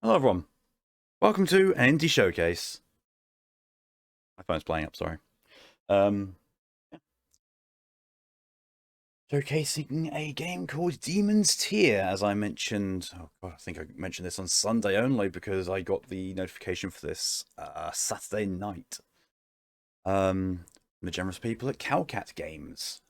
Hello everyone, welcome to an indie showcase. My phone's playing up, sorry. Yeah. Showcasing a game called Demon's Tier, as I mentioned. Oh god, I think I mentioned this on Sunday only because I got the notification for this Saturday night. The generous people at Cowcat Games.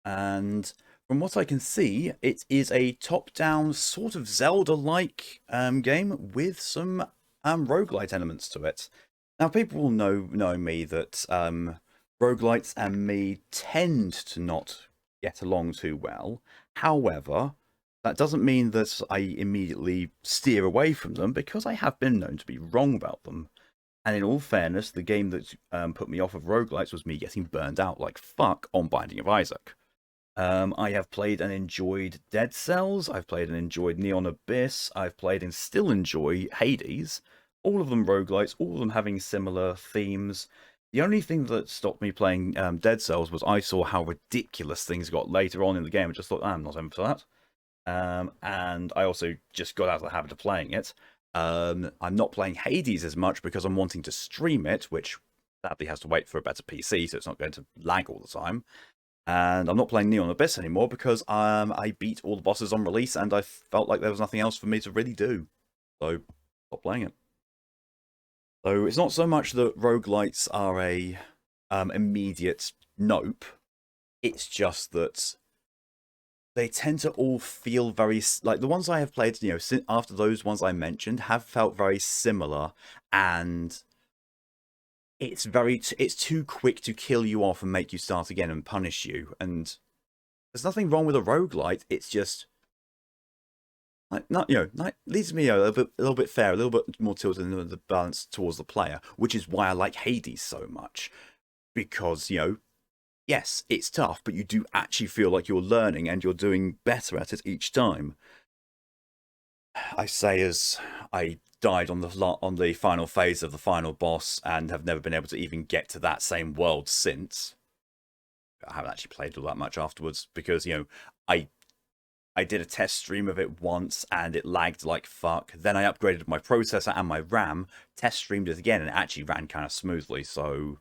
And from what I can see, it is a top-down sort of Zelda-like game with some roguelite elements to it. Now, people will know me that roguelites and me tend to not get along too well. However, that doesn't mean that I immediately steer away from them because I have been known to be wrong about them. And in all fairness, the game that put me off of roguelites was me getting burned out like fuck on Binding of Isaac. I have played and enjoyed Dead Cells. I've played and enjoyed Neon Abyss. I've played and still enjoy Hades. All of them roguelites, all of them having similar themes. The only thing that stopped me playing Dead Cells was I saw how ridiculous things got later on in the game. I just thought, I'm not in for that. And I also just got out of the habit of playing it. I'm not playing Hades as much because I'm wanting to stream it, which sadly has to wait for a better PC, so it's not going to lag all the time. And I'm not playing Neon Abyss anymore because I beat all the bosses on release and I felt like there was nothing else for me to really do. So, stop playing it. So, it's not so much that roguelites are a immediate nope. It's just that they tend to all feel very... Like, the ones I have played, after those ones I mentioned, have felt very similar. And it's too quick to kill you off and make you start again and punish you. And there's nothing wrong with a roguelite. It's just leaves me a little bit fair, a little bit more tilted in the balance towards the player, which is why I like Hades so much. Because, yes, it's tough, but you do actually feel like you're learning and you're doing better at it each time. I say as I died on the final phase of the final boss and have never been able to even get to that same world since. I haven't actually played all that much afterwards because I did a test stream of it once and it lagged like fuck. Then I upgraded my processor and my RAM, test streamed it again, and it actually ran kind of smoothly. So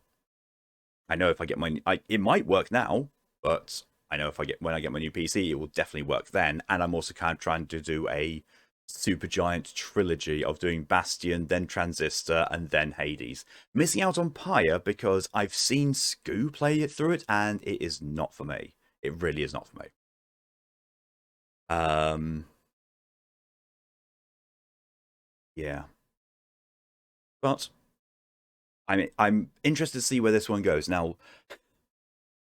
I know if I get it might work now, but I know when I get my new PC, it will definitely work then. And I'm also kind of trying to do a super giant trilogy of doing Bastion, then Transistor, and then Hades. Missing out on Pyre because I've seen Scoo play it through it, and it is not for me. It really is not for me. Yeah. But I'm interested to see where this one goes. Now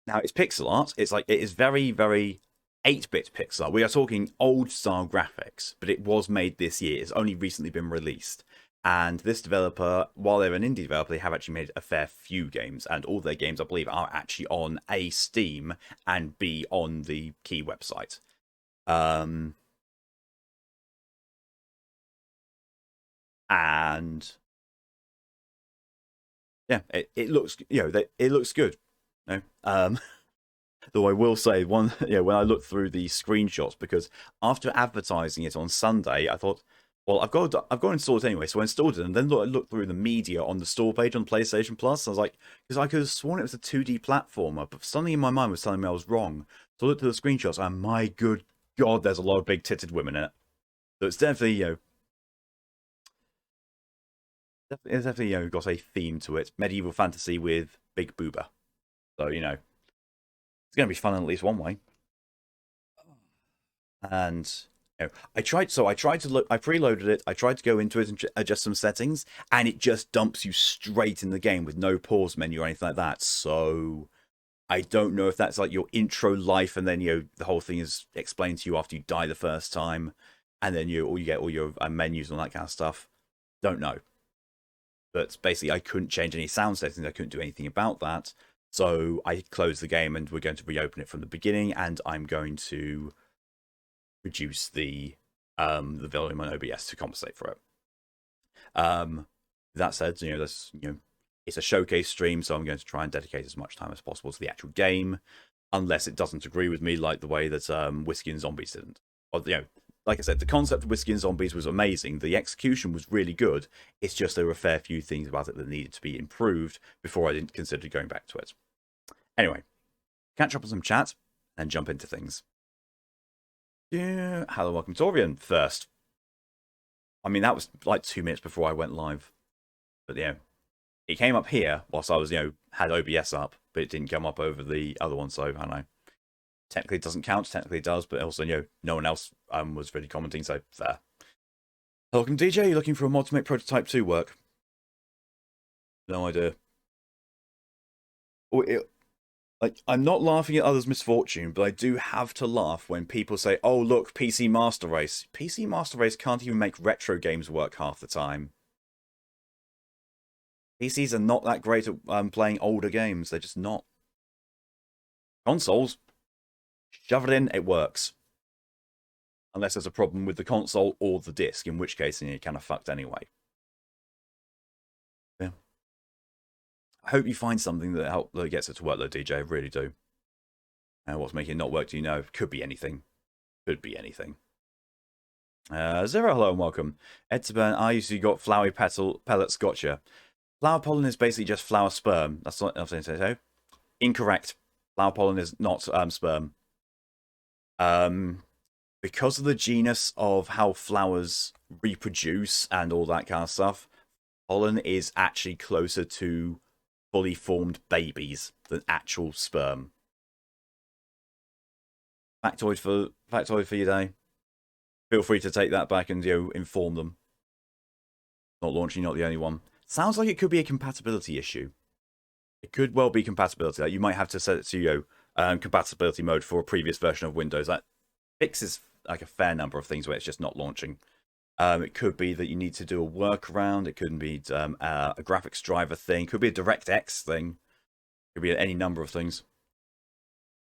it's pixel art. It's like it is very, very 8-bit pixel art. We are talking old style graphics, but it was made this year. It's only recently been released. And this developer, while they're an indie developer, they have actually made a fair few games, and all their games, I believe, are actually on A, Steam, and B, on the Key website. And yeah, it looks it looks good. Though I will say when I looked through the screenshots, because after advertising it on Sunday, I thought, well, I've got to install it anyway, so I installed it, and then I looked through the media on the store page on PlayStation Plus. I was like, because I could have sworn it was a 2D platformer, but something in my mind was telling me I was wrong. So I looked at the screenshots, and my good god, there's a lot of big-titted women in it. So it's definitely it's definitely got a theme to it, medieval fantasy with big boober. So it's going to be fun in at least one way. And I tried to look. I preloaded it. I tried to go into it and adjust some settings, and it just dumps you straight in the game with no pause menu or anything like that. So I don't know if that's like your intro life, and then the whole thing is explained to you after you die the first time, and then you get all your menus and all that kind of stuff. Don't know. But basically, I couldn't change any sound settings. I couldn't do anything about that. So I closed the game, and we're going to reopen it from the beginning. And I'm going to reduce the volume on OBS to compensate for it. That said, it's a showcase stream, so I'm going to try and dedicate as much time as possible to the actual game, unless it doesn't agree with me, like the way that Whiskey and Zombies didn't. Or like I said, the concept of Whiskey and Zombies was amazing. The execution was really good. It's just there were a fair few things about it that needed to be improved before I didn't consider going back to it. Anyway, catch up on some chat and jump into things. Yeah, hello, welcome, Torian. First, I mean that was like 2 minutes before I went live, but yeah, it came up here whilst I was had OBS up, but it didn't come up over the other one. So I don't know. Technically it doesn't count. Technically it does, but also no one else was really commenting. So fair. Welcome, DJ. You looking for a mod to make Prototype 2 work? No idea. Like, I'm not laughing at others' misfortune, but I do have to laugh when people say, "Oh, look, PC Master Race." PC Master Race can't even make retro games work half the time. PCs are not that great at playing older games. They're just not. Consoles, shove it in, it works. Unless there's a problem with the console or the disc, in which case you're kind of fucked anyway. Yeah. I hope you find something that gets it to work, though, DJ. I really do. What's making it not work, do you know? Could be anything. Could be anything. Zero, hello and welcome. Edtaburn, I usually got flowery pellets, gotcha. Flower pollen is basically just flower sperm. That's not enough to say so. Incorrect. Flower pollen is not sperm. Because of the genus of how flowers reproduce and all that kind of stuff, pollen is actually closer to fully formed babies than actual sperm. Factoid for your day. Feel free to take that back and inform them. Not launching, not the only one. Sounds like it could be a compatibility issue. It could well be compatibility. Like you might have to set it to compatibility mode for a previous version of Windows. That fixes like a fair number of things where it's just not launching. It could be that you need to do a workaround. It could be a graphics driver thing. It could be a DirectX thing. It could be any number of things.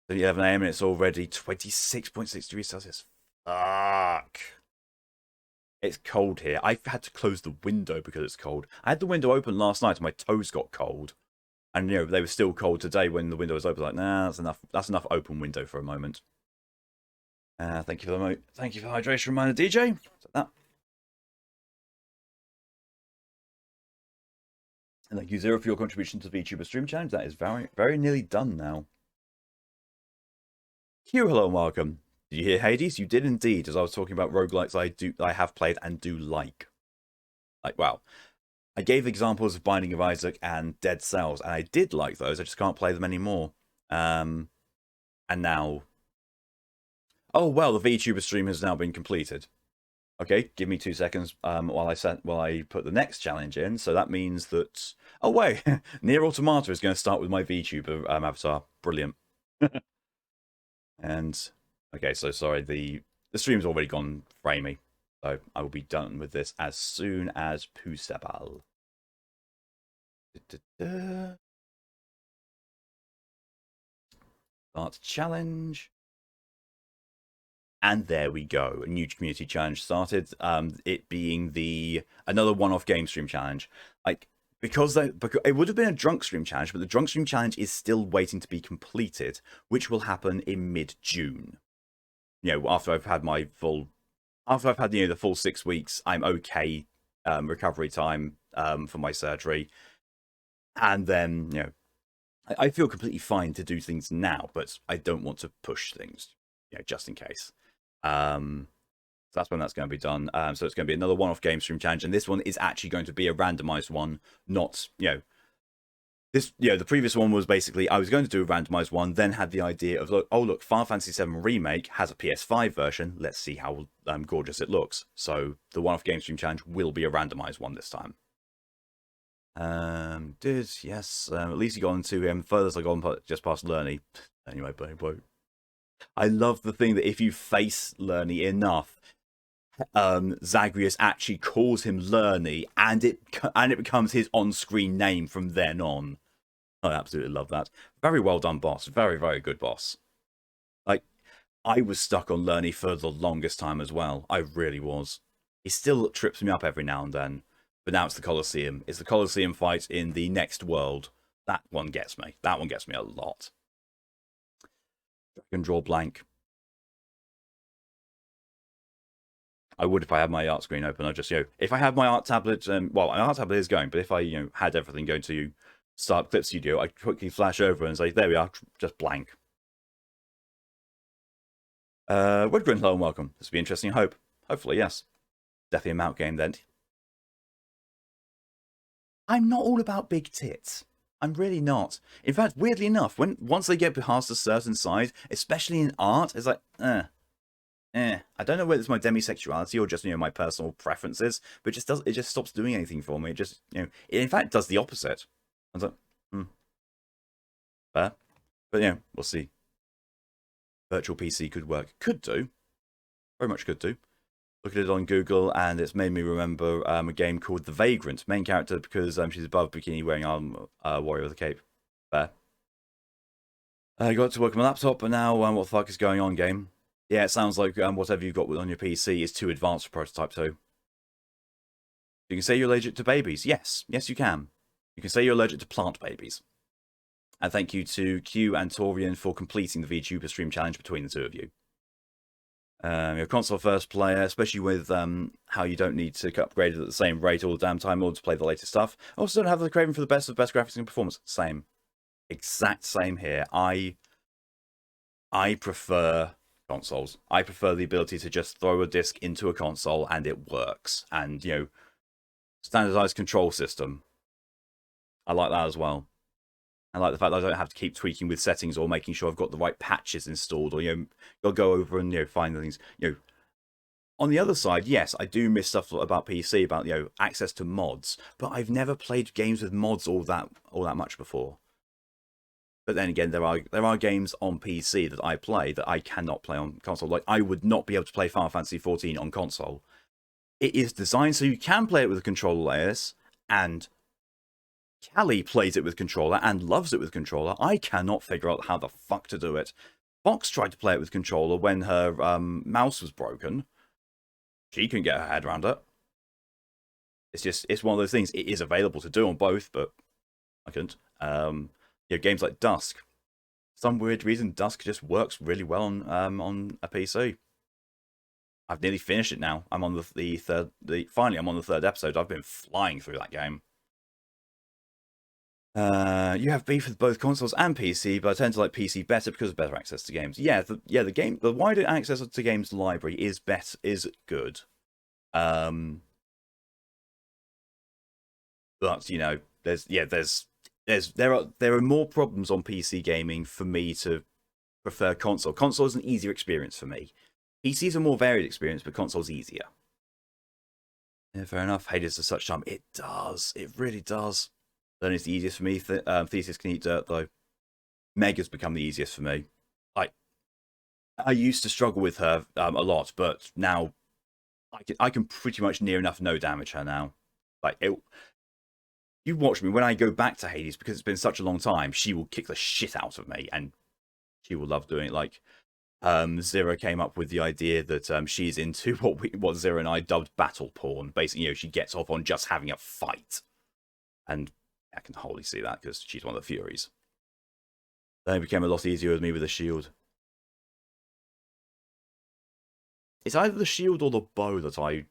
11 a.m. and it's already 26.6 degrees Celsius. Fuck. It's cold here. I've had to close the window because it's cold. I had the window open last night and my toes got cold. And they were still cold today when the window was open. Like, nah, that's enough. That's enough open window for a moment. Thank you for the hydration reminder, DJ. That. And thank you, Zero, for your contribution to the VTuber Stream Challenge. That is very, very nearly done now. Q, hello and welcome. Did you hear Hades? You did indeed, as I was talking about roguelites I have played and do like. Like, wow. I gave examples of Binding of Isaac and Dead Cells, and I did like those. I just can't play them anymore. And now... Oh, well, the VTuber stream has now been completed. Okay, give me 2 seconds while I put the next challenge in. So that means that... Oh, wait. Nier Automata is going to start with my VTuber avatar. Brilliant. And... Okay, so sorry, the stream's already gone framey. So I will be done with this as soon as possible. Start challenge. And there we go. A new community challenge started. It being another one-off game stream challenge. Because it would have been a drunk stream challenge, but the drunk stream challenge is still waiting to be completed, which will happen in mid-June. After I've had the full 6 weeks, I'm okay. Recovery time for my surgery, and then I feel completely fine to do things now, but I don't want to push things, just in case. So that's when that's going to be done. So it's going to be another one-off game stream challenge, and this one is actually going to be a randomized one, not the previous one was basically I was going to do a randomized one, then had the idea of look, Final Fantasy VII Remake has a PS5 version. Let's see how gorgeous it looks. So the one-off game stream challenge will be a randomized one this time. Yes. At least you got into him. Furthest I got just past Lerny. Anyway, boy. I love the thing that if you face Lerny enough, Zagreus actually calls him Lerny, and it becomes his on-screen name from then on. I absolutely love that. Very well done, boss. Very, very good boss. I was stuck on Lerny for the longest time as well. I really was. He still trips me up every now and then. But now it's the Colosseum. It's the Colosseum fight in the next world. That one gets me. That one gets me a lot. Dragon draw blank. I would if I had my art screen open. I just, if I had my art tablet, well, my art tablet is going, but if I, had everything going to start Clip Studio, I'd quickly flash over and say, there we are, just blank. Woodgrin, hello and welcome. This will be interesting, I hope. Hopefully, yes. Definitely a Malk game then. I'm not all about big tits. I'm really not. In fact, weirdly enough, once they get past a certain size, especially in art, it's like, I don't know whether it's my demisexuality or just my personal preferences, but it just stops doing anything for me. It just it in fact does the opposite. I was like, fair, but we'll see. Virtual PC could work, could do, very much could do. Look at it on Google, and it's made me remember a game called The Vagrant. Main character because she's above bikini wearing arm, warrior with a cape. Fair. I got to work on my laptop, but now what the fuck is going on, game? Yeah, it sounds like whatever you've got on your PC is too advanced for Prototype 2. You can say you're allergic to babies. Yes, you can. You can say you're allergic to plant babies. And thank you to Q and Torian for completing the VTuber stream challenge between the two of you. You're a console first player, especially with how you don't need to get upgraded at the same rate all the damn time in order to play the latest stuff. Also don't have the craving for the best of best graphics and performance. Same. Exact same here. I prefer consoles. I prefer the ability to just throw a disc into a console and it works. And, standardized control system. I like that as well. I like the fact that I don't have to keep tweaking with settings or making sure I've got the right patches installed, or I'll go over and find the things. On the other side, yes, I do miss stuff about PC, about access to mods, but I've never played games with mods all that much before. But then again, there are games on PC that I play that I cannot play on console. Like I would not be able to play Final Fantasy 14 on console. It is designed so you can play it with a controller layers, and Callie plays it with controller and loves it with controller. I cannot figure out how the fuck to do it. Fox tried to play it with controller when her mouse was broken. She couldn't get her head around it. It's one of those things. It is available to do on both, but I couldn't. Games like Dusk. For some weird reason, Dusk just works really well on a PC. I've nearly finished it now. I'm on the third. Finally, I'm on the third episode. I've been flying through that game. You have beef with both consoles and PC, but I tend to like PC better because of better access to games. Yeah, the wider access to games library is good. But there are more problems on PC gaming for me to prefer console. Console is an easier experience for me. PC's a more varied experience, but console's easier. Yeah, fair enough. Hades is such time. It does. It really does. Then it's the easiest for me. Thesis can eat dirt, though. Meg has become the easiest for me. I used to struggle with her a lot, but now I can pretty much near enough no damage her now. You watch me when I go back to Hades, because it's been such a long time. She will kick the shit out of me, and she will love doing it. Zero came up with the idea that she's into what Zero and I dubbed battle porn. Basically, she gets off on just having a fight, and I can wholly see that because she's one of the Furies. Then it became a lot easier with me with the shield. It's either the shield or the bow that I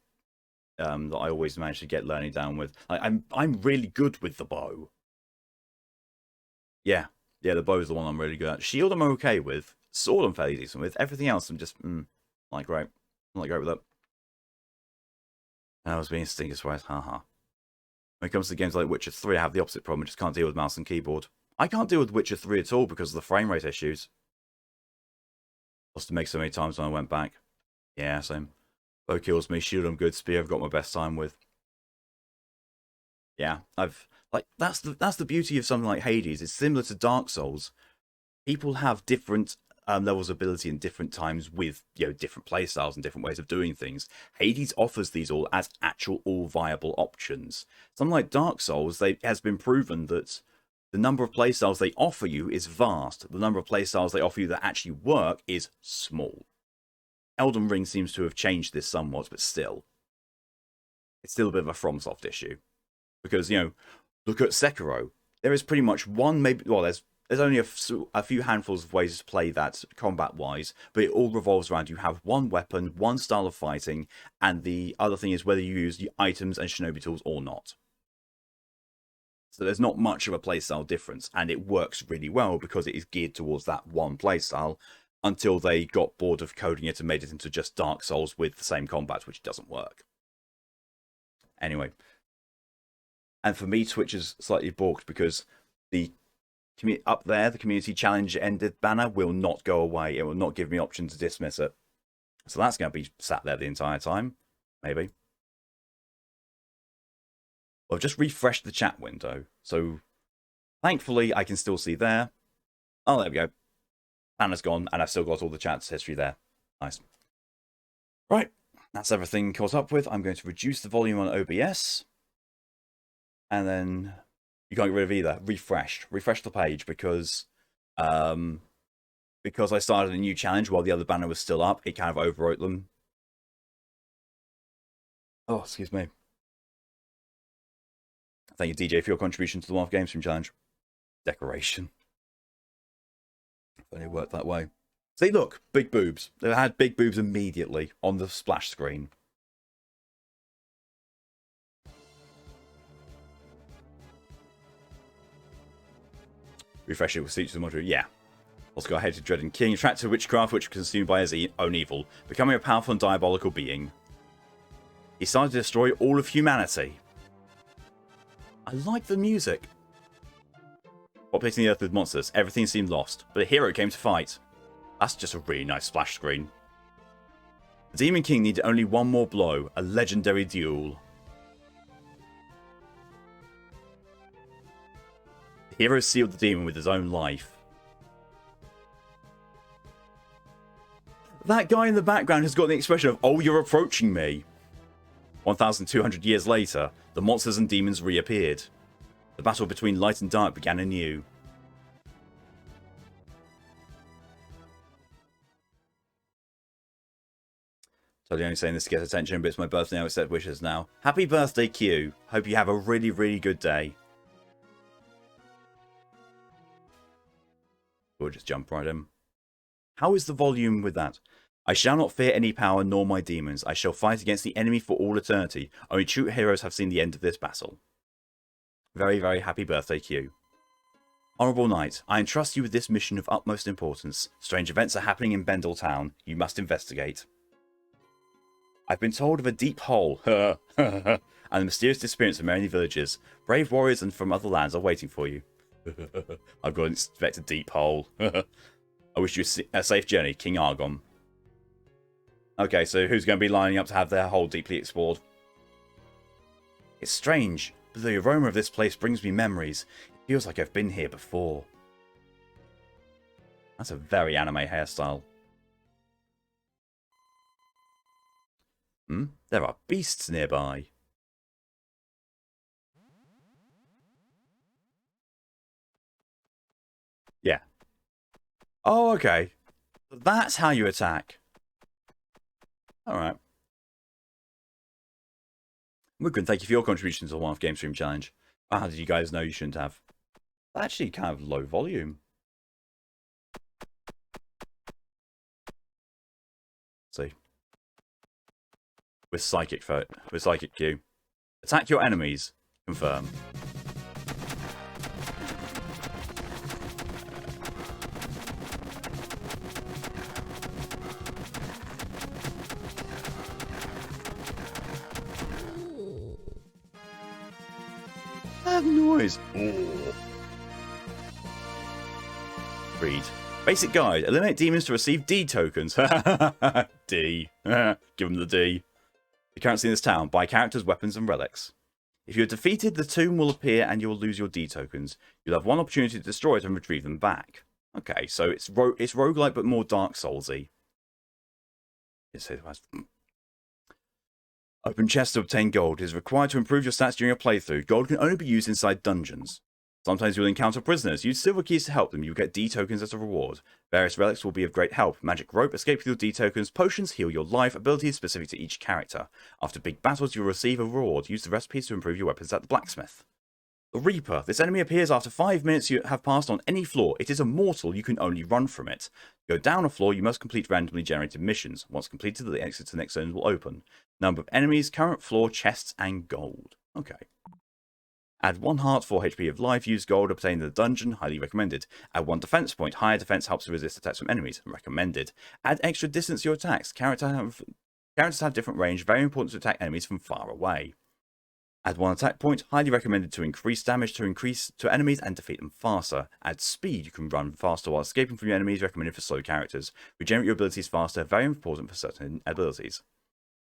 always manage to get learning down with. I'm really good with the bow. Yeah, the bow is the one I'm really good at. Shield I'm okay with. Sword I'm fairly decent with. Everything else I'm just like great. I'm not great with it. I was being stinker surprised. Haha. When it comes to games like Witcher 3, I have the opposite problem. I just can't deal with mouse and keyboard. I can't deal with Witcher 3 at all because of the frame rate issues. Lost to make so many times when I went back. Yeah, same. Bow kills me, shield I'm good, spear I've got my best time with. Yeah, that's the beauty of something like Hades. It's similar to Dark Souls. People have different levels of ability in different times with different playstyles and different ways of doing things. Hades offers these all as actual all viable options. Something like Dark Souls, it has been proven that the number of playstyles they offer you is vast. The number of playstyles they offer you that actually work is small. Elden Ring seems to have changed this somewhat, but still, it's still a bit of a FromSoft issue. Because, look at Sekiro. There is pretty much one, there's there's only a few handfuls of ways to play that combat-wise, but it all revolves around you have one weapon, one style of fighting, and the other thing is whether you use the items and shinobi tools or not. So there's not much of a playstyle difference, and it works really well because it is geared towards that one playstyle until they got bored of coding it and made it into just Dark Souls with the same combat, which doesn't work. Anyway. And for me, Twitch is slightly balked because the up there, the community challenge ended banner will not go away. It will not give me option to dismiss it. So that's going to be sat there the entire time. Maybe. I've just refreshed the chat window. So thankfully, I can still see there. Oh, there we go. Banner's gone, and I've still got all the chat's history there. Nice. Right. That's everything caught up with. I'm going to reduce the volume on OBS. And then you can't get rid of either. Refresh the page because I started a new challenge while the other banner was still up. It kind of overwrote them. Oh, excuse me. Thank you, DJ, for your contribution to the One-Off Game Stream Challenge. Decoration. If only it worked that way. See, look, big boobs. They had big boobs immediately on the splash screen. Refresh it with features and module. Yeah. Let's go ahead to Dread and King. Attracted to witchcraft, which is consumed by his own evil, becoming a powerful and diabolical being. He started to destroy all of humanity. I like the music. Populating the earth with monsters, everything seemed lost, but a hero came to fight. That's just a really nice splash screen. The Demon King needed only one more blow, a legendary duel. The hero sealed the demon with his own life. That guy in the background has got the expression of, "Oh, you're approaching me." 1,200 years later, the monsters and demons reappeared. The battle between light and dark began anew. Totally only saying this to get attention, but it's my birthday now. Accept wishes now. Happy birthday, Q. Hope you have a really, really good day. We'll just jump right in. How is the volume with that? I shall not fear any power nor my demons. I shall fight against the enemy for all eternity. Only true heroes have seen the end of this battle. Very, very happy birthday, Q. Honourable Knight, I entrust you with this mission of utmost importance. Strange events are happening in Bendel Town. You must investigate. I've been told of a deep hole and the mysterious disappearance of many villages. Brave warriors and from other lands are waiting for you. I've got to inspect a deep hole. I wish you a safe journey, King Argon. Okay, so who's going to be lining up to have their hole deeply explored? It's strange, but the aroma of this place brings me memories. It feels like I've been here before. That's a very anime hairstyle. There are beasts nearby. Yeah. Oh, okay. That's how you attack. Alright. Mugren, thank you for your contribution to the One-Off Game Stream Challenge. How did you guys know you shouldn't have? Actually, kind of low volume. Let's see. With Psychic Q. Attack your enemies. Confirm. That noise. Oh. Read. Basic guide. Eliminate demons to receive D tokens. D. Give them the D. The currency in this town. Buy characters, weapons, and relics. If you're defeated, the tomb will appear and you will lose your D tokens. You'll have one opportunity to destroy it and retrieve them back. Okay, so it's roguelike but more Dark Souls-y. Open chest to obtain gold. It is required to improve your stats during your playthrough. Gold can only be used inside dungeons. Sometimes you'll encounter prisoners. Use silver keys to help them. You'll get D tokens as a reward. Various relics will be of great help. Magic rope, escape with your D tokens. Potions heal your life. Abilities specific to each character. After big battles, you'll receive a reward. Use the recipes to improve your weapons at the blacksmith. The Reaper. This enemy appears after 5 minutes you have passed on any floor. It is immortal. You can only run from it. To go down a floor, you must complete randomly generated missions. Once completed, the exit to the next zone will open. Number of enemies, current floor, chests, and gold. Okay. Add 1 heart, 4 HP of life. Use gold obtained in the dungeon. Highly recommended. Add 1 defense point. Higher defense helps to resist attacks from enemies. Recommended. Add extra distance to your attacks. Characters have different range. Very important to attack enemies from far away. Add 1 attack point, highly recommended to increase damage to enemies and defeat them faster. Add speed, you can run faster while escaping from your enemies, recommended for slow characters. Regenerate your abilities faster, very important for certain abilities.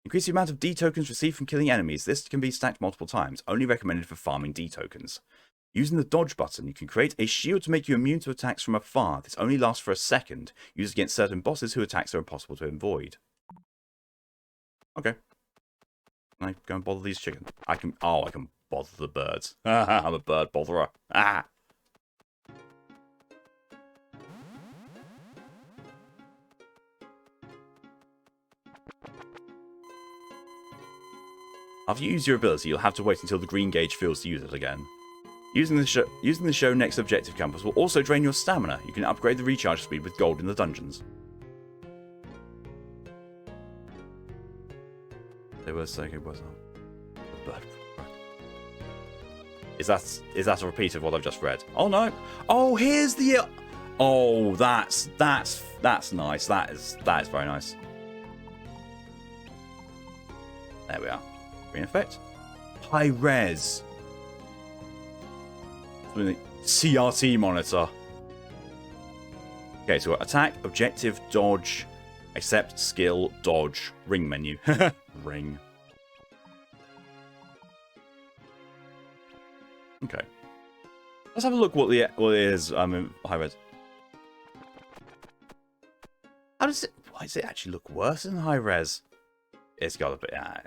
Increase the amount of D tokens received from killing enemies. This can be stacked multiple times, only recommended for farming D tokens. Using the dodge button, you can create a shield to make you immune to attacks from afar. This only lasts for a second, used against certain bosses whose attacks are impossible to avoid. Okay. Can I go and bother these chickens? I can bother the birds. I'm a bird botherer. Ah! After you use your ability, you'll have to wait until the green gauge fills to use it again. Using the show next objective compass will also drain your stamina. You can upgrade the recharge speed with gold in the dungeons. They were saying it was not. Is that a repeat of what I've just read? Oh no! Oh, here's the. Oh, that's nice. That is very nice. There we are. Green effect. High res. CRT monitor. Okay, so attack, objective, dodge, accept, skill, dodge, ring menu. Ring. Okay. Let's have a look what it is. In high res. How does it? Why does it actually look worse in high res? It's got a bit. Yeah.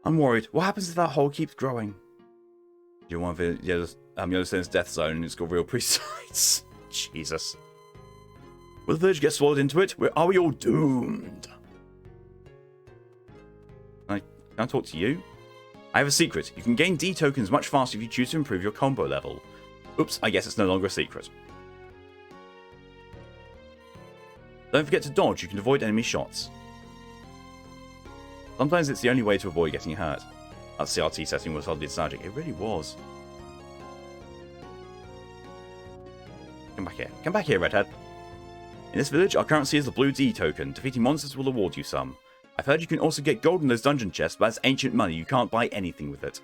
I'm worried. What happens if that hole keeps growing? Do you want to? Yeah, Yellowstone's death zone. And it's got real pre-sites. Jesus. Will the village get swallowed into it? Are we all doomed? Can I talk to you? I have a secret. You can gain D tokens much faster if you choose to improve your combo level. Oops, I guess it's no longer a secret. Don't forget to dodge. You can avoid enemy shots. Sometimes it's the only way to avoid getting hurt. That CRT setting was hardly nostalgic. It really was. Come back here. Come back here, redhead. In this village, our currency is the blue D token. Defeating monsters will award you some. I've heard you can also get gold in those dungeon chests, but that's ancient money. You can't buy anything with it.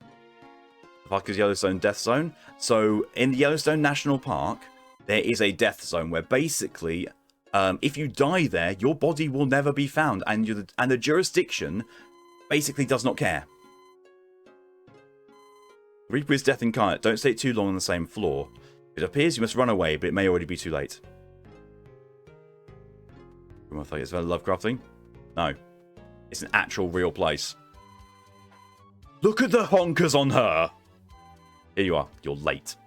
The fuck is Yellowstone Death Zone? So, in the Yellowstone National Park, there is a death zone where basically, if you die there, your body will never be found, and the jurisdiction basically does not care. Reaper is death incarnate. Don't stay too long on the same floor. It appears you must run away, but it may already be too late. I think it's a Lovecraft thing? No. It's an actual real place. Look at the honkers on her! Here you are. You're late.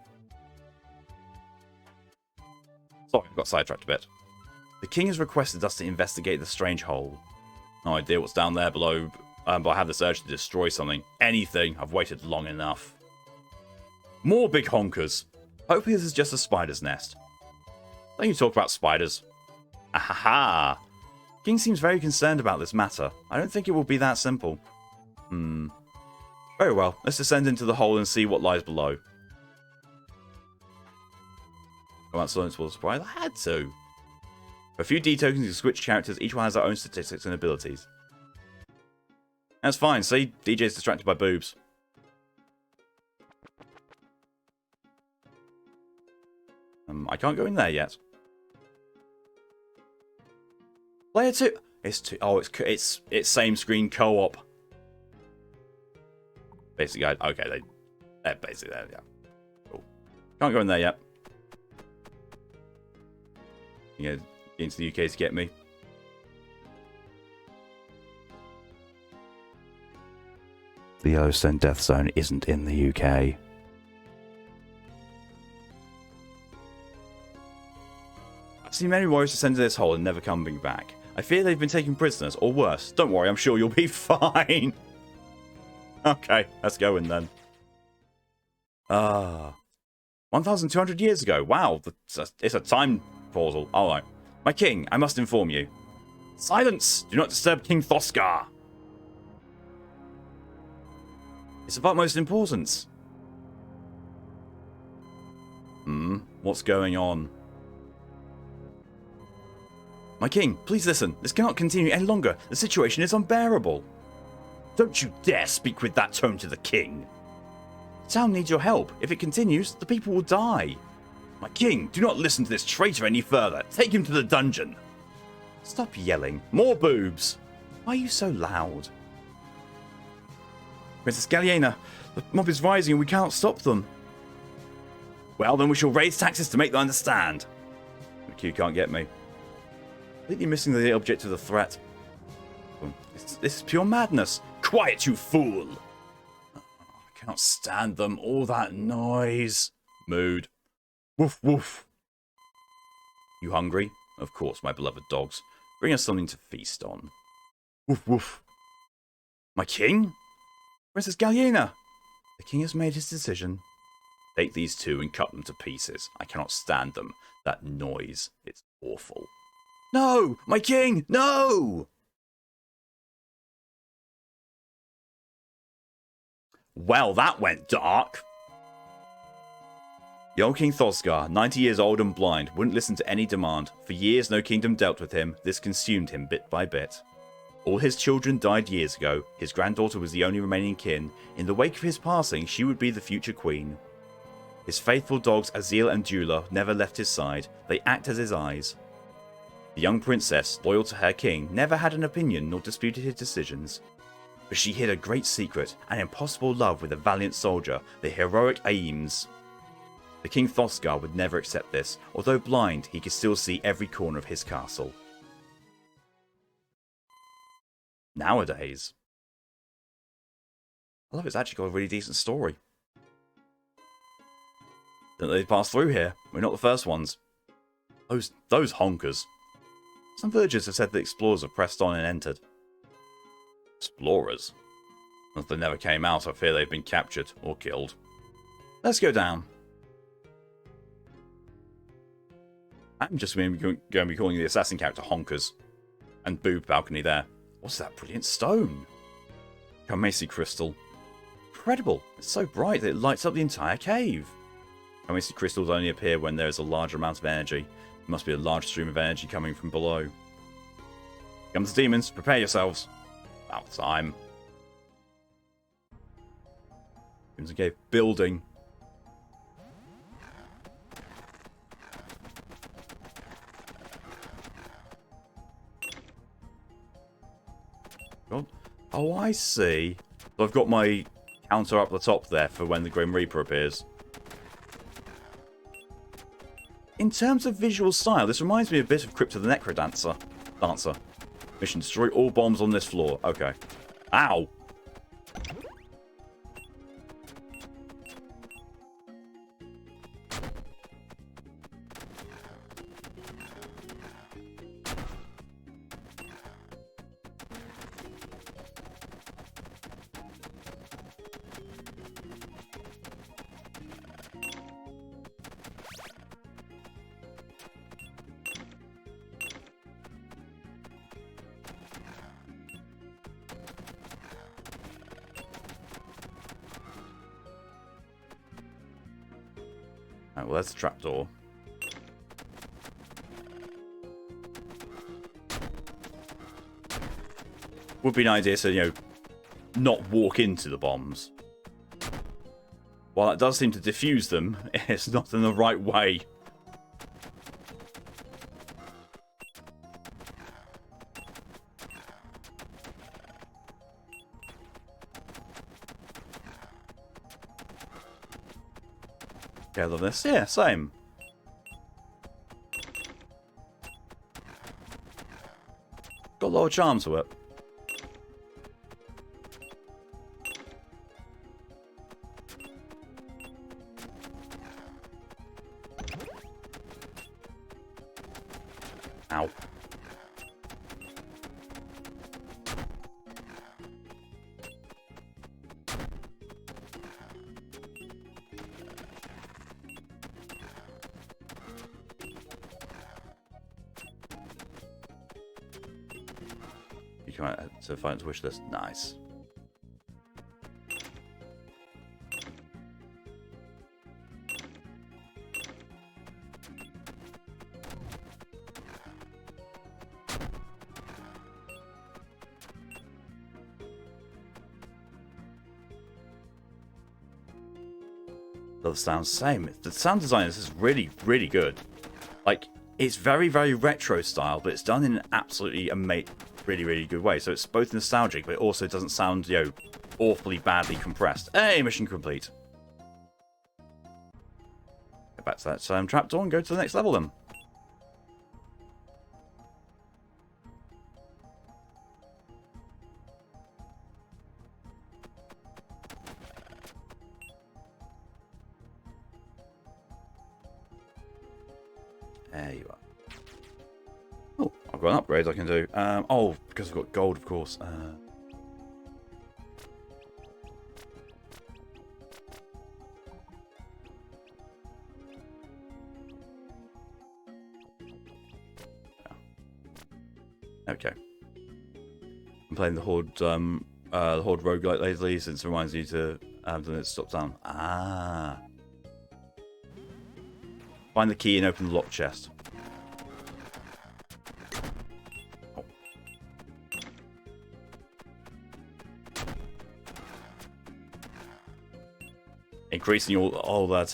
Sorry, I got sidetracked a bit. The king has requested us to investigate the strange hole. No idea what's down there below, but I have this urge to destroy something. Anything. I've waited long enough. More big honkers. Hopefully this is just a spider's nest. Don't you talk about spiders. Ahaha! King seems very concerned about this matter. I don't think it will be that simple. Very well, let's descend into the hole and see what lies below. Come on, Silence will surprise. I had to. For a few D tokens, you switch characters. Each one has their own statistics and abilities. That's fine. See, DJ's distracted by boobs. I can't go in there yet. Player 2. It's two. Oh, it's same screen co-op. Basically, okay, they're basically there. Yeah, cool. Can't go in there yet. You know, into the UK to get me. The Yellowstone Death Zone isn't in the UK. I've seen many warriors descend to this hole and never coming back. I fear they've been taken prisoners, or worse. Don't worry, I'm sure you'll be fine. Okay, let's go in then. 1,200 years ago. Wow, it's a time portal. Alright. My king, I must inform you. Silence! Do not disturb King Thoskar. It's of utmost importance. What's going on? My king, please listen. This cannot continue any longer. The situation is unbearable. Don't you dare speak with that tone to the king. The town needs your help. If it continues, the people will die. My king, do not listen to this traitor any further. Take him to the dungeon. Stop yelling. More boobs. Why are you so loud? Princess Galliena, the mob is rising and we cannot stop them. Well, then we shall raise taxes to make them understand. You can't get me. Completely missing the object of the threat. This is pure madness. Quiet, you fool! I cannot stand them. All that noise. Mood. Woof, woof. You hungry? Of course, my beloved dogs. Bring us something to feast on. Woof, woof. My king? Princess Galliena! The king has made his decision. Take these two and cut them to pieces. I cannot stand them. That noise. It's awful. No! My king! No! Well, that went dark. The old King Thoskar, 90 years old and blind, wouldn't listen to any demand. For years no kingdom dealt with him. This consumed him bit by bit. All his children died years ago. His granddaughter was the only remaining kin. In the wake of his passing, she would be the future queen. His faithful dogs Azil and Dula never left his side. They act as his eyes. The young princess, loyal to her king, never had an opinion nor disputed his decisions. But she hid a great secret, an impossible love with a valiant soldier, the heroic Aems. The King Thoskar would never accept this. Although blind, he could still see every corner of his castle. Nowadays. I love it's actually got a really decent story. Don't they pass through here? We're not the first ones. Those honkers. Some villagers have said that explorers have pressed on and entered. Explorers? If they never came out, I fear they've been captured or killed. Let's go down. I'm just going to be calling the assassin character Honkers. And boob balcony there. What's that brilliant stone? Kamesi crystal. Incredible. It's so bright that it lights up the entire cave. Kamesi crystals only appear when there is a large amount of energy. There must be a large stream of energy coming from below. Here comes the demons. Prepare yourselves. About time. Crimson Cave building. God. Oh, I see. So I've got my counter up the top there for when the Grim Reaper appears. In terms of visual style, this reminds me a bit of Crypto the Necrodancer. Mission: destroy all bombs on this floor. Okay. Ow! Well, that's a trapdoor. Would be an idea to, you know, not walk into the bombs. While that does seem to defuse them, it's not in the right way. Okay, I love this. Yeah, same. Got a lot of charm to it. Ow. come out to find its wish list. Nice. The sound same. The sound design is really, really good. Like, it's very, very retro style, but it's done in an absolutely really, really good way. So it's both nostalgic, but it also doesn't sound, you know, awfully badly compressed. Hey, mission complete. Go back to that trapdoor and go to the next level then. There you are. Oh, I've got an upgrade I can do. Oh, because I've got gold, of course. Okay. I'm playing the Horde Roguelite lately, since it reminds you to then it stops down. Ah. Find the key and open the locked chest. Oh. Increasing all that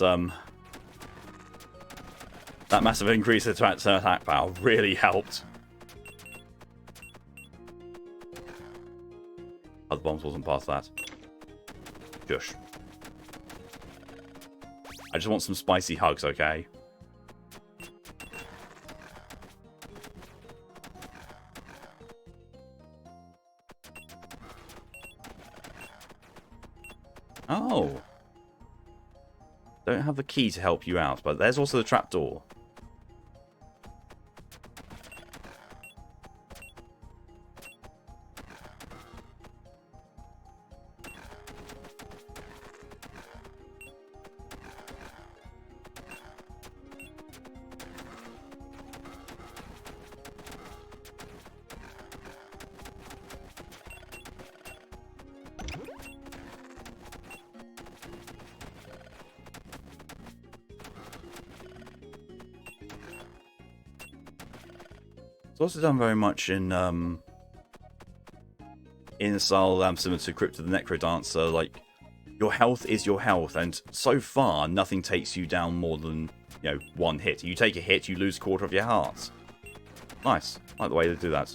that massive increase in attack power really helped. Oh, the bombs wasn't past that. Shush. I just want some spicy hugs, okay? Oh. Don't have the key to help you out, but there's also the trapdoor. It's also done very much in a style similar to Crypt of the Necrodancer. Like, your health is your health, and so far nothing takes you down more than, you know, one hit. You take a hit, you lose a quarter of your heart. Nice. I like the way they do that.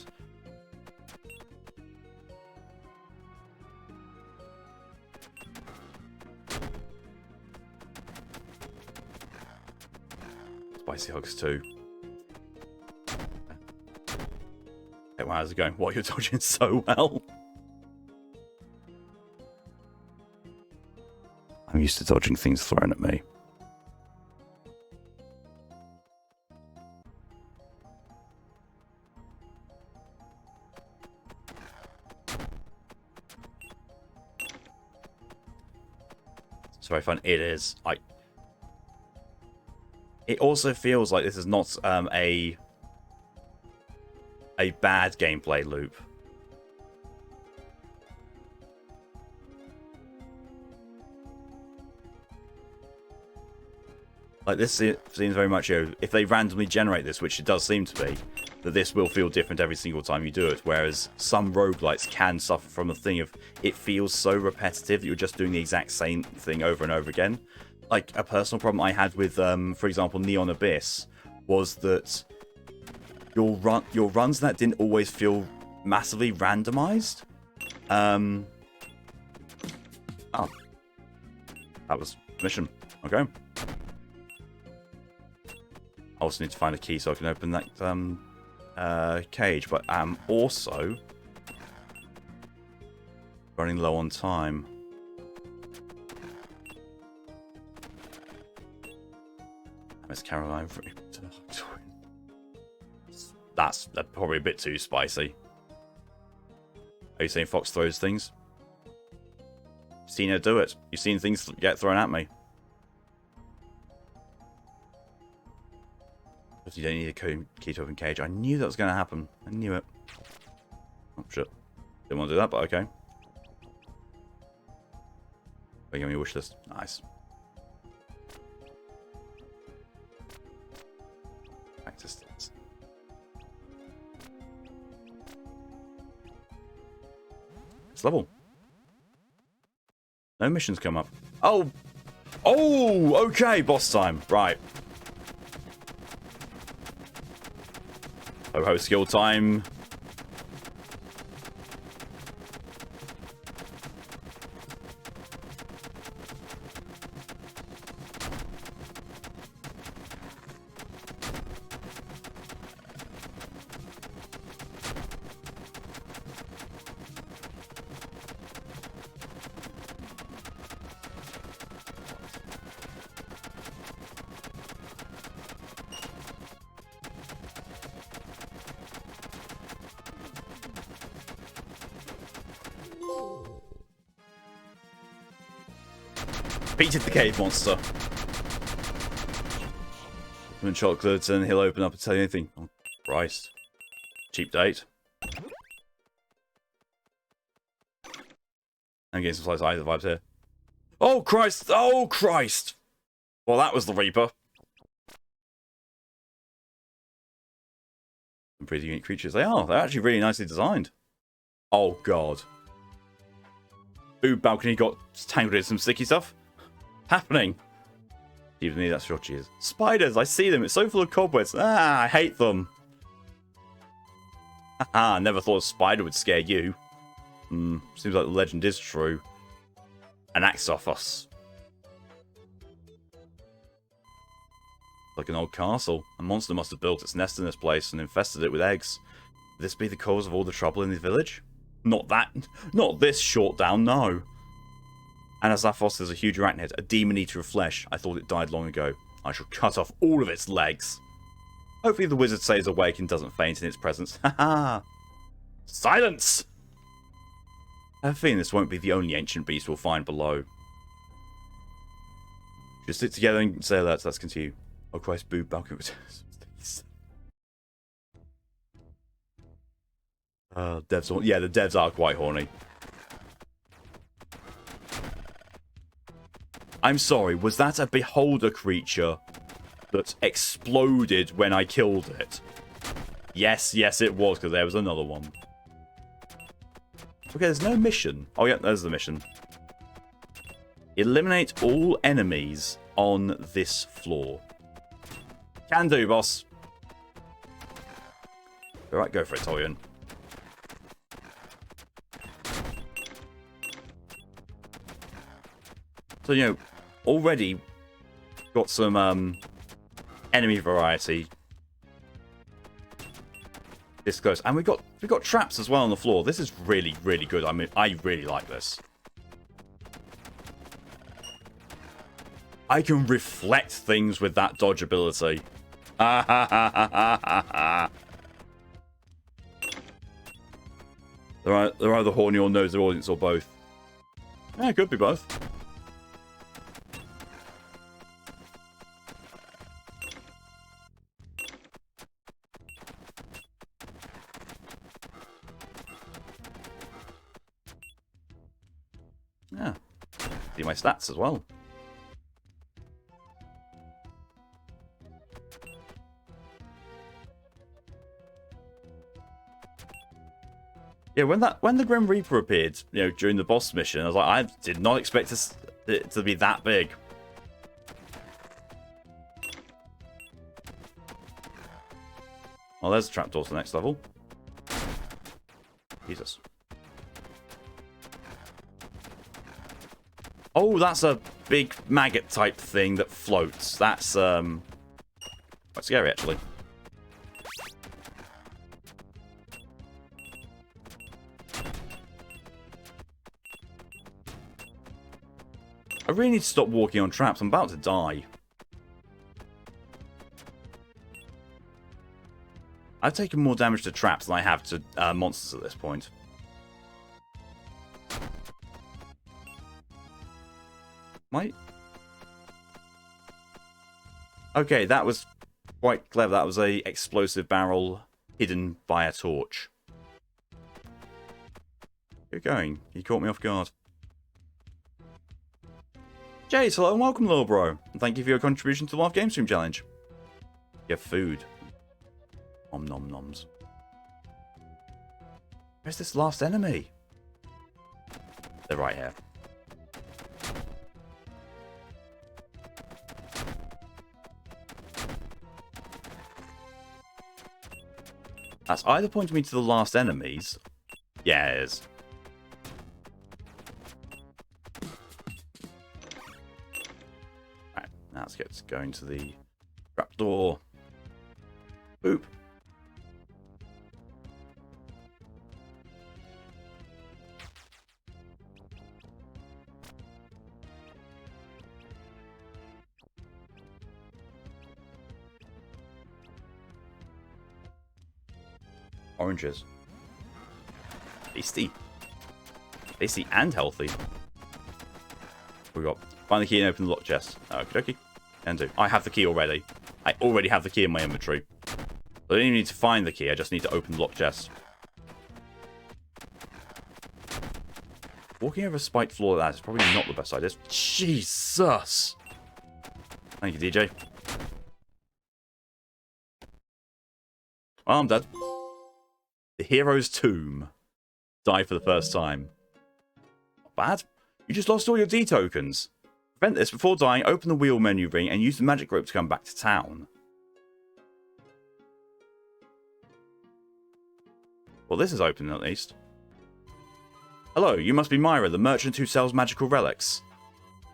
Spicy hugs too. Hey, wow, how's it going? What, you're dodging so well? I'm used to dodging things thrown at me. It's very fun. It is. It also feels like this is not a bad gameplay loop. Like, this seems very much, you know, if they randomly generate this, which it does seem to be, that this will feel different every single time you do it, whereas some roguelites can suffer from the thing of it feels so repetitive that you're just doing the exact same thing over and over again. Like, a personal problem I had with, for example, Neon Abyss was that your runs that didn't always feel massively randomized. Oh. That was mission. Okay. I also need to find a key so I can open that cage, but I'm also running low on time. Miss Caroline. That's probably a bit too spicy. Are you saying Fox throws things? You've seen her do it. You've seen things get thrown at me. But you don't need a key to open cage. I knew that was going to happen. I knew it. Oh, shit. Didn't want to do that, but okay. Give me a wish list. Nice. Back to stats. This level. No missions come up. Oh! Oh! Okay, boss time. Right. Ho-ho skill time. Beated the cave monster. And chocolates, and he'll open up and tell you anything. Oh, Christ. Cheap date. I'm getting some slice eye vibes here. Oh, Christ! Oh, Christ! Well, that was the Reaper. Some pretty unique creatures. They are. They're actually really nicely designed. Oh, God. Boob balcony got tangled in some sticky stuff. Happening. Even me, that's what she is. Spiders, I see them. It's so full of cobwebs. Ah, I hate them. Haha, never thought a spider would scare you. Seems like the legend is true. An Axophos. Like an old castle. A monster must have built its nest in this place and infested it with eggs. Would this be the cause of all the trouble in the village? Not this short down, no. Anasaphos is a huge arachnid, a demon eater of flesh. I thought it died long ago. I shall cut off all of its legs. Hopefully the wizard stays awake and doesn't faint in its presence. Haha! Silence! I have a feeling this won't be the only ancient beast we'll find below. Just stick together and say that. Let's continue. Oh Christ, boob balcony. Devs. Yeah, the devs are quite horny. I'm sorry, was that a beholder creature that exploded when I killed it? Yes, yes it was, because there was another one. Okay, there's no mission. Oh yeah, there's the mission. Eliminate all enemies on this floor. Can do, boss. Alright, go for it, Torian. So, you know, already got some enemy variety. This close. And we've got traps as well on the floor. This is really, really good. I mean, I really like this. I can reflect things with that dodge ability. There are either horny or knows their audience or both. Yeah, it could be both. Yeah. See my stats as well. Yeah, when the Grim Reaper appeared, you know, during the boss mission, I was like, I did not expect it to be that big. Well, there's a trapdoor to the next level. Jesus. Oh, that's a big maggot type thing that floats. That's quite scary actually. I really need to stop walking on traps. I'm about to die. I've taken more damage to traps than I have to monsters at this point. Might. Okay, that was quite clever. That was a explosive barrel hidden by a torch. Get going. You caught me off guard. Jace, hello and welcome, little bro. And thank you for your contribution to the Live Game Stream Challenge. You have food. Nom nom noms. Where's this last enemy? They're right here. That's either pointing me to the last enemies. Yeah, it is. Right, now let's get going to the trapdoor. Boop. Oranges. Tasty. Tasty and healthy. We got find the key and open the lock chest. Okie dokie. And do. I have the key already. I already have the key in my inventory. I don't even need to find the key, I just need to open the lock chest. Walking over a spiked floor like that is probably not the best idea. Jesus! Thank you, DJ. Oh, I'm dead. The hero's tomb. Die for the first time. Not bad. You just lost all your D tokens. Prevent this before dying, open the wheel menu ring and use the magic rope to come back to town. Well, this is open at least. Hello, you must be Myra, the merchant who sells magical relics.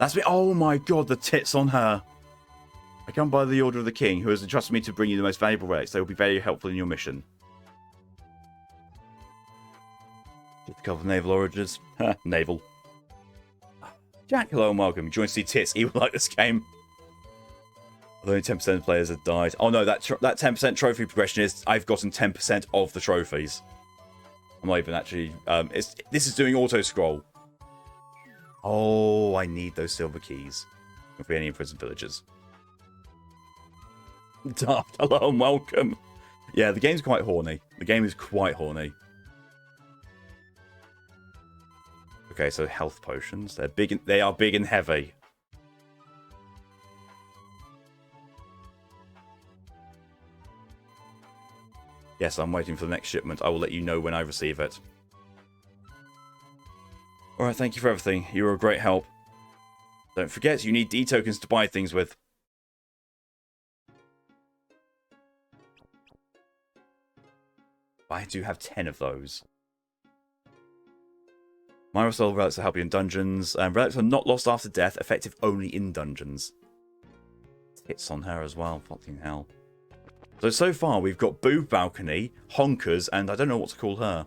That's me. Oh my god, the tits on her. I come by the order of the king, who has entrusted me to bring you the most valuable relics. They will be very helpful in your mission. Just a couple of naval oranges. Naval. Jack, hello and welcome. Join to see tits. He will like this game. Although only 10% of players have died. Oh no, that 10% trophy progression is I've gotten 10% of the trophies. I'm not even actually... this is doing auto-scroll. Oh, I need those silver keys. If we any imprisoned villagers. Daft, hello and welcome. Yeah, the game's quite horny. The game is quite horny. Okay, so health potions. They're big. They are big and heavy. Yes, I'm waiting for the next shipment. I will let you know when I receive it. Alright, thank you for everything. You were a great help. Don't forget, you need D tokens to buy things with. I do have 10 of those. Myra soul relics will help you in dungeons. Relics are not lost after death, effective only in dungeons. Hits on her as well, fucking hell. So far we've got Boob Balcony, Honkers, and I don't know what to call her.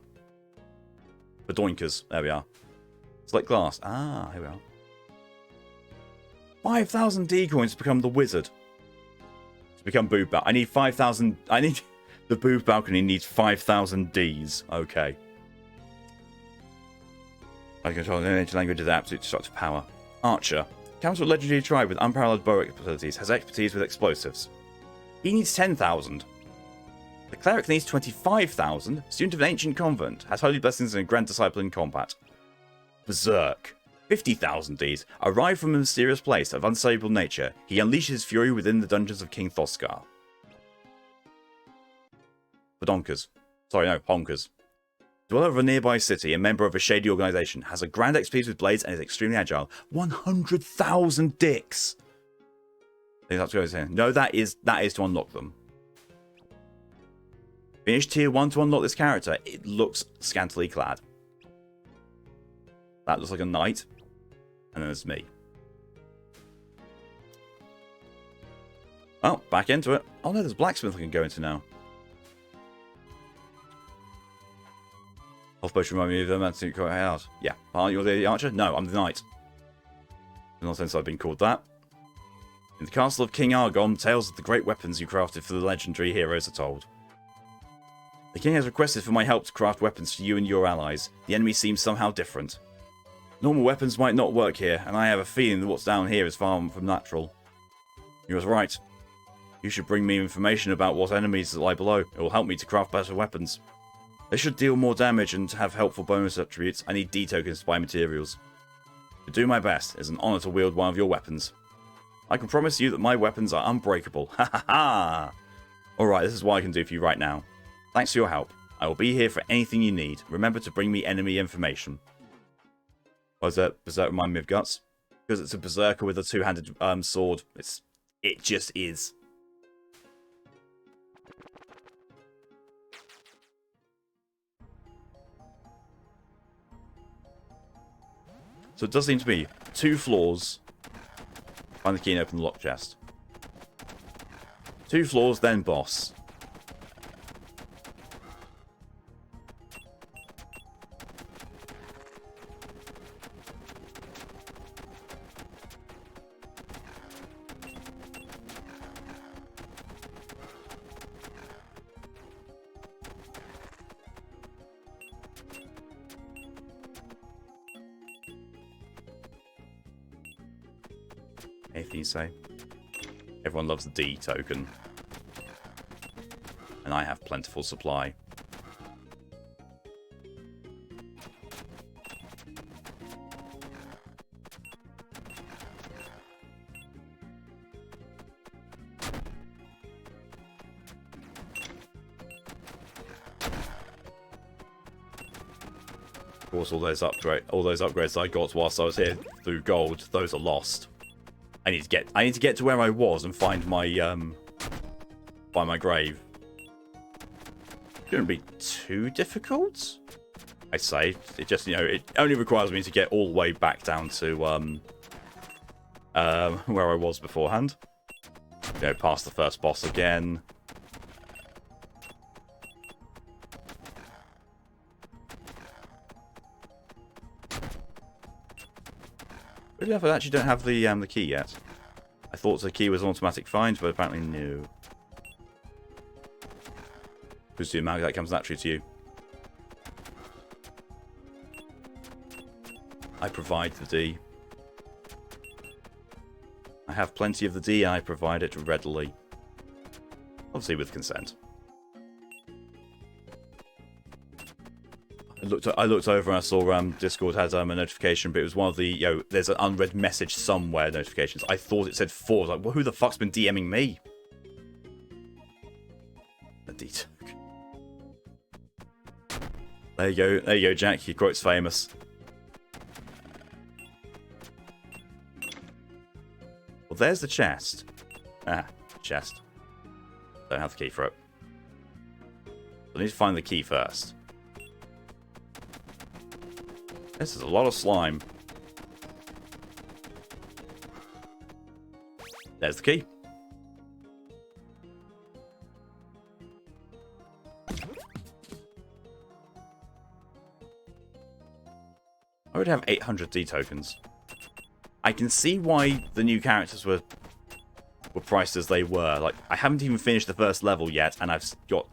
Badoinkers. There we are. It's like glass. Ah, here we are. 5,000 D coins to become the wizard. To become Boob Balcony. I need 5,000... I need... The Boob Balcony needs 5,000 Ds. Okay. I control the nature language of absolute destructive power. Archer. Comes to a legendary tribe with unparalleled bow abilities. Has expertise with explosives. He needs 10,000. The cleric needs 25,000. Student of an ancient convent. Has holy blessings and a grand disciple in combat. Berserk. 50,000 Ds. Arrived from a mysterious place of unstable nature. He unleashes his fury within the dungeons of King Thoskar. Badonkers. Sorry, no, Honkers. Dweller of a nearby city, a member of a shady organization, has a grand expertise with blades and is extremely agile. 100,000 dicks! I think that's what I was. No, that is to unlock them. Finish tier 1 to unlock this character. It looks scantily clad. That looks like a knight. And then there's me. Oh, back into it. Oh no, there's blacksmith I can go into now. Health potion remind me of them to go out. Yeah. Aren't you the archer? No, I'm the knight. Not since I've been called that. In the castle of King Argon, tales of the great weapons you crafted for the legendary heroes are told. The king has requested for my help to craft weapons for you and your allies. The enemy seems somehow different. Normal weapons might not work here, and I have a feeling that what's down here is far from natural. You was right. You should bring me information about what enemies lie below. It will help me to craft better weapons. They should deal more damage and have helpful bonus attributes. I need D tokens to buy materials. To do my best, it's an honor to wield one of your weapons. I can promise you that my weapons are unbreakable. Ha ha ha! Alright, this is what I can do for you right now. Thanks for your help. I will be here for anything you need. Remember to bring me enemy information. Why does that Berserk remind me of Guts? Because it's a Berserker with a two-handed sword. It just is. So it does seem to be 2 floors. Find the key and open the lock chest. 2 floors, then boss. Anything you say? Everyone loves the D token. And I have plentiful supply. Of course, all those upgrades I got whilst I was here through gold, those are lost. I need to get to where I was and find my grave. Shouldn't be too difficult, I say. It just, it only requires me to get all the way back down to where I was beforehand. Past the first boss again. Really, I actually don't have the key yet. I thought the key was an automatic find, but apparently no. Who's the amount that comes naturally to you? I provide the D. I have plenty of the D, and I provide it readily. Obviously with consent. I looked over and I saw Discord had a notification, but it was one of the, there's an unread message somewhere notifications. I thought it said 4. I was like, well, who the fuck's been DMing me? A D-token. There you go, Jack. Your quote's famous. Well, there's the chest. Chest. Don't have the key for it. I need to find the key first. This is a lot of slime. There's the key. I would have 800 D tokens. I can see why the new characters were priced as they were. Like, I haven't even finished the first level yet, and I've got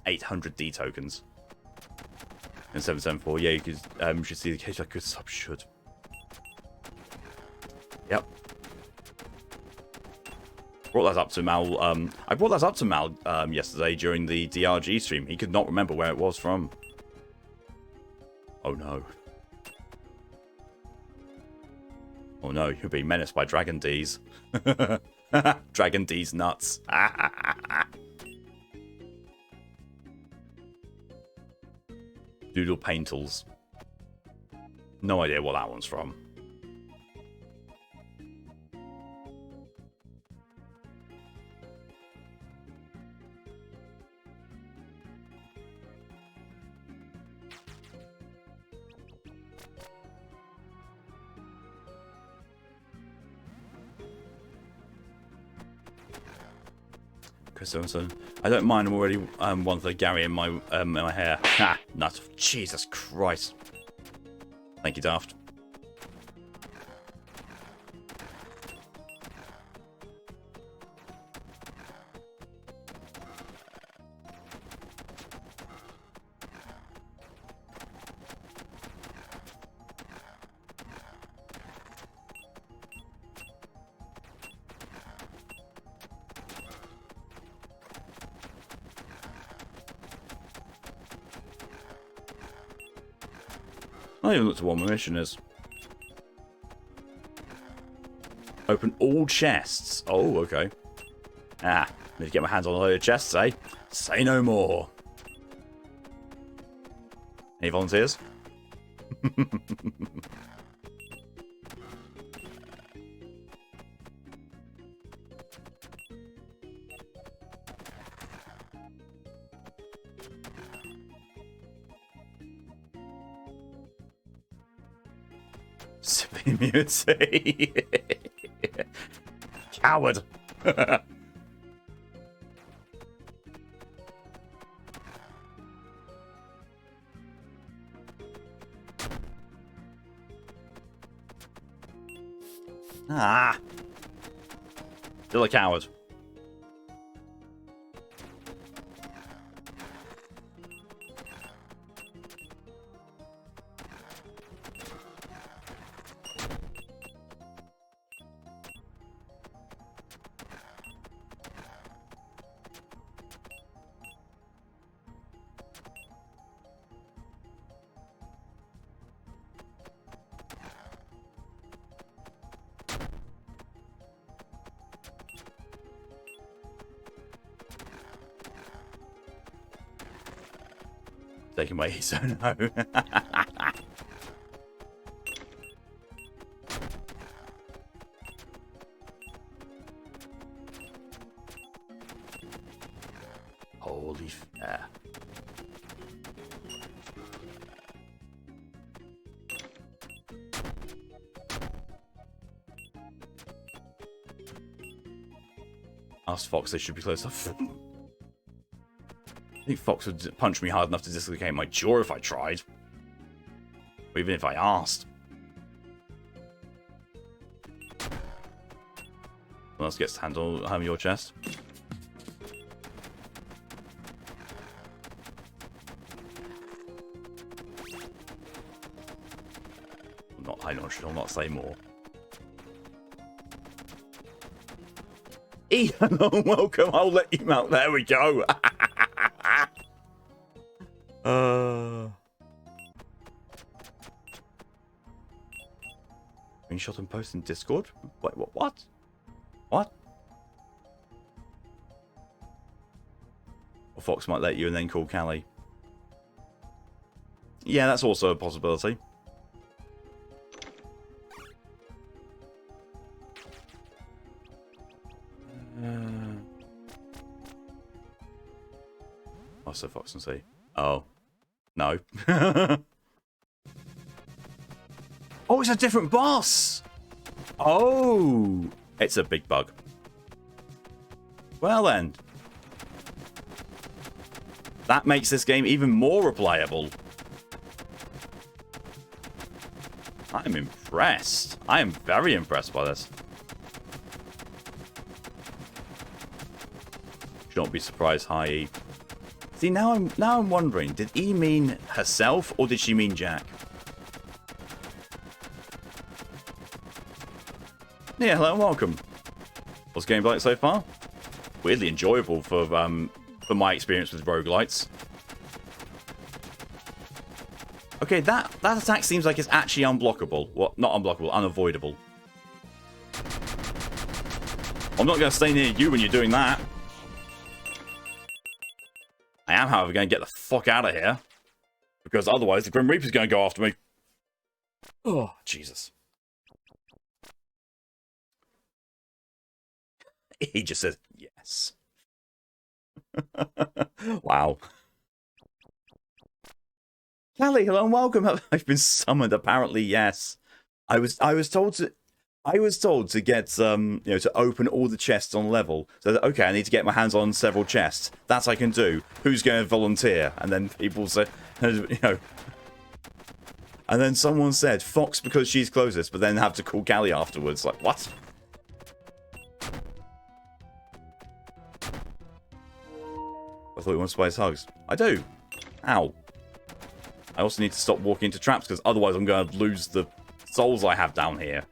800 D tokens. And 774, yeah, you should see the case. I could sub should. Yep. Brought that up to Mal. I brought that up to Mal yesterday during the DRG stream. He could not remember where it was from. Oh no. Oh no, you're being menaced by Dragon D's. Dragon D's nuts. Doodle Paintles. No idea what that one's from. Chris Simpson. I don't mind. I'm already one for Gary in my hair. Ha! Nut. Jesus Christ. Thank you, Daft. don't even look to what my mission is. Open all chests. Oh, okay. Ah, need to get my hands on a load of chests, eh? Say no more. Any volunteers? Immunity. Coward. Ah. Still a coward. Taking my so no. Holy fair. Ask Fox, they should be close enough. I think Fox would punch me hard enough to dislocate my jaw if I tried. Or even if I asked. Someone else gets to handle home your chest. I'll not say more. Ian, welcome. I'll let you out. There we go. Screenshot and post in Discord? Wait, what? What? Or Fox might let you and then call Callie. Yeah, that's also a possibility. Oh, so Fox and see. Oh. No. Oh, it's a different boss! Oh! It's a big bug. Well then. That makes this game even more replayable. I'm impressed. I am very impressed by this. Should not be surprised, hi E. See, now I'm wondering, did E mean herself or did she mean Jack? Yeah, hello and welcome. What's the game like so far? Weirdly enjoyable for my experience with roguelites. Okay, that attack seems like it's actually unblockable. Well, not unblockable, unavoidable. I'm not going to stay near you when you're doing that. I am, however, going to get the fuck out of here. Because otherwise the Grim Reaper's going to go after me. Oh, Jesus. He just says, yes. Wow. Callie, hello and welcome. I've been summoned, apparently, yes. I was told to get to open all the chests on level. So that, okay, I need to get my hands on several chests. That I can do. Who's going to volunteer? And then people say, and then someone said Fox because she's closest, but then have to call Callie afterwards. Like, what? I thought you wanted spice hugs. I do. Ow. I also need to stop walking into traps because otherwise I'm going to lose the souls I have down here.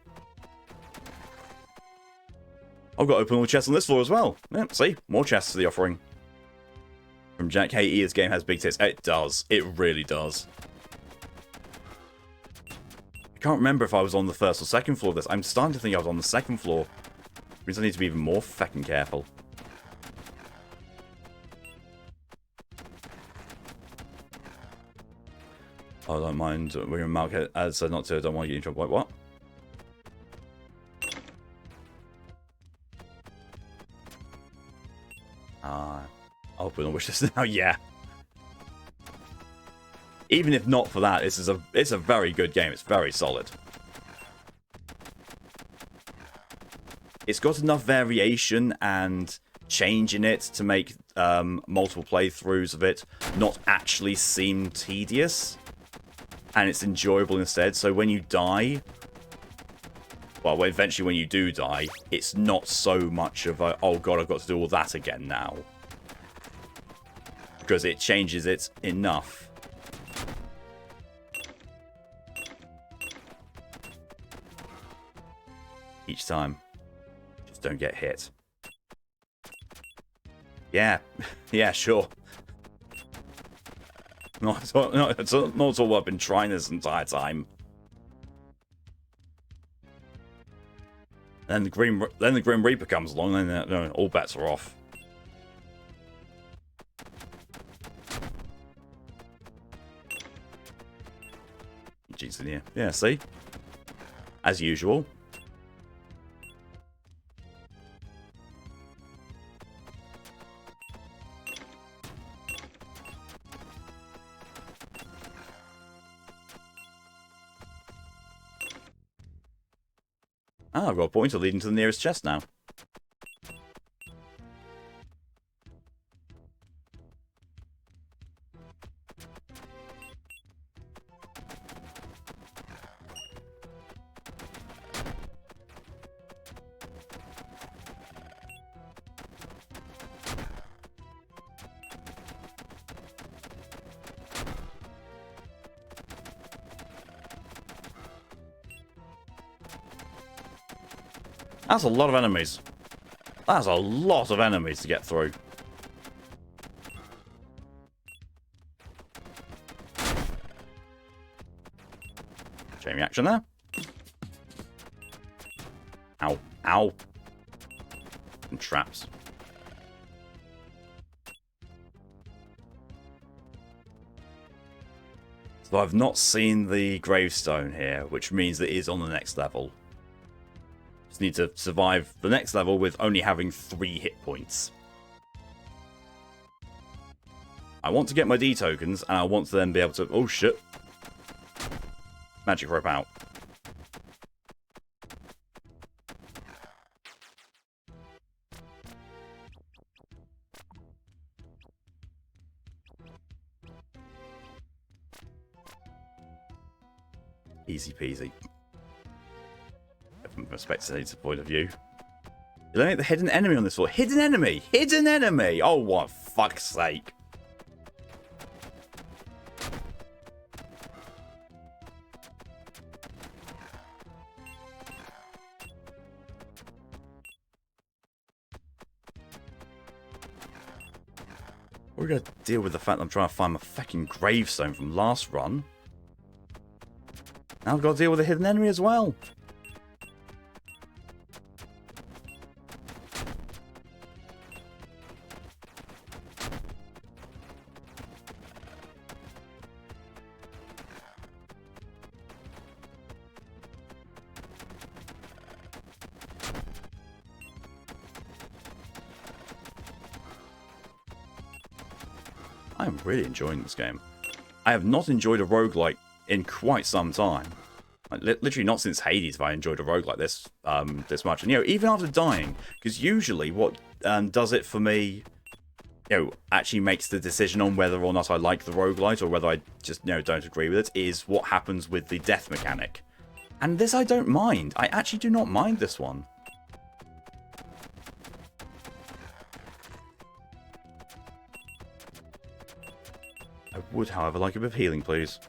I've got to open all the chests on this floor as well. Yeah, see? More chests for the offering. From Jack, hey, this game has big tits. It does. It really does. I can't remember if I was on the first or second floor of this. I'm starting to think I was on the second floor. Which means I need to be even more feckin' careful. I don't mind. We're in Malk as not to. I don't want to get in trouble. Like what? I'll put on wish list now. Yeah. Even if not for that, it's a very good game. It's very solid. It's got enough variation and change in it to make multiple playthroughs of it not actually seem tedious. And it's enjoyable instead. So when you die, well, eventually when you do die, it's not so much of a, oh god, I've got to do all that again now. Because it changes it enough. Each time. Just don't get hit. Yeah. Yeah, sure. Not at all what I've been trying this entire time. Then the Grim Reaper comes along, and then all bets are off. Jeez, yeah. Yeah, see? As usual. Ah, I've got a pointer leading to the nearest chest now. That's a lot of enemies. That's a lot of enemies to get through. Chain reaction there. Ow. Ow. And traps. So I've not seen the gravestone here, which means it is on the next level. Just need to survive the next level with only having 3 hit points. I want to get my D tokens, and I want to then be able to... Oh, shit. Magic rope out. Easy peasy. From a spectator's point of view. Eliminate the hidden enemy on this floor. Hidden enemy! Hidden enemy! Oh, what fuck's sake. We're gonna deal with the fact that I'm trying to find my fucking gravestone from last run. Now I've got to deal with a hidden enemy as well. I am really enjoying this game. I have not enjoyed a roguelike in quite some time. Like, literally not since Hades have I enjoyed a roguelike this this much. And, even after dying, because usually what does it for me, actually makes the decision on whether or not I like the roguelite or whether I just, don't agree with it, is what happens with the death mechanic. And this I don't mind. I actually do not mind this one. I would, however, like a bit of healing, please.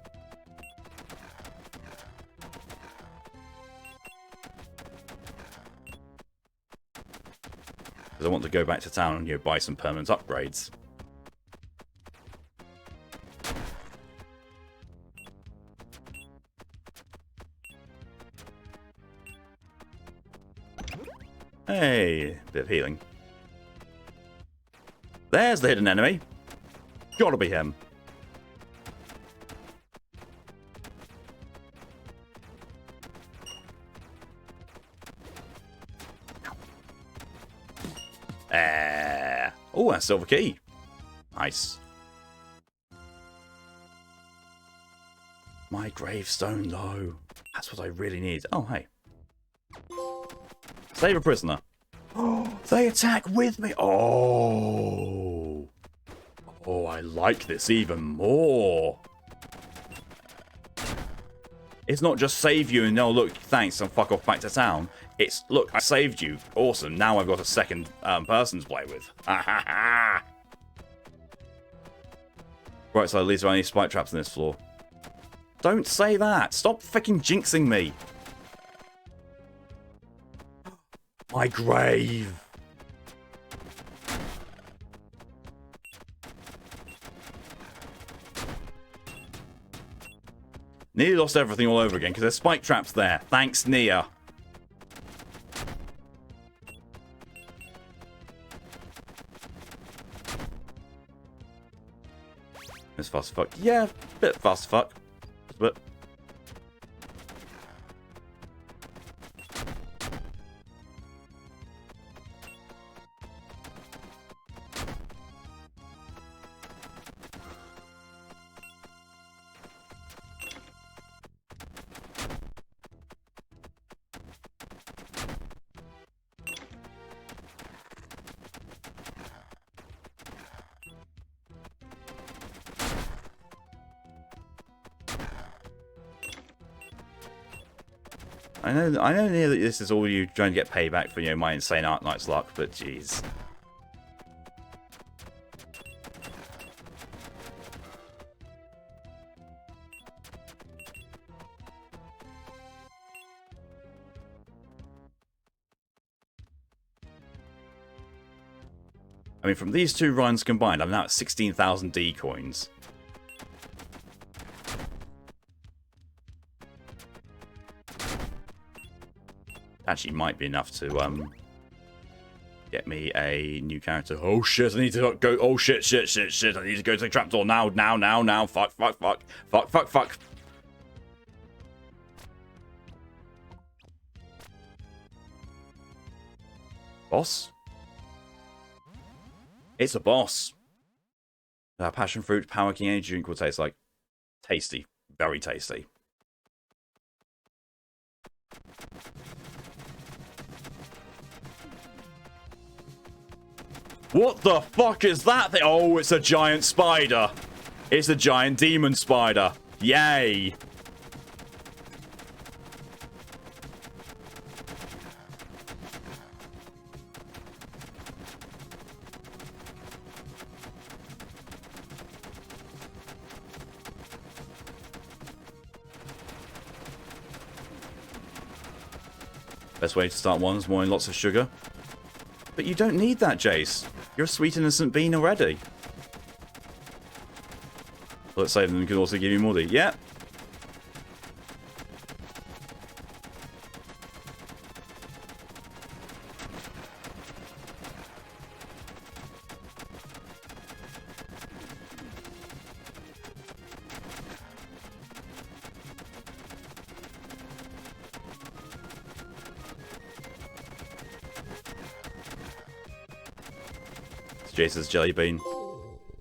Because I want to go back to town and buy some permanent upgrades. Hey, bit of healing. There's the hidden enemy. Gotta be him. Oh, that's silver key. Nice. My gravestone, though. That's what I really need. Oh, hey. Save a prisoner. Oh, they attack with me. Oh. Oh, I like this even more. It's not just save you and no, look, thanks, and fuck off back to town. It's, look, I saved you. Awesome. Now I've got a second person to play with. Right, so at least there are any spike traps in this floor. Don't say that. Stop fucking jinxing me. My grave. Nearly lost everything all over again because there's spike traps there. Thanks, Nia. It's fast as fuck. Yeah, bit fast as fuck. But I know Nia, that this is all you trying to get payback for, you know, my insane Art Knight's luck, but jeez. I mean, from these two runs combined, I'm now at 16,000 D coins. Actually might be enough to get me a new character. Oh shit, I need to go. Oh shit, shit, shit, shit. I need to go to the trapdoor now, now, now, now. Fuck, fuck, fuck. Fuck, fuck, fuck. Boss? It's a boss. Passion fruit, power king energy drink will taste like tasty. Very tasty. What the fuck is that thing? Oh, it's a giant spider. It's a giant demon spider. Yay. Best way to start one is more in lots of sugar. But you don't need that, Jace. You're a sweet innocent bean already. Let's say them could also give you more D. Yeah. Jace's jelly bean.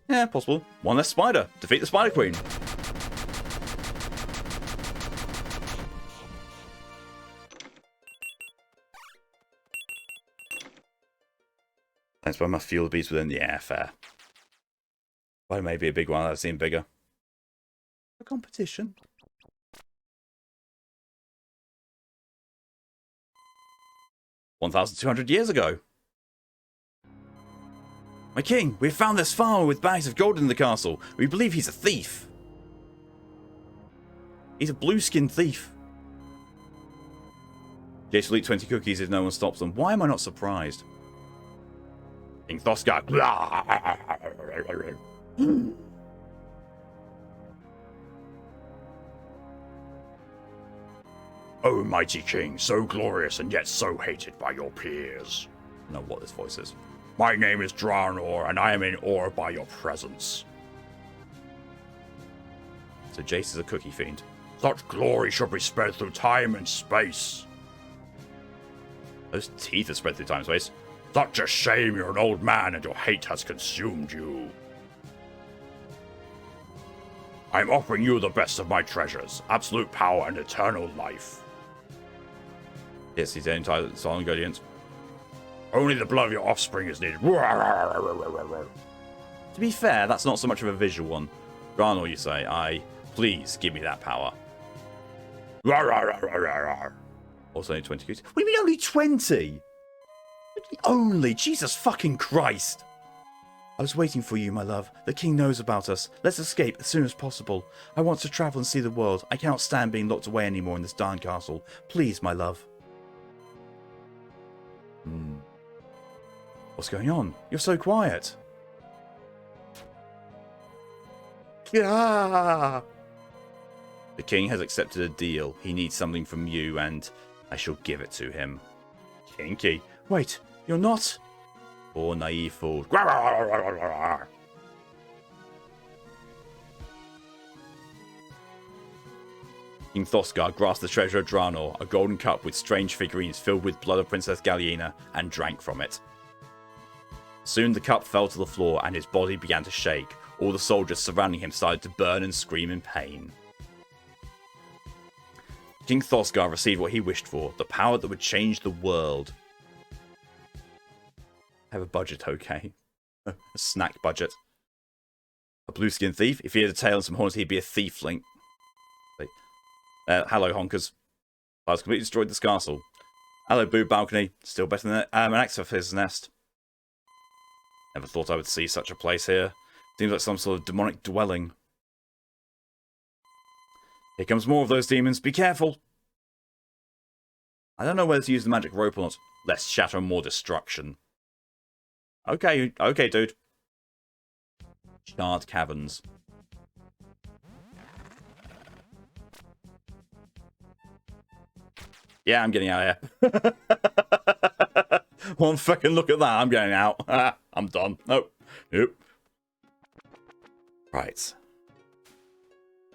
Yeah, possible. One less spider. Defeat the Spider Queen. Thanks for my fuel beast within the air fair. Well, maybe a big one. I've seen bigger. A competition. $1,200 years ago. My king, we've found this farmer with bags of gold in the castle. We believe he's a thief. He's a blue-skinned thief. Jace will eat 20 cookies if no one stops them. Why am I not surprised? King Thoskar. O mighty king, so glorious and yet so hated by your peers. I don't know what this voice is. My name is Draenor, and I am in awe by your presence. So Jace is a cookie fiend. Such glory should be spread through time and space. Those teeth are spread through time and space. Such a shame you're an old man and your hate has consumed you. I am offering you the best of my treasures, absolute power and eternal life. Yes, he's entitled to Silent Guardians. Only the blood of your offspring is needed. To be fair, that's not so much of a visual one. Draenor, you say, please give me that power. Also only 20 cookies. What do you mean only 20? Only? Jesus fucking Christ. I was waiting for you, my love. The king knows about us. Let's escape as soon as possible. I want to travel and see the world. I cannot stand being locked away anymore in this darn castle. Please, my love. What's going on? You're so quiet. Yeah. The king has accepted a deal. He needs something from you, and I shall give it to him. Kinky. Wait, you're not? Poor naive fool. King Thosgar grasped the treasure of Draenor, a golden cup with strange figurines filled with blood of Princess Galliena, and drank from it. Soon the cup fell to the floor, and his body began to shake. All the soldiers surrounding him started to burn and scream in pain. King Thosgar received what he wished for, the power that would change the world. Have a budget, okay. A snack budget. A blue-skinned thief? If he had a tail and some horns, he'd be a thiefling. Hello, honkers. I've completely destroyed this castle. Hello, Boo Balcony. Still better than an axe of his nest. Never thought I would see such a place here. Seems like some sort of demonic dwelling. Here comes more of those demons. Be careful. I don't know whether to use the magic rope or not. Less shatter and more destruction. Okay, dude. Charred caverns. Yeah, I'm getting out of here. One fucking look at that. I'm getting out. I'm done. Nope. Right.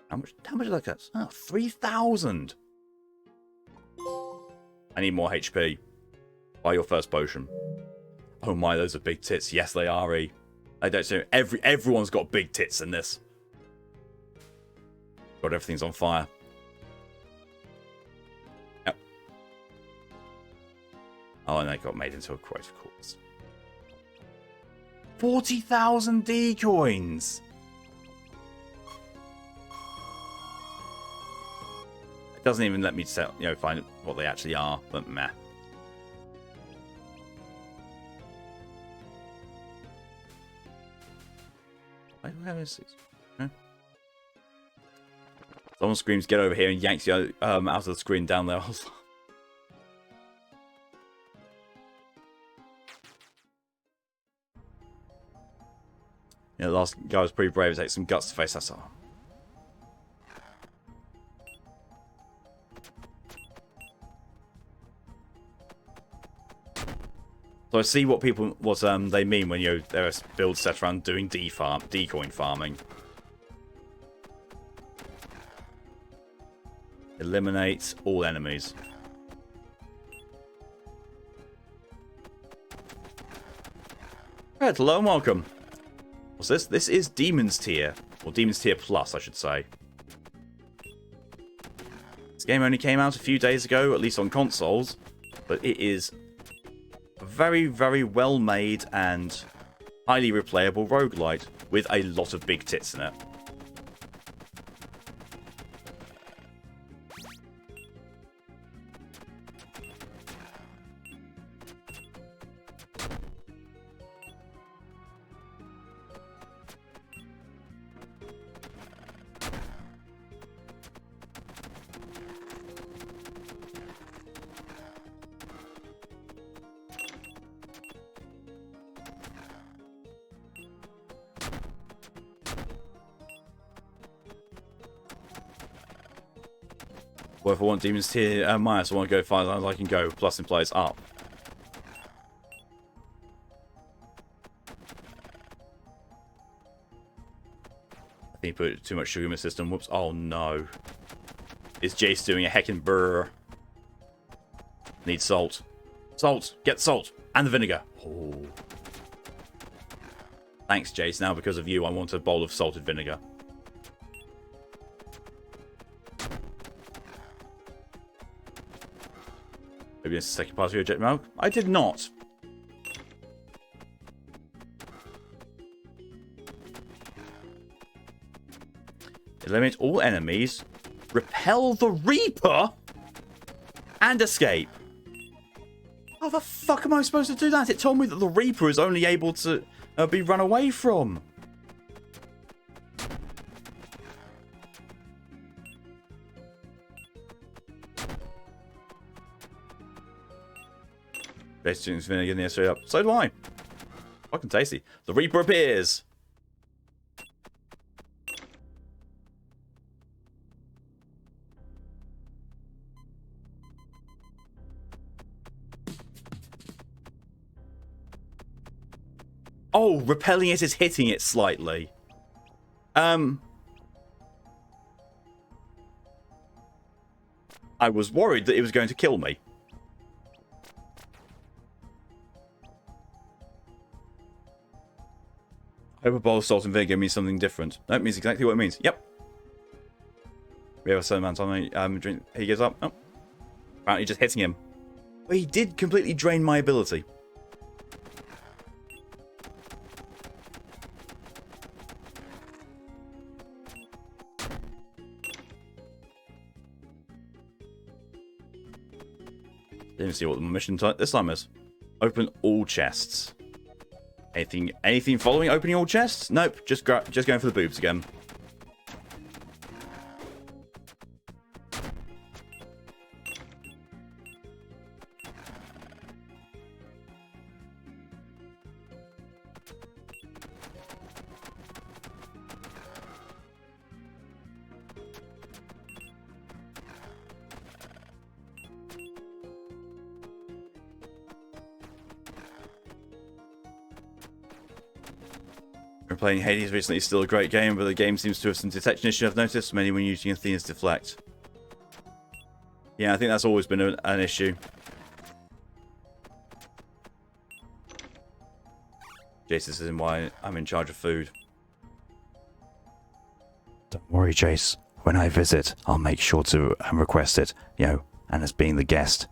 How much did I get? Oh, 3,000. I need more HP. Buy your first potion. Oh my, those are big tits. Yes, they are, E. I don't know. Everyone's got big tits in this. God, everything's on fire. Yep. Oh, and they got made into a quote, of course. 40,000 D coins. It doesn't even let me find what they actually are, but meh. Someone screams, "Get over here!" and yanks you out of the screen down there. Yeah, the last guy was pretty brave. It takes some guts to face that. So I see what they mean when there are builds set around doing decoin farming. Eliminate all enemies. Right, hello and welcome. What's this? This is Demon's Tier. Or Demon's Tier Plus, I should say. This game only came out a few days ago, at least on consoles. But it is a very, very well made and highly replayable roguelite with a lot of big tits in it. Well, if I want demons tier minus, I want to go far as I can go. Plus implies up. I think he put too much sugar in the system. Whoops. Oh no. Is Jace doing a heckin' burr? Need salt. Salt! Get salt! And the vinegar. Oh. Thanks, Jace. Now, because of you, I want a bowl of salted vinegar. Maybe it's the second part of your jet milk. I did not. Eliminate all enemies. Repel the Reaper. And escape. How the fuck am I supposed to do that? It told me that the Reaper is only able to be run away from. Best drinks vinegar in the straight up. So do I. Fucking tasty. The Reaper appears. Oh, repelling it is hitting it slightly. I was worried that it was going to kill me. I hope a bowl of salt and vinegar means something different. That means exactly what it means. Yep. We have a certain amount of time. Drink. He gives up. Oh. Apparently just hitting him. But he did completely drain my ability. Didn't see what the mission this time is. Open all chests. Anything following opening all chests? Nope. Just going for the boobs again. Playing Hades recently is still a great game, but the game seems to have some detection issues I've noticed, many when using Athena's deflect. Yeah, I think that's always been an issue. Jace is in why I'm in charge of food. Don't worry, Jace. When I visit, I'll make sure to request it, and as being the guest,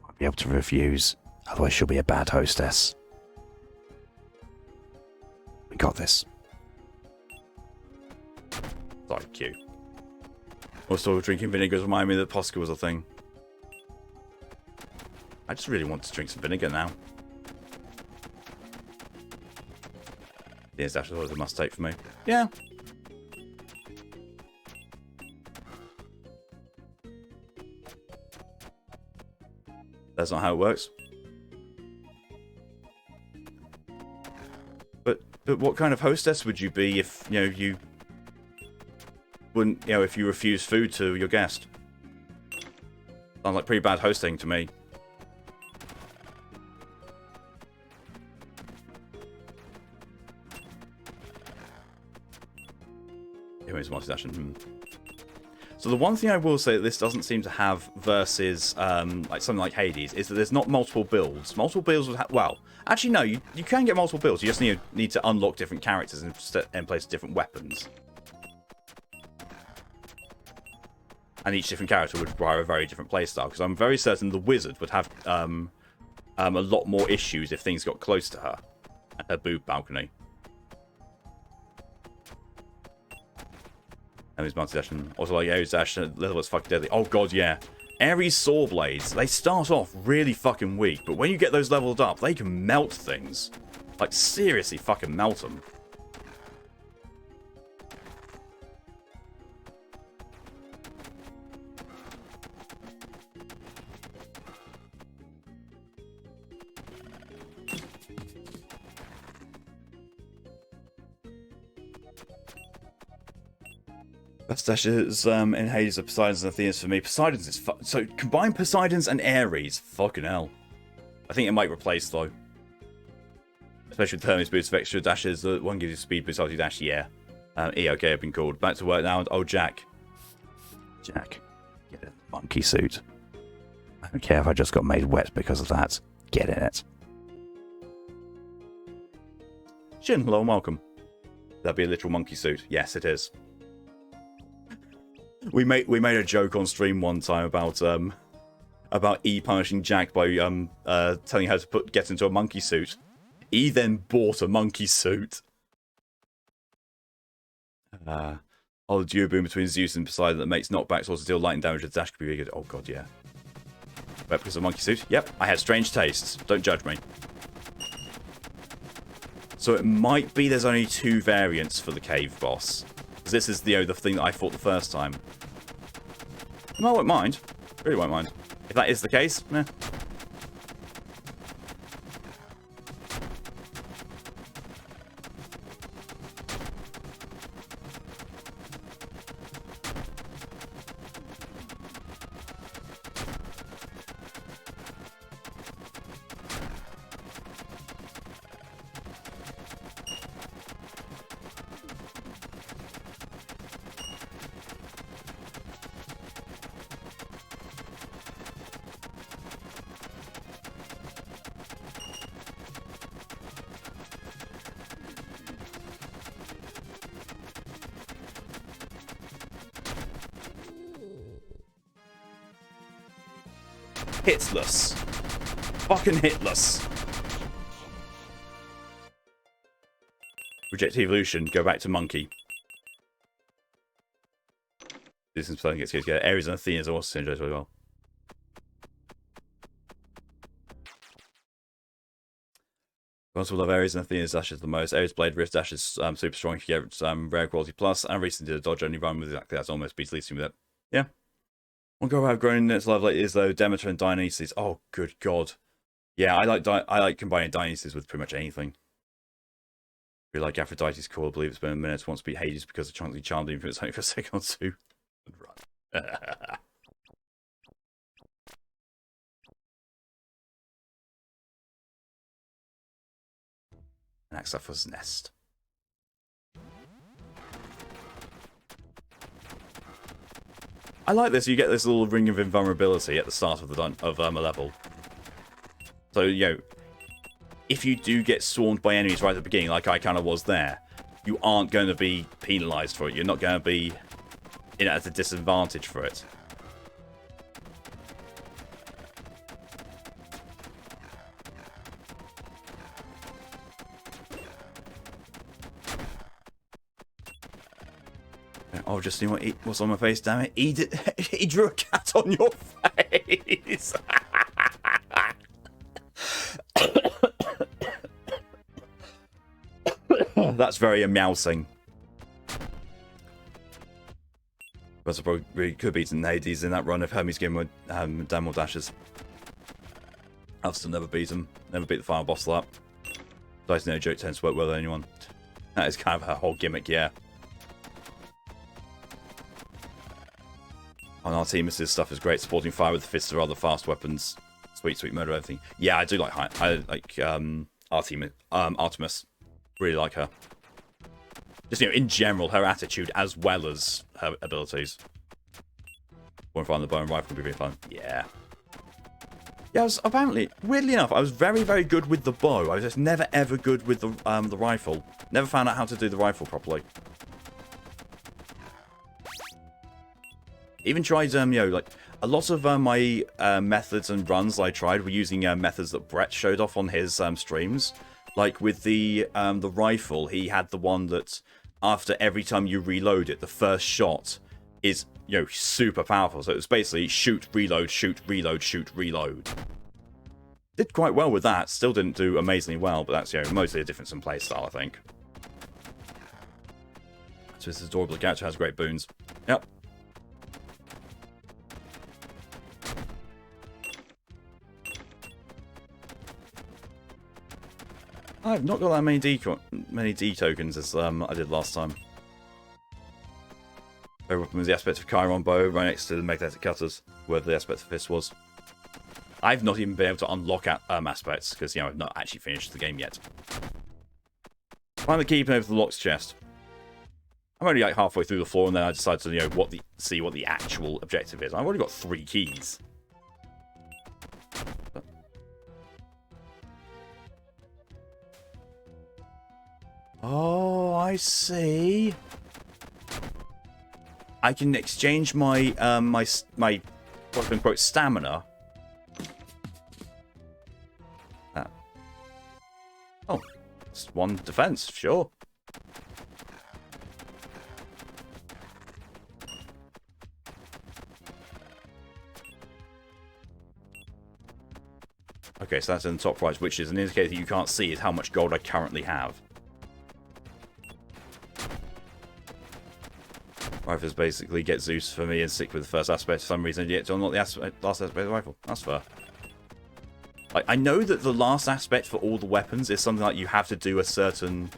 I won't be able to refuse, otherwise she'll be a bad hostess. We got this. Sorry, Q. Also, drinking vinegars remind me that Posca was a thing. I just really want to drink some vinegar now. Yes, that's always a must take for me. Yeah. That's not how it works. But what kind of hostess would you be if, you wouldn't, if you refuse food to your guest? Sounds like pretty bad hosting to me. Anyways, multi-dashing. So the one thing I will say that this doesn't seem to have versus like something like Hades is that there's not multiple builds. Multiple builds would well, actually no, you can get multiple builds. You just need to unlock different characters and place different weapons. And each different character would require a very different playstyle, because I'm very certain the wizard would have a lot more issues if things got close to her at her boob balcony. And his multi-dashing. Also, like Ares dash level is fucking deadly. Oh god, yeah. Ares saw blades, they start off really fucking weak, but when you get those leveled up, they can melt things. Like, seriously fucking melt them. Best dashes in Hades are Poseidon's and Athena's for me. Poseidon's is so combine Poseidon's and Ares. Fucking hell. I think it might replace though. Especially with Hermes boost of extra dashes. The one gives you speed boost after you dash. Yeah. Okay, I've been called. Back to work now. Oh, Jack. Jack, get a monkey suit. I don't care if I just got made wet because of that. Get in it. Shin, hello and welcome. That'd be a literal monkey suit. Yes, it is. We made a joke on stream one time about E punishing Jack by telling her to get into a monkey suit. E then bought a monkey suit. The duo boom between Zeus and Poseidon that makes knockbacks also deal lightning damage with dash could be really good. Oh god, yeah. But because of monkey suit? Yep, I had strange tastes. Don't judge me. So it might be there's only 2 variants for the cave boss. Because this is the thing that I fought the first time. No, I won't mind. Really won't mind. If that is the case, meh. Hitless. Fucking hitless. Reject evolution, go back to monkey. This is something gets good. Ares and Athena's also synergize really well. Also love Ares and Athena's dashes the most. Ares Blade Rift dash is super strong if you get rare quality plus, and recently did a dodge only run with exactly that's almost beats leasing with it. Yeah. One girl I've grown in its love lately is though Demeter and Dionysus. Oh good god. Yeah, I like combining Dionysus with pretty much anything. Really like Aphrodite's cool. I believe it's been a minute once beat Hades because the chance charmed even if it's only for a second or two. Run. Next up was Nest. I like this. You get this little ring of invulnerability at the start of the a level. So if you do get swarmed by enemies right at the beginning, like I kind of was there, you aren't going to be penalised for it. You're not going to be at a disadvantage for it. Oh, just see what's on my face, damn it. He drew a cat on your face. That's very amousing. But I probably could beat Hades in that run if Hermes gave him damn more dashes. I'll still never beat him. Never beat the final boss lap. Dice no joke tends to work well with anyone. That is kind of her whole gimmick, yeah. On Artemis' stuff is great, supporting fire with the fists or other fast weapons. Sweet, sweet murder, everything. Yeah, I do like Artemis. Really like her. Just, in general, her attitude as well as her abilities. Want to find the bow and rifle would be really fun. Yeah. Yeah, I was apparently, weirdly enough, I was very, very good with the bow. I was just never ever good with the rifle. Never found out how to do the rifle properly. Even tried, like, a lot of my methods and runs I tried were using methods that Brett showed off on his streams. Like, with the rifle, he had the one that, after every time you reload it, the first shot is, super powerful. So it was basically shoot, reload, shoot, reload, shoot, reload. Did quite well with that. Still didn't do amazingly well, but that's, mostly a difference in playstyle, I think. So this adorable character has great boons. Yep. I've not got that many D tokens as I did last time. Favorite weapon was the aspect of Chiron bow right next to the magnetic cutters, where the aspect of fist was. I've not even been able to unlock aspects because I've not actually finished the game yet. Find the key over the locked chest. I'm only like halfway through the floor, and then I decide to see what the actual objective is. I've already got 3 keys. Oh, I see. I can exchange my my quote unquote stamina. Oh, it's 1 defense, sure. Okay, so that's in the top right, which is an indicator that you can't see is how much gold I currently have. Rifles basically get Zeus for me and stick with the first aspect. For some reason, you get to unlock the last aspect of the rifle. That's fair. Like, I know that the last aspect for all the weapons is something like you have to do a certain,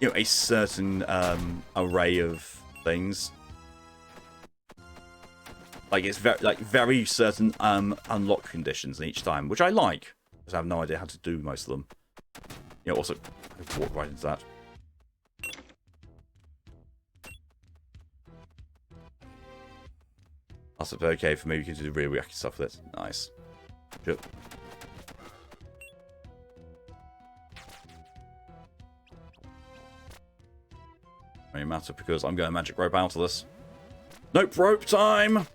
a certain array of things. Like it's very certain unlock conditions in each time, which I like because I have no idea how to do most of them. Also, I walk right into that. That's okay for me. We can do the real wacky stuff with it. Nice. Sure. Only matter because I'm going to magic rope out of this. Nope, rope time!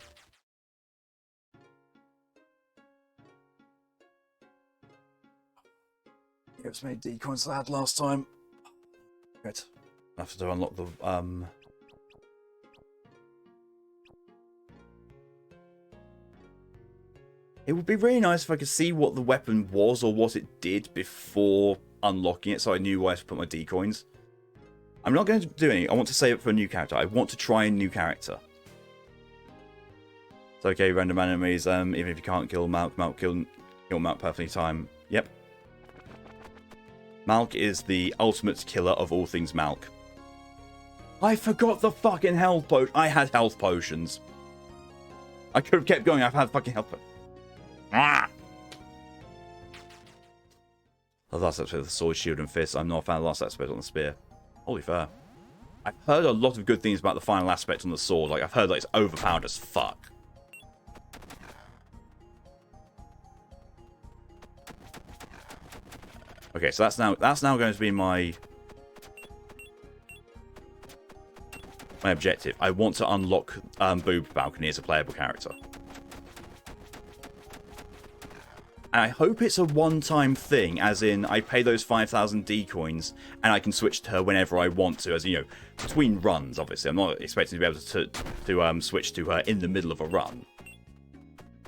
It was made decoins I had last time. Good. I have to unlock the It would be really nice if I could see what the weapon was or what it did before unlocking it, so I knew where to put my decoins. I'm not going to do anything. I want to save it for a new character. I want to try a new character. It's okay, random enemies. Even if you can't kill Malk, kill Malk perfectly time. Yep. Malk is the ultimate killer of all things Malk. I forgot the fucking health potion. I had health potions. I could have kept going. I've had fucking health potions. Ah! The last aspect of the sword, shield, and fist. I'm not a fan of the last aspect on the spear. Holy fair. I've heard a lot of good things about the final aspect on the sword. Like, I've heard that it's overpowered as fuck. Okay, so that's now going to be my objective. I want to unlock Boob Balcony as a playable character. And I hope it's a one-time thing, as in I pay those 5,000 D coins and I can switch to her whenever I want to, as between runs. Obviously, I'm not expecting to be able to switch to her in the middle of a run.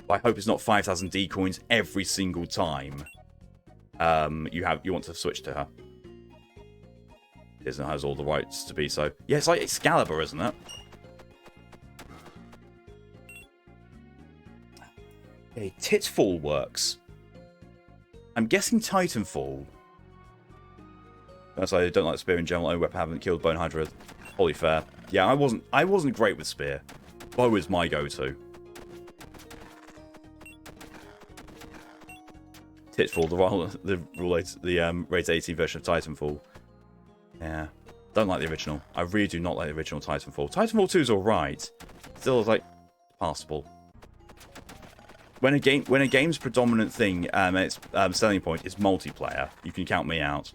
But I hope it's not 5,000 D coins every single time you want to switch to her. Disney has all the rights to be so. Yeah, it's like Excalibur, isn't it? Okay, Titfall works. I'm guessing Titanfall. That's why I don't like Spear in general. I haven't killed Bone Hydra. Wholly fair. Yeah, I wasn't great with Spear. Bow is my go-to. Titfall, the Raid 18 version of Titanfall. Yeah, don't like the original. I really do not like the original Titanfall. Titanfall 2 is alright. Still, like, passable. When a game's predominant thing, its selling point is multiplayer, you can count me out.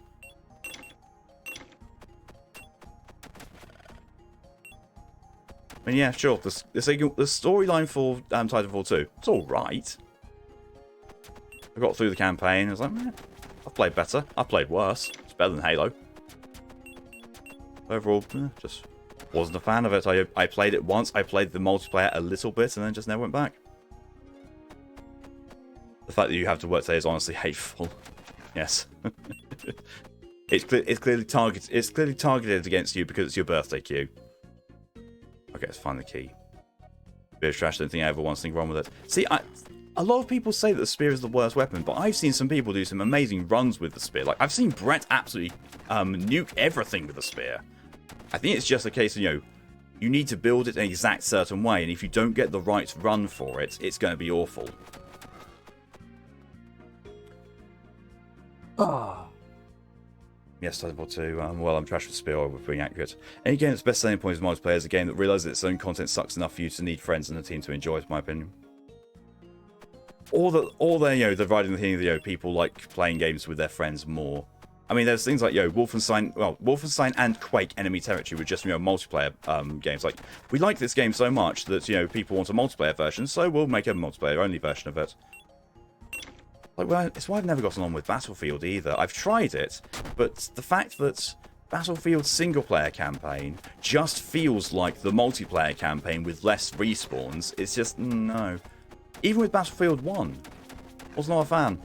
I mean, yeah, sure. The storyline for Titanfall 2, it's all right. I got through the campaign. I was like, I've played better. I've played worse. It's better than Halo. Overall, just wasn't a fan of it. I played it once. I played the multiplayer a little bit, and then just never went back. The fact that you have to work today is honestly hateful. Yes. It's clearly targeted against you because it's your birthday queue. Okay, let's find the key. Bit of trash. Don't think I ever want something wrong with it. See, a lot of people say that the spear is the worst weapon, but I've seen some people do some amazing runs with the spear. Like, I've seen Brett absolutely nuke everything with the spear. I think it's just a case of, You need to build it an exact certain way, and if you don't get the right run for it, it's going to be awful. Ah. Yes, Teleport 2. Well, I'm trash with spear, with being accurate. Any game that's best selling point is multiplayer is a game that realizes its own content sucks enough for you to need friends and a team to enjoy, in my opinion. Or the you know, the riding the thing of, you know, people like playing games with their friends more. I mean, there's things like, you know, Wolfenstein and Quake Enemy Territory were just, you know, multiplayer games. Like, we like this game so much that, you know, people want a multiplayer version, so we'll make a multiplayer-only version of it. Like, well, it's why I've never gotten on with Battlefield either. I've tried it, but the fact that Battlefield's single-player campaign just feels like the multiplayer campaign with less respawns, it's just, no. Even with Battlefield 1, was not a fan.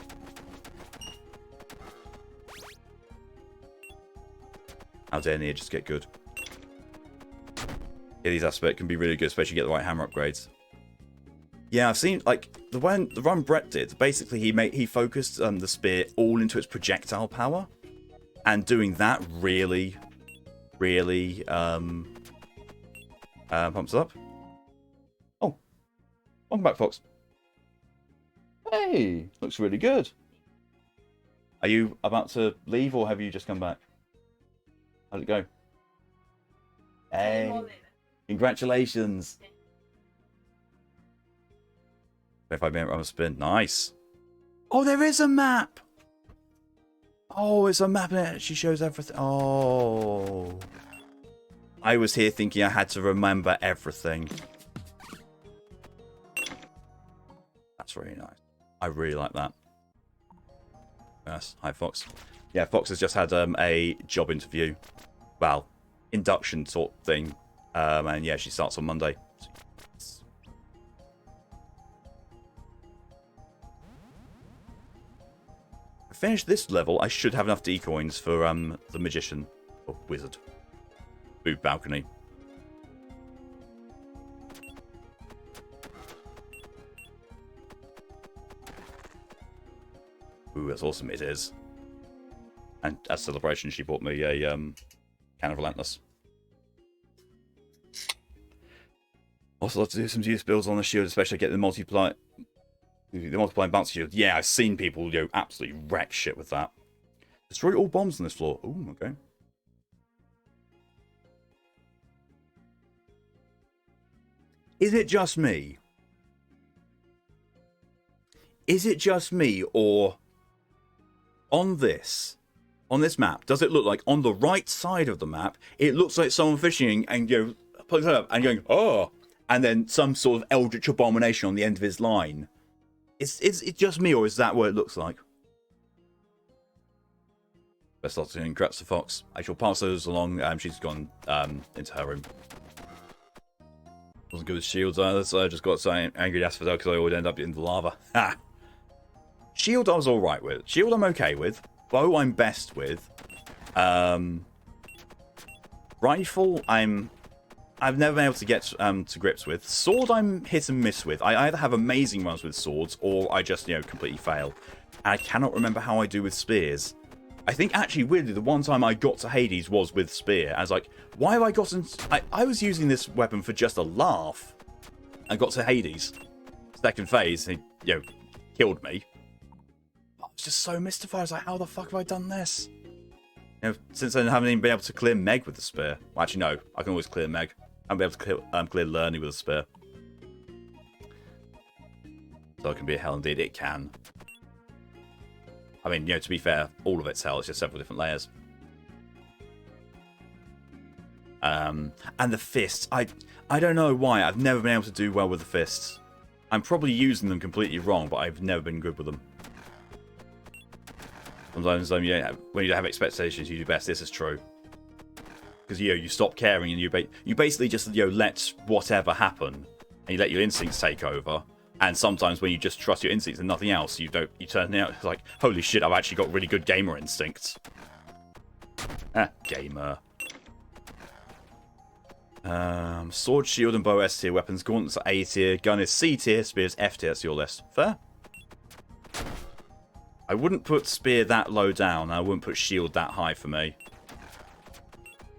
How dare Nia just get good? Yeah, these aspects can be really good, especially get the right hammer upgrades. Yeah, I've seen, like, the run Brett did, basically he focused the spear all into its projectile power, and doing that really pumps it up. Oh, welcome back, Fox. Hey, looks really good. Are you about to leave, or have you just come back? How'd it go? Hey, congratulations. 25-minute run of spin. Nice. Oh, there is a map. Oh, it's a map and it actually shows everything. Oh. I was here thinking I had to remember everything. That's really nice. I really like that. Yes. Hi, Fox. Yeah, Fox has just had a job interview. Well, induction sort of thing. And yeah, she starts on Monday. Finish this level, I should have enough decoins for the magician or wizard. Boob balcony. Ooh, that's awesome! It is. And as celebration, she bought me a can of Relentless. Also, love to do some use builds on the shield, especially get the multiplying bouncy shield. Yeah, I've seen people, you know, absolutely wreck shit with that. Destroy all bombs on this floor. Ooh, okay. Is it just me? Is it just me, or on this map, does it look like on the right side of the map, it looks like someone fishing and, you know, pulls it up and going, oh, and then some sort of eldritch abomination on the end of his line? Is it just me, or is that what it looks like? Best of luck to congrats to Fox. I shall pass those along. She's gone into her room. Wasn't good with shields either, so I just got so angry at Asphodel because I would end up in the lava. Ha! Shield I was alright with. Shield I'm okay with. Bow I'm best with. Rifle I've never been able to get to grips with. Sword I'm hit and miss with. I either have amazing runs with swords, or I just, you know, completely fail. And I cannot remember how I do with spears. I think actually, weirdly, the one time I got to Hades was with spear. I was like, why have I gotten... I was using this weapon for just a laugh. I got to Hades. Second phase, he, you know, killed me. I was just so mystified. I was like, how the fuck have I done this? You know, since then, I haven't even been able to clear Meg with the spear. Well, actually, no. I can always clear Meg. I haven't been able to clear Lerny with a spear. So it can be a hell indeed. It can. I mean, you know, to be fair, all of it's hell. It's just several different layers. And the fists. I don't know why. I've never been able to do well with the fists. I'm probably using them completely wrong, but I've never been good with them. Sometimes yeah, when you have expectations, you do best. This is true. Because, you know, you stop caring and you basically just, you know, let whatever happen. And you let your instincts take over. And sometimes when you just trust your instincts and nothing else, you turn out like, holy shit, I've actually got really good gamer instincts. Gamer. Sword, shield, and bow S tier. Weapons, gauntlets are A tier. Gun is C tier. Spears F tier. That's your list. Fair. I wouldn't put spear that low down. I wouldn't put shield that high for me.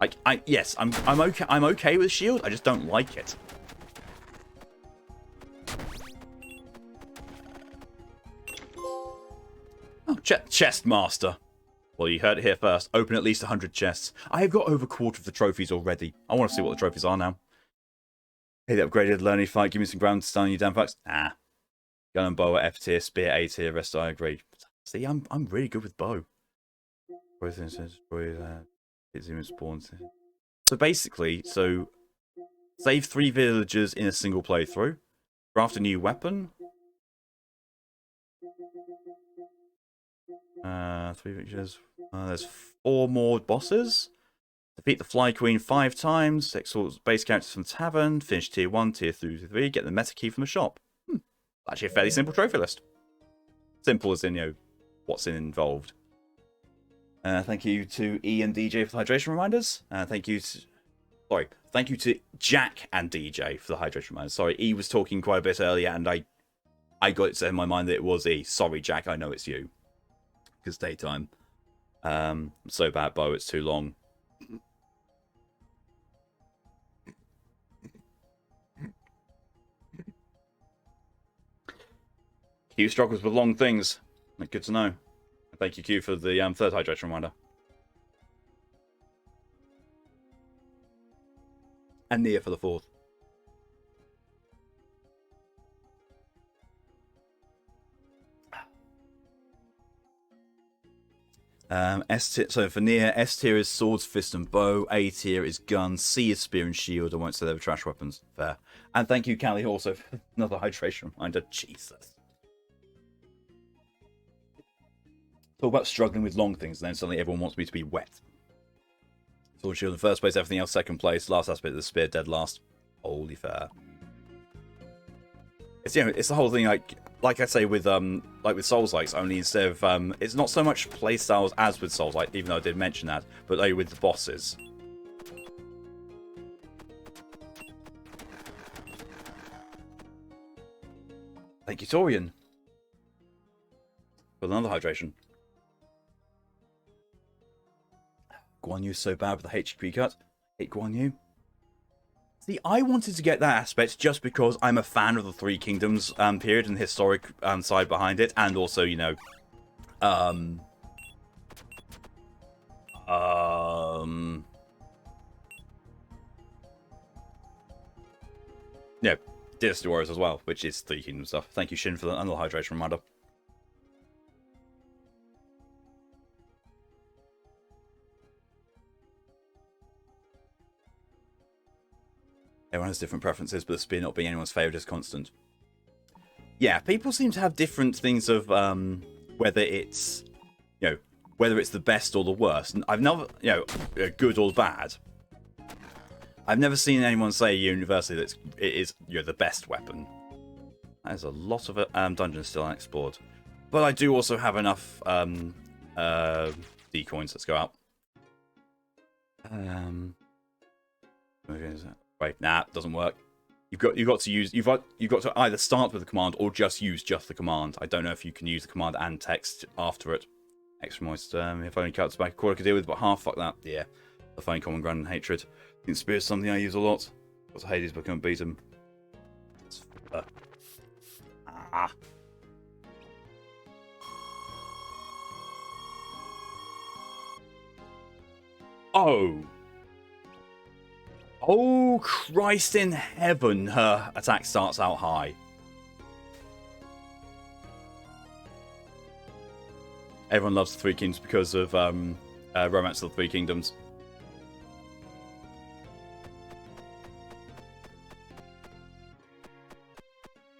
Like, yes, I'm okay. I'm okay with shield. I just don't like it. Oh, chest master. Well, you heard it here first. Open at least 100 chests. I have got over a quarter of the trophies already. I want to see what the trophies are now. Hey, the upgraded learning fight. Give me some ground to stun you down, folks. Nah. Gun and bow at F tier, spear A tier. Rest I agree. See, I'm really good with bow. So basically, save 3 villagers in a single playthrough. Craft a new weapon. 3 villagers. There's 4 more bosses. Defeat the Fly Queen 5 times. Exalt base characters from the tavern. Finish tier 1, tier 2, tier 3. Get the meta key from the shop. Actually, a fairly simple trophy list. Simple as in, what's involved. Thank you to E and DJ for the hydration reminders. Thank you to Jack and DJ for the hydration reminders. Sorry, E was talking quite a bit earlier, and I got it set in my mind that it was E. Sorry, Jack, I know it's you. Because daytime. I'm so bad, Bo, it's too long. Q struggles with long things. Good to know. Thank you, Q, for the 3rd hydration reminder. And Nia for the 4th. So for Nia, S tier is swords, fist, and bow. A tier is gun. C is spear and shield. I won't say they were trash weapons. Fair. And thank you, Callie, also for another hydration reminder. Jesus. Talk about struggling with long things, and then suddenly everyone wants me to be wet. Sword shield in first place, everything else second place. Last aspect of the spear, dead last. Holy fair. It's it's the whole thing like I say with Souls-likes, only instead of it's not so much playstyles as with Souls-like, even though I did mention that, but with the bosses. Thank you, Torian, for another hydration. Guan Yu's so bad with the HP cut. Hate Guan Yu. See, I wanted to get that aspect just because I'm a fan of the Three Kingdoms period and the historic side behind it, and also, Dynasty Warriors as well, which is Three Kingdoms stuff. Thank you, Shin, for the another hydration reminder. Everyone has different preferences, but the spear not being anyone's favourite is constant. Yeah, people seem to have different things of whether it's whether it's the best or the worst. And I've never good or bad. I've never seen anyone say universally that it is the best weapon. There's a lot of dungeons still unexplored, but I do also have enough D-coins. Let's go out. Right, nah, doesn't work. You've got to either start with the command or just use the command. I don't know if you can use the command and text after it. Extra moist. If only cuts back a quarter I could deal with, but half, fuck that. Yeah, the fine common ground and hatred. Spear is something I use a lot. Got to Hades, but I can't beat him. Oh, Christ in heaven, her attack starts out high. Everyone loves the Three Kingdoms because of Romance of the Three Kingdoms.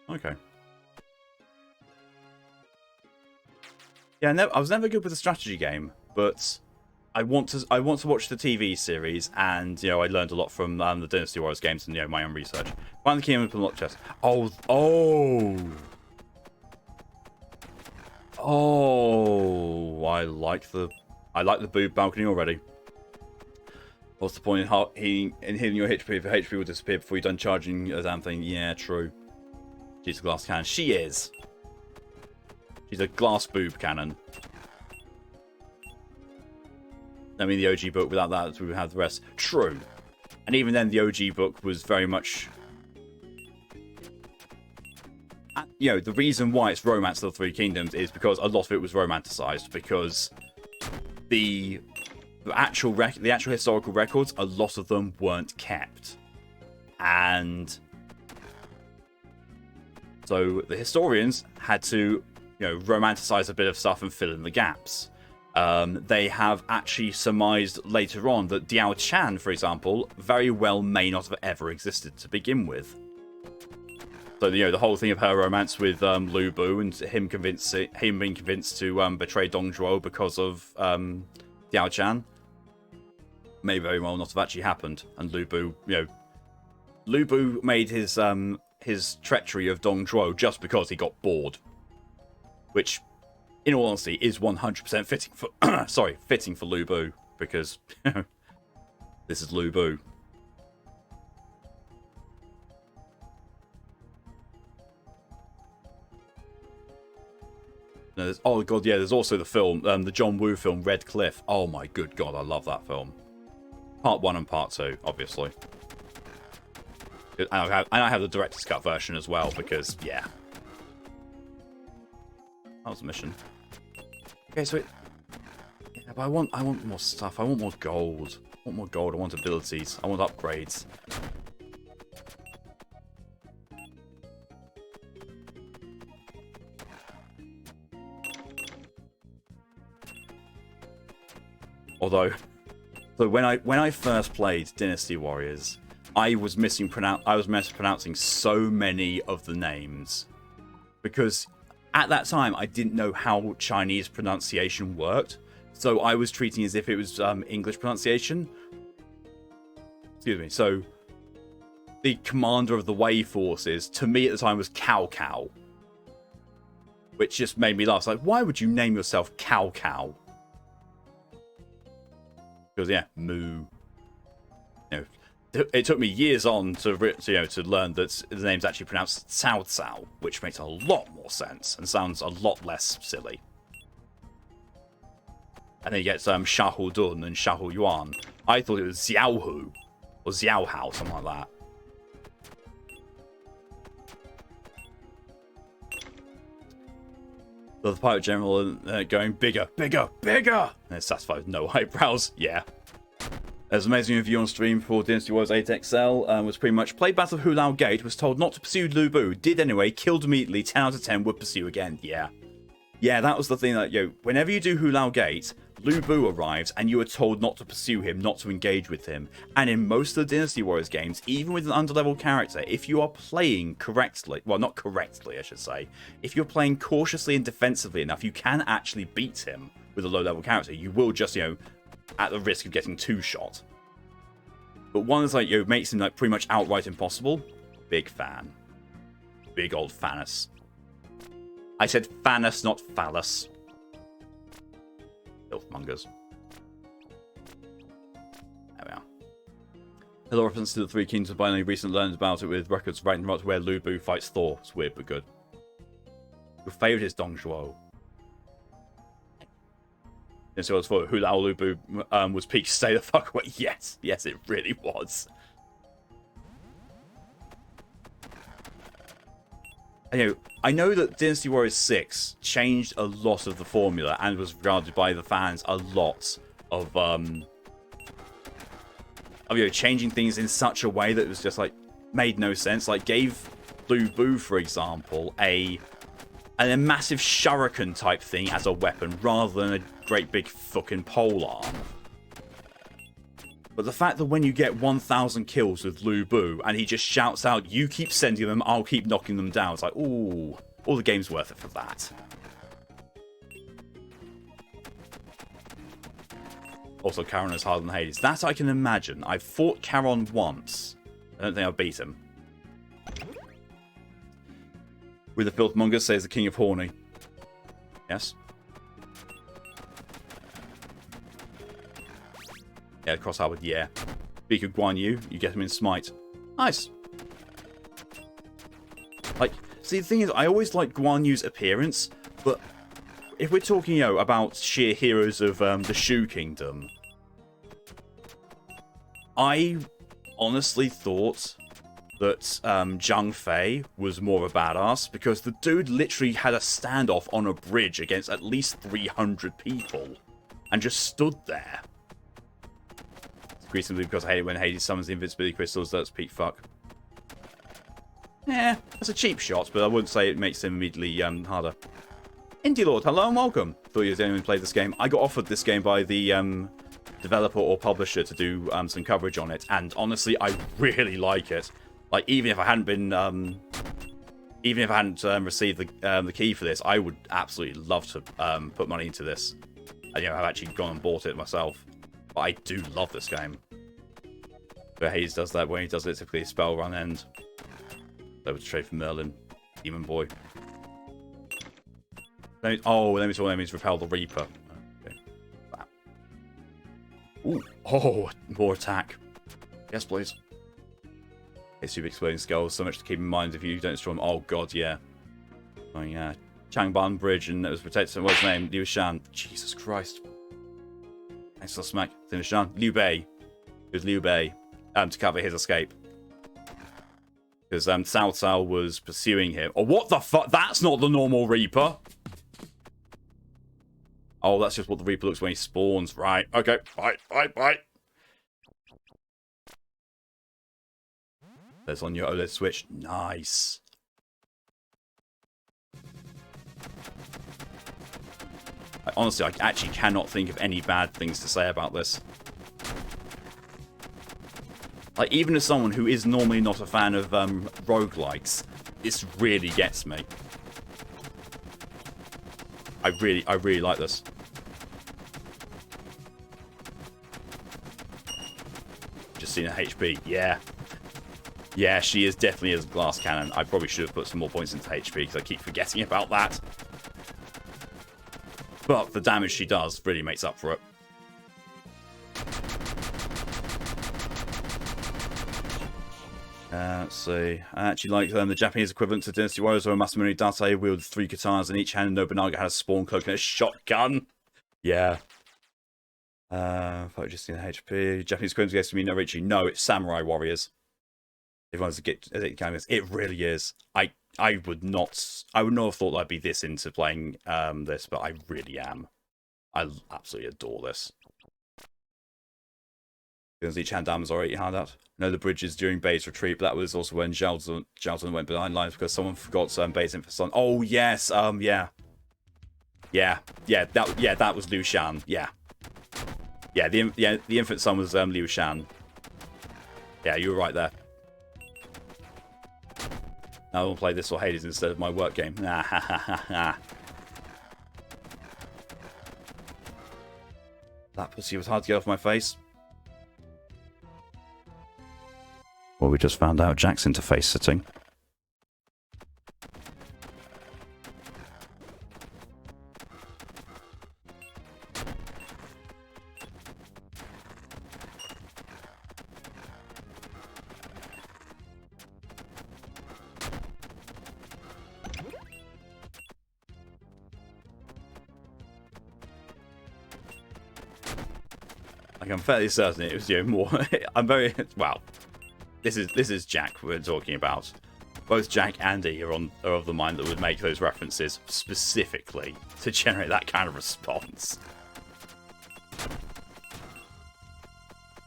Okay. Yeah, I was never good with a strategy game, but I want to watch the TV series, and I learned a lot from the Dynasty Warriors games and my own research. Find the key and unlock chest. Oh, I like the boob balcony already. What's the point in healing your HP if your HP will disappear before you're done charging a damn thing? Yeah, true. She's a glass cannon. She is. She's a glass boob cannon. I mean, the OG book, without that, we would have the rest. True. And even then, the OG book was very much... You know, the reason why it's Romance of the Three Kingdoms is because a lot of it was romanticized, because the actual historical records, a lot of them weren't kept. And so the historians had to, you know, romanticize a bit of stuff and fill in the gaps. They have actually surmised later on that Diao Chan, for example, very well may not have ever existed to begin with. So, you know, the whole thing of her romance with Lu Bu and him being convinced to betray Dong Zhuo because of Diao Chan may very well not have actually happened. And Lu Bu, you know, Lu Bu made his treachery of Dong Zhuo just because he got bored, which, in all honesty, is 100% fitting for fitting for Lu Bu, because this is Lu Bu. Oh god, yeah, there's also the film, the John Woo film, Red Cliff. Oh my good god, I love that film. Part 1 and Part 2, obviously. And I have the director's cut version as well, because, yeah. That was a mission. Okay, so yeah, but I want more stuff. I want more gold. I want more gold. I want abilities. I want upgrades. Although, so when I first played Dynasty Warriors, I was mispronouncing so many of the names, because at that time I didn't know how Chinese pronunciation worked, so I was treating it as if it was English pronunciation. Excuse me. So the commander of the Wei forces, to me at the time, was Cao Cao, which just made me laugh. It's like, why would you name yourself Cao Cao? Because yeah, Moo. You know, it took me years on to learn that the name's actually pronounced Cao Cao, which makes a lot more sense and sounds a lot less silly. And then you get Shahu Dun and Shahu Yuan. I thought it was Xiaohu or Xiaohao, something like that. The pirate general going bigger, bigger, bigger. And it's satisfied with no eyebrows. Yeah. As amazing review on stream for Dynasty Warriors 8 XL was pretty much played Battle of Hulao Gate, was told not to pursue Lu Bu, did anyway, killed immediately, 10 out of 10, would pursue again. Yeah. Yeah, that was the thing that, whenever you do Hulao Gate, Lu Bu arrives and you are told not to pursue him, not to engage with him. And in most of the Dynasty Warriors games, even with an underleveled character, if you are playing correctly, well, not correctly, I should say, if you're playing cautiously and defensively enough, you can actually beat him with a low-level character. You will just, at the risk of getting two-shot. But one that's makes him pretty much outright impossible. Big fan. Big old Thanos. I said Thanos, not phallus. Filthmongers. There we are. Hello, reference to the Three Kingdoms. I only recently learned about it with records right and right where Lu Bu fights Thor. It's weird but good. Your favourite is Dong Zhuo. And so I was for Hulao Lu Bu was peak. Stay the fuck away. Yes, yes, it really was. I know that Dynasty Warriors 6 changed a lot of the formula and was regarded by the fans a lot of changing things in such a way that it was just made no sense. Gave Lu Bu, for example, a massive shuriken type thing as a weapon rather than a great big fucking pole arm. But the fact that when you get 1,000 kills with Lu Bu and he just shouts out, "You keep sending them, I'll keep knocking them down," it's like, ooh, all the game's worth it for that. Also, Charon is harder than Hades. That I can imagine. I've fought Charon once. I don't think I've beat him. With the Filthmonger, says the King of Horny. Yes. Yeah, Cross Harbor, yeah. Speak of Guan Yu, you get him in Smite. Nice. See, the thing is, I always like Guan Yu's appearance, but if we're talking, about sheer heroes of the Shu Kingdom, I honestly thought that Zhang Fei was more of a badass because the dude literally had a standoff on a bridge against at least 300 people and just stood there. Recently, because I hate it when Hades summons the invincibility crystals. That's peak fuck. Yeah, that's a cheap shot, but I wouldn't say it makes him immediately harder. Indie Lord, hello and welcome. Thought you was the only one who played this game. I got offered this game by the developer or publisher to do some coverage on it, and honestly, I really like it. Like, even if I hadn't been, even if I hadn't received the key for this, I would absolutely love to put money into this. And, you know, I've actually gone and bought it myself. But I do love this game. But Hades does that when he does it, typically spell run end. They would trade for Merlin. Demon Boy. Oh, let me talk. That means repel the Reaper. Okay. Ooh. Oh, more attack. Yes, please. Okay, super exploding skulls. So much to keep in mind if you don't destroy them. Oh, God, yeah. Oh, yeah. Changban Bridge, and it was protected. What's his name? Liu Shan. Jesus Christ. Thanks for the smack. Liu Shan. Liu Bei. It was Liu Bei. To cover his escape. Because Cao Cao was pursuing him. Oh, what the fuck? That's not the normal Reaper. Oh, that's just what the Reaper looks when he spawns. Right. Okay. Bye. That's on your OLED Switch. Nice. Honestly, I actually cannot think of any bad things to say about this. Like, even as someone who is normally not a fan of roguelikes, this really gets me. I really like this. Just seen her HP. Yeah. Yeah, she is definitely a glass cannon. I probably should have put some more points into HP because I keep forgetting about that. But the damage she does really makes up for it. Let's see. I actually like the Japanese equivalent to Dynasty Warriors, where Masamune Date wielded 3 katana in each hand, and Nobunaga had a spawn cloak and a shotgun. Yeah. I've just seen the HP. Japanese equivalent against me, no Richie. No, it's Samurai Warriors. Everyone's it really is. I would not have thought I'd be this into playing this, but I really am. I absolutely adore this. Because each hand damage already hard out. No, the bridges during Bay's retreat, but that was also when Jalton went behind lines because someone forgot Bay's infant. Oh yes, yeah. That was Liu Shan. Yeah. The infant son was Liu Shan. Yeah, you were right there. Now I will play this or Hades instead of my work game. Nah, ha ha ha ha. That pussy was hard to get off my face. Well, we just found out Jack's into face sitting. Like, I'm fairly certain it was, you know, more. I'm very well. This is Jack we're talking about. Both Jack and E are of the mind that would make those references specifically to generate that kind of response.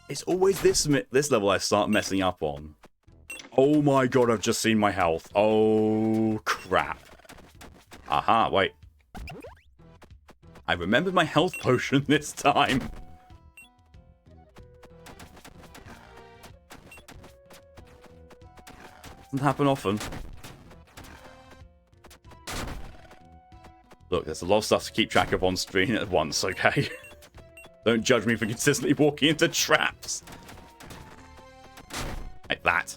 It's always this level I start messing up on. Oh my god, I've just seen my health. Oh crap. Aha, wait. I remembered my health potion this time. Doesn't happen often. Look, there's a lot of stuff to keep track of on screen at once, okay? Don't judge me for consistently walking into traps. Like that.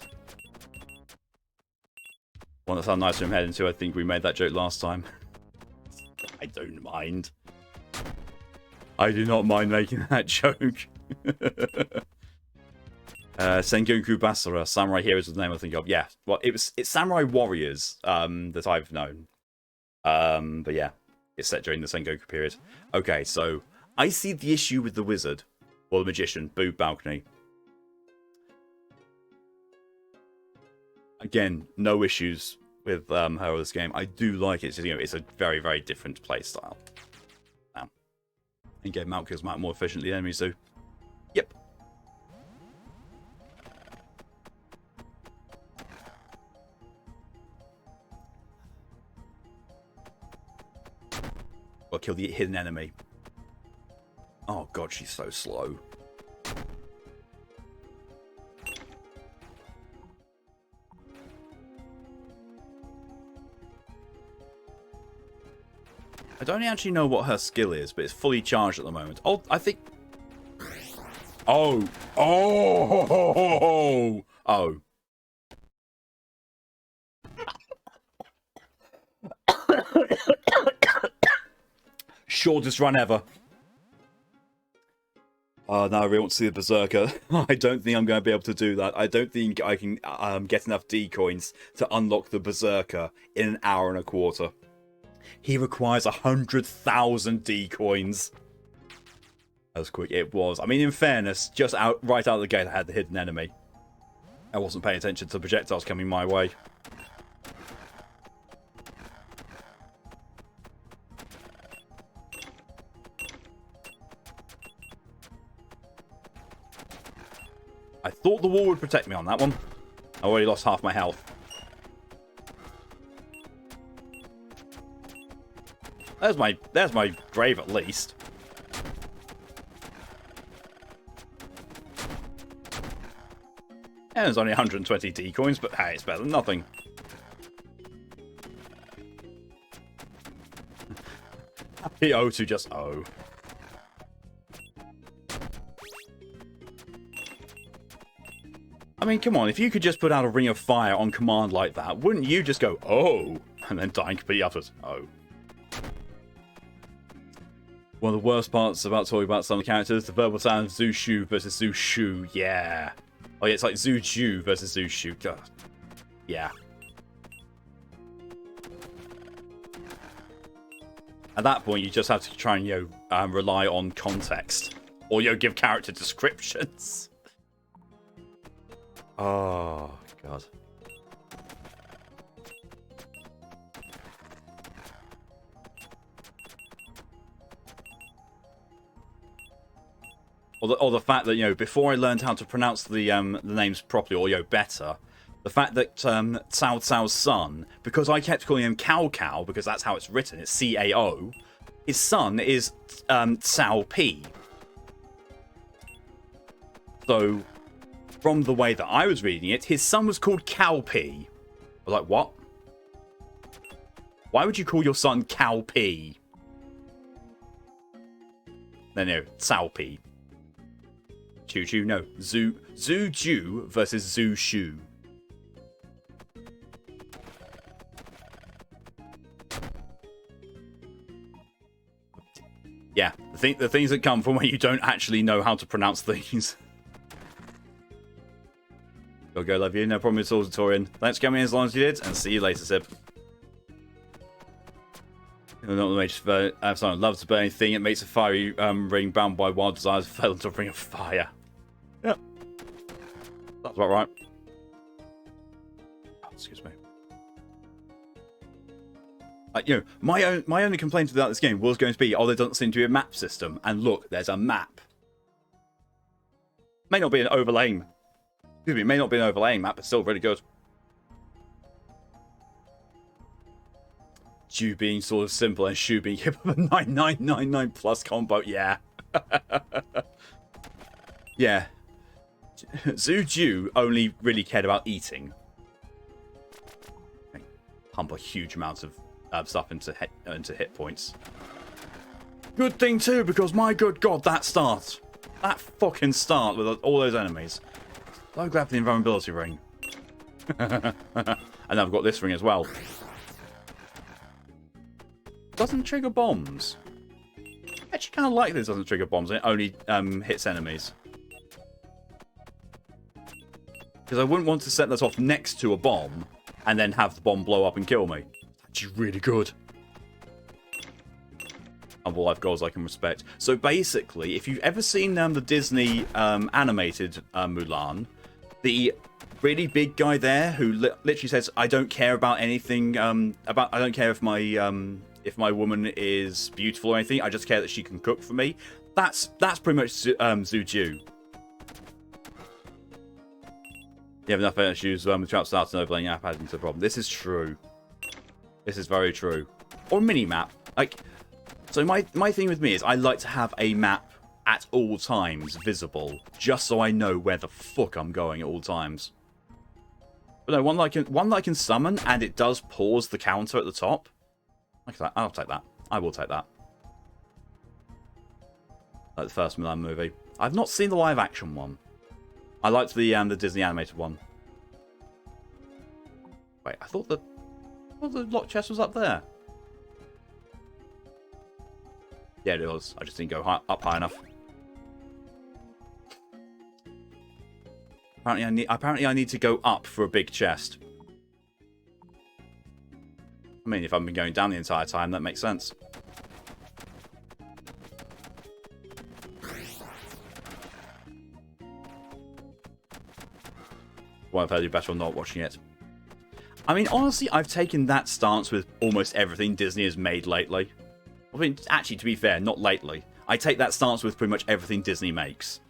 One that's how nice I'm heading to. I think we made that joke last time. I don't mind. I do not mind making that joke. Sengoku Basara, Samurai Heroes was the name I think of. Yeah, well, it's Samurai Warriors that I've known. But yeah, it's set during the Sengoku period. Okay, so I see the issue with the wizard or the magician, boob balcony. Again, no issues with her or this game. I do like it. It's, you know, it's a very, very different play style. Again, Malk kills Malk more efficiently than enemies do. Yep. Or kill the hidden enemy. Oh god, she's so slow. I don't actually know what her skill is, but it's fully charged at the moment. Oh, I think... Oh. Oh. Oh. Shortest run ever. Oh, no, I really want to see the Berserker. I don't think I'm going to be able to do that. I don't think I can get enough D coins to unlock the Berserker in an hour and a quarter. He requires 100,000 D coins. That was quick. It was. I mean, in fairness, just right out of the gate, I had the hidden enemy. I wasn't paying attention to the projectiles coming my way. I thought the wall would protect me on that one. I already lost half my health. There's my grave at least. And there's only 120 D coins, but hey, it's better than nothing. Happy O to just O. I mean, come on, if you could just put out a ring of fire on command like that, wouldn't you just go, oh, and then die completely afterwards? Oh. One of the worst parts about talking about some of the characters, the verbal sound of Zhu Shu versus Zhu Shu, yeah. Oh yeah, it's like Zhu Ju versus Zhu Shu. God. Yeah. At that point, you just have to try and, rely on context. Or, give character descriptions. Oh, God. Or the fact that, before I learned how to pronounce the names properly, or, better, the fact that Cao Cao's son, because I kept calling him Cao Cao, because that's how it's written, it's C-A-O, his son is Cao P. So, from the way that I was reading it, his son was called Cao P. I was like, what? Why would you call your son Cao P? No, Cao P. Choo Choo, no. Zhu Ju versus Zhu Shu. Yeah, the things that come from when you don't actually know how to pronounce things. Go, love you. No problem at all, Torian. Thanks for coming in as long as you did, and see you later, Sib. Not the major someone loves to burn anything. It makes a fiery ring bound by wild desires fell into a ring of fire. Yep. That's about right. Oh, excuse me. My only complaint about this game was going to be, there doesn't seem to be a map system. And look, there's a map. May not be an overlaying. Excuse me, it may not be an overlaying map, but still really good. Ju being sort of simple and Shu being hit with a 9999 plus combo. Yeah. Yeah. Zhu Ju only really cared about eating. Pump a huge amount of stuff into hit points. Good thing too, because my good god, that start. That fucking start with all those enemies. So glad for the invulnerability ring. And I've got this ring as well. Doesn't trigger bombs. I actually kind of like this doesn't trigger bombs and it only hits enemies. Because I wouldn't want to set that off next to a bomb and then have the bomb blow up and kill me. It's actually really good. And all life goals I can respect. So basically, if you've ever seen the Disney animated Mulan, the really big guy there who literally says, "I don't care about anything. I don't care if my woman is beautiful or anything. I just care that she can cook for me." That's pretty much Zuju. You have enough issues with trap starts and overlaying app adding to the problem. This is true. This is very true. Or mini map. Like, so my thing with me is I like to have a map at all times visible, just so I know where the fuck I'm going at all times. But no, one that I can summon and it does pause the counter at the top. Like that, I'll take that. I will take that. Like the first Milan movie. I've not seen the live action one. I liked the Disney animated one. Wait, I thought the lock chest was up there. Yeah, it was. I just didn't go up high enough. Apparently, I need to go up for a big chest. I mean, if I've been going down the entire time, that makes sense. Well, I've heard you better on not watching it. I mean, honestly, I've taken that stance with almost everything Disney has made lately. I mean, actually, to be fair, not lately. I take that stance with pretty much everything Disney makes.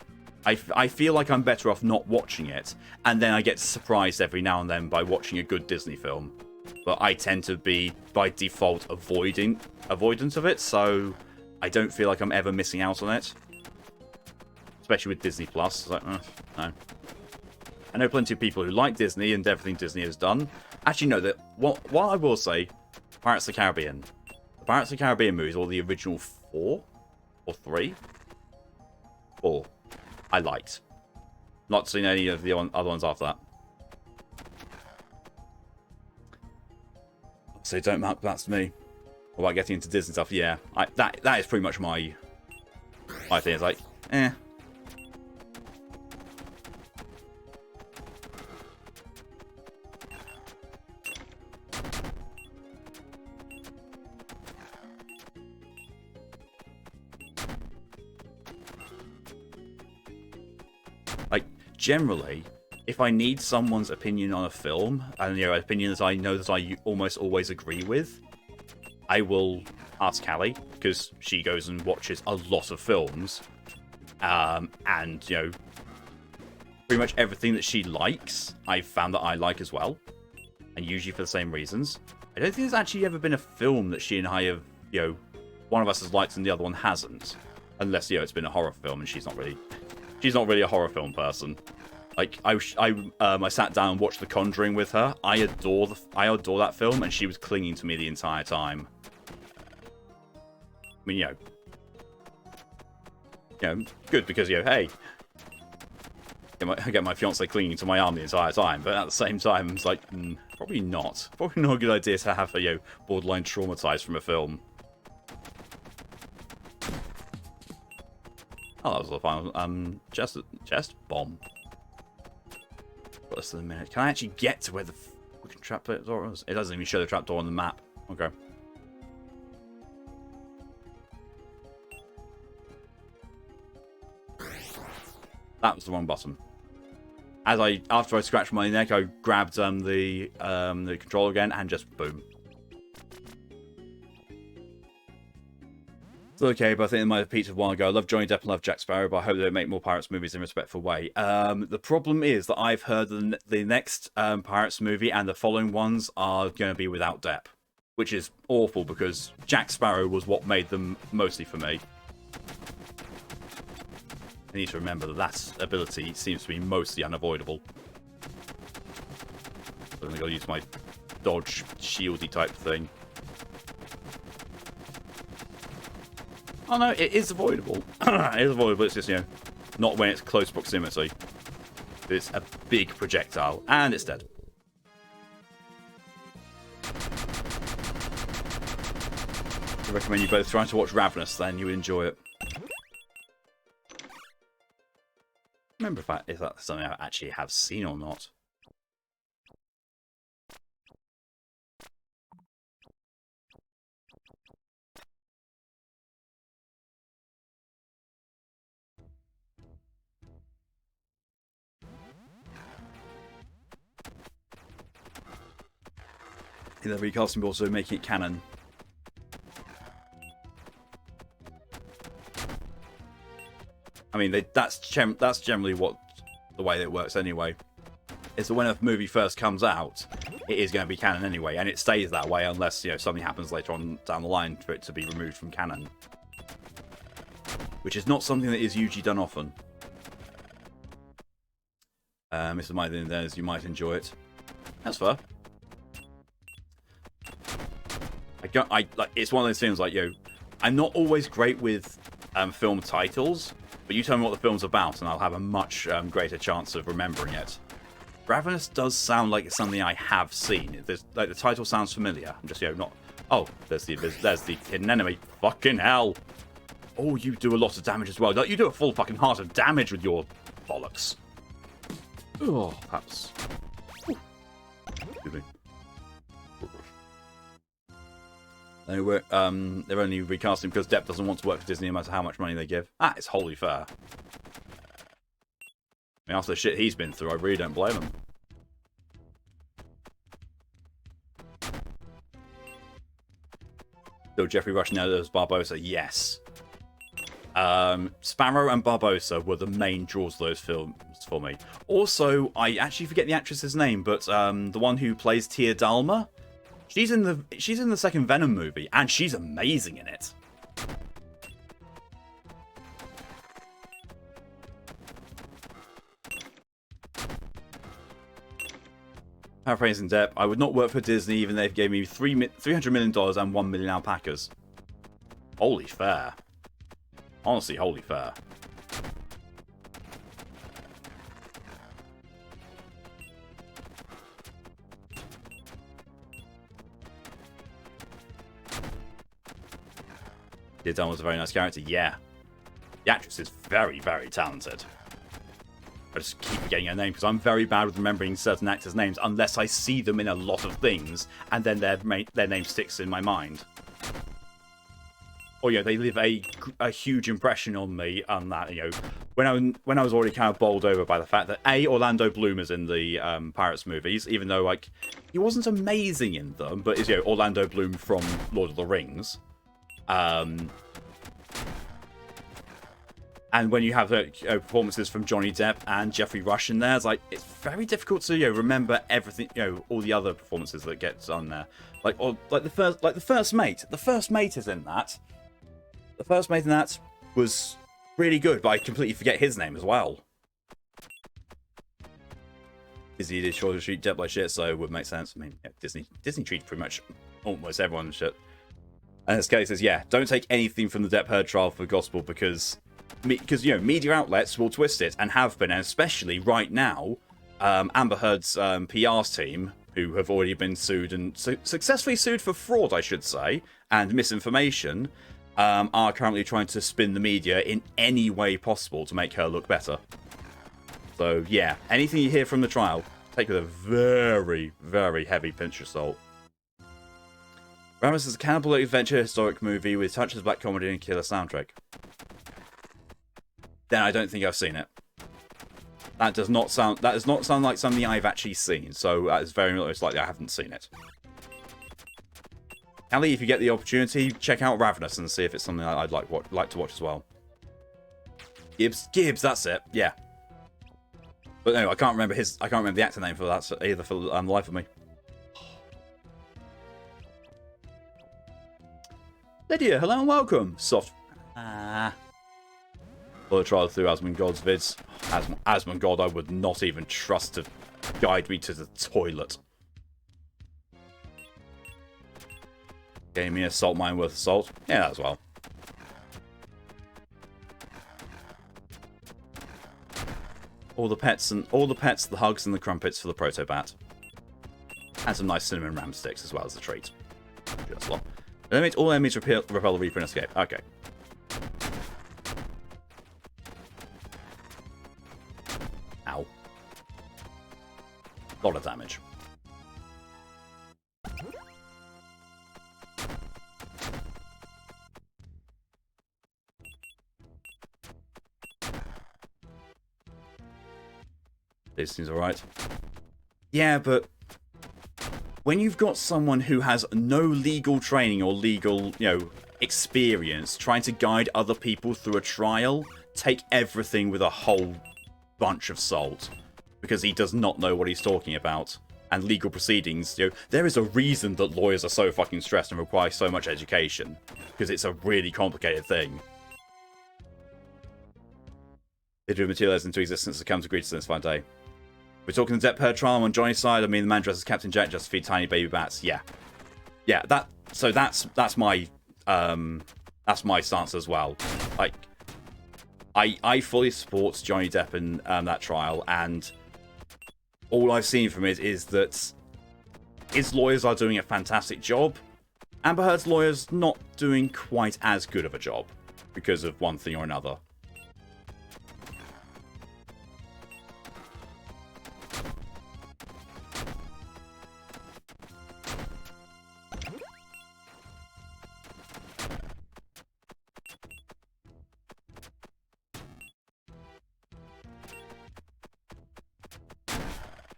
I feel like I'm better off not watching it, and then I get surprised every now and then by watching a good Disney film. But I tend to be, by default, avoidant of it, so I don't feel like I'm ever missing out on it. Especially with Disney Plus. It's like, no. I know plenty of people who like Disney and everything Disney has done. Actually, no, what I will say, Pirates of the Caribbean. The Pirates of the Caribbean movies, or the original 4? Or 3? 4. I liked. Not seen any of the other ones after that. So don't mark that's me. What about getting into Disney stuff? Yeah, that is pretty much my thing. It's like, eh. Like, generally, if I need someone's opinion on a film, and an opinion that I know that I almost always agree with, I will ask Callie, because she goes and watches a lot of films, and pretty much everything that she likes, I've found that I like as well, and usually for the same reasons. I don't think there's actually ever been a film that she and I have, one of us has liked and the other one hasn't, unless it's been a horror film and she's not really a horror film person. Like, I sat down and watched The Conjuring with her. I adore that film, and she was clinging to me the entire time. I mean, good because hey, I get my fiance clinging to my arm the entire time. But at the same time, it's like, probably not a good idea to have her borderline traumatized from a film. Oh, that was the final chest bomb. Less than a minute. Can I actually get to where the fucking trapdoor is? It doesn't even show the trapdoor on the map. Okay. That was the wrong button. After I scratched my neck, I grabbed the controller again and just boom. Okay, but I think they might have peaked a while ago. I love Johnny Depp and love Jack Sparrow, but I hope they don't make more Pirates movies in a respectful way. The problem is that I've heard the next Pirates movie and the following ones are going to be without Depp, which is awful because Jack Sparrow was what made them mostly for me. I need to remember that ability seems to be mostly unavoidable. So I'm going to use my dodge shieldy type thing. Oh no, it is avoidable. It is avoidable, it's just, not when it's close proximity. It's a big projectile, and it's dead. I recommend you both try to watch Ravenous, then you would enjoy it. Remember if that's something I actually have seen or not. They're recasting, but also making it canon. I mean, that's generally what the way that it works anyway. Is that when a movie first comes out, it is going to be canon anyway, and it stays that way unless something happens later on down the line for it to be removed from canon, which is not something that is usually done often. Mr. Might in there, you might enjoy it. That's fair. It's one of those things like I'm not always great with film titles, but you tell me what the film's about, and I'll have a much greater chance of remembering it. Ravenous does sound like it's something I have seen. The title sounds familiar. I'm just not. Oh, there's the hidden enemy. Fucking hell! Oh, you do a lot of damage as well. You do a full fucking heart of damage with your bollocks. Oh, perhaps. Excuse me. They're only recasting because Depp doesn't want to work for Disney no matter how much money they give. Ah, it's wholly fair. I mean, after the shit he's been through, I really don't blame him. Still, Jeffrey Rush now as Barbossa, yes. Sparrow and Barbossa were the main draws of those films for me. Also, I actually forget the actress's name, but the one who plays Tia Dalma, she's in the second Venom movie, and she's amazing in it. Paraphrasing Depp, I would not work for Disney even if they gave me $300 million and 1 million alpacas. Holy fair. Honestly, holy fair. Tia Dalma was a very nice character, yeah. The actress is very, very talented. I just keep forgetting her name because I'm very bad with remembering certain actors' names unless I see them in a lot of things and then their name sticks in my mind. Or they leave a huge impression on me on that. When I was already kind of bowled over by the fact that Orlando Bloom is in the Pirates movies, even though he wasn't amazing in them, but is Orlando Bloom from Lord of the Rings. And when you have performances from Johnny Depp and Jeffrey Rush in there, it's very difficult to remember everything, all the other performances that get on there. The first mate. The first mate is in that. The first mate in that was really good, but I completely forget his name as well. Disney did sure to treat Depp like shit, so it would make sense. I mean, Disney treats pretty much almost everyone and shit. And as Kelly says, don't take anything from the Depp Heard trial for gospel because media outlets will twist it and have been, and especially right now, Amber Heard's PR team, who have already been sued and successfully sued for fraud, I should say, and misinformation, are currently trying to spin the media in any way possible to make her look better. So yeah, anything you hear from the trial, take with a very, very heavy pinch of salt. Ramus is a cannibal adventure historic movie with touches of black comedy and killer soundtrack. Then I don't think I've seen it. That does not sound like something I've actually seen, so that is very most likely I haven't seen it. Callie, if you get the opportunity, check out Ravenous and see if it's something I'd like to watch as well. Gibbs, that's it. Yeah. But no, I can't remember the actor name for that either for the life of me. Lydia, hello and welcome. Soft. For the trial through Asmongod's vids. Asmongod, I would not even trust to guide me to the toilet. Gave me a salt mine worth of salt. Yeah, that as well. All the pets, the hugs and the crumpets for the proto-bat. And some nice cinnamon ram sticks as well as a treat. Just lot. Eliminate all enemies, repel the Reaper and escape. Okay. Ow. A lot of damage. This seems alright. Yeah, but when you've got someone who has no legal training or legal, experience trying to guide other people through a trial, take everything with a whole bunch of salt, because he does not know what he's talking about. And legal proceedings, there is a reason that lawyers are so fucking stressed and require so much education, because it's a really complicated thing. They do materialize into existence and come to greet us this fine day. We're talking the Depp trial on Johnny's side. I mean, the man dressed as Captain Jack just to feed tiny baby bats. Yeah, that's my stance as well. Like, I fully support Johnny Depp in that trial, and all I've seen from it is that his lawyers are doing a fantastic job. Amber Heard's lawyers not doing quite as good of a job because of one thing or another.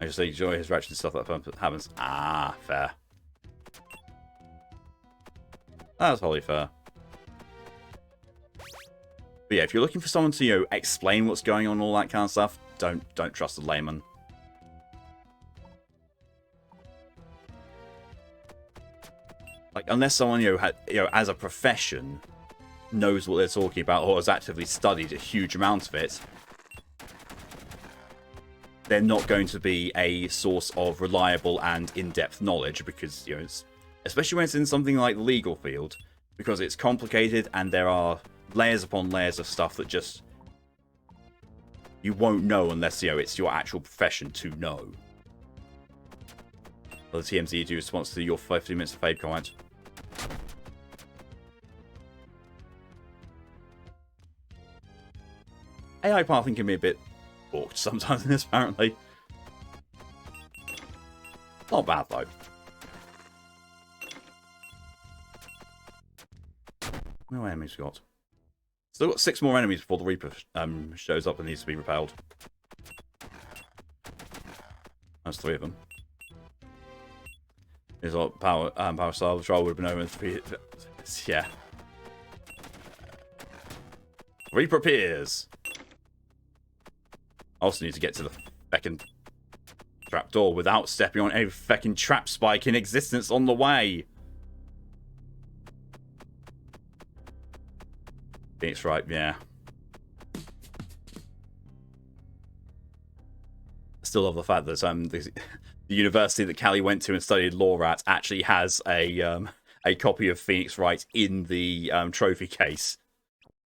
I just enjoy his ratchet stuff that happens. Ah, fair. That's wholly fair. But yeah, if you're looking for someone to, explain what's going on and all that kind of stuff, don't trust a layman. Like, unless someone, as a profession, knows what they're talking about or has actively studied a huge amount of it, they're not going to be a source of reliable and in-depth knowledge because, especially when it's in something like the legal field, because it's complicated and there are layers upon layers of stuff that just you won't know unless, it's your actual profession to know. Well, the TMZ do response to your 15 minutes of fade comment. AI pathing can be a bit balked sometimes in this, apparently. Not bad, though. How many enemies we got? Still got 6 more enemies before the Reaper shows up and needs to be repelled. That's 3 of them. Here's what power style. The trial would have been over in 3. Yeah. Reaper appears. I also need to get to the feckin' trapdoor without stepping on any feckin' trap spike in existence on the way. Phoenix Wright, yeah. I still love the fact that the university that Callie went to and studied law at actually has a copy of Phoenix Wright in the trophy case,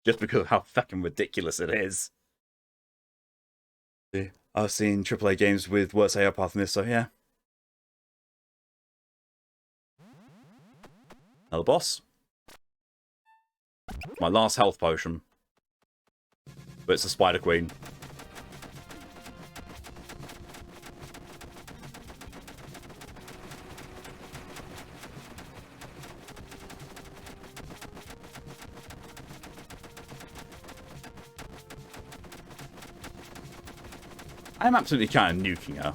just because of how fucking ridiculous it is. I've seen AAA games with worse AI path than this, so yeah. Another boss. My last health potion. But it's a Spider Queen. I'm absolutely kind of nuking her.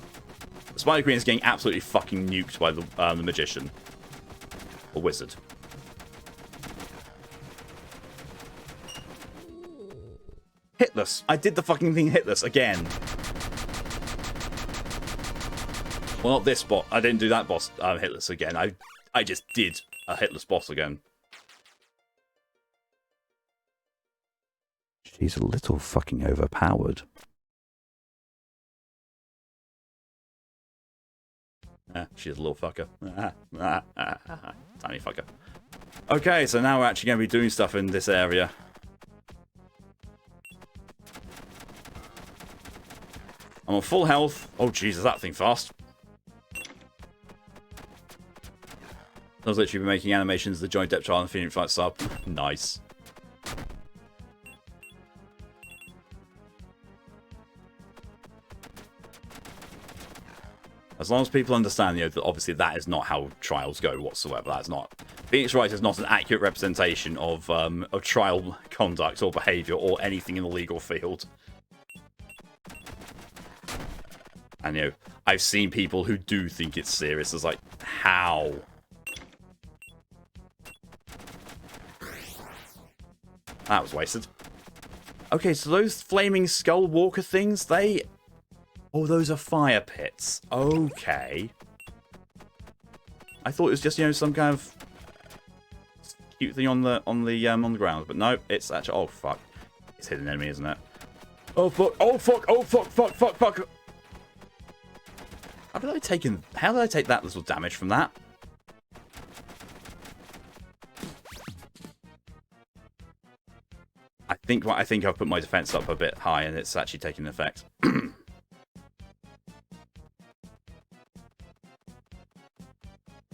The Spider Queen is getting absolutely fucking nuked by the magician. Or wizard. Hitless. I did the fucking thing hitless again. Well, not this boss. I didn't do that boss hitless again. I just did a hitless boss again. She's a little fucking overpowered. She's a little fucker. Tiny fucker. Okay, so now we're actually going to be doing stuff in this area. I'm on full health. Oh, Jesus, that thing fast. I was literally making animations of the Johnny Depp trial and Phoenix Wright sub. Nice. As long as people understand, that obviously that is not how trials go whatsoever. That's not. Phoenix Wright is not an accurate representation of trial conduct or behaviour or anything in the legal field. And, you know, I've seen people who do think it's serious. It's like, how? That was wasted. Okay, so those flaming skull walker things, they... Oh, those are fire pits. Okay. I thought it was just, you know, some kind of cute thing on the ground, but no, it's actually... Oh, fuck. It's hidden enemy, isn't it? Oh, fuck. Oh, fuck. Oh, fuck, fuck, fuck, fuck. How did I take that little damage from that? I think I've put my defense up a bit high and it's actually taking effect.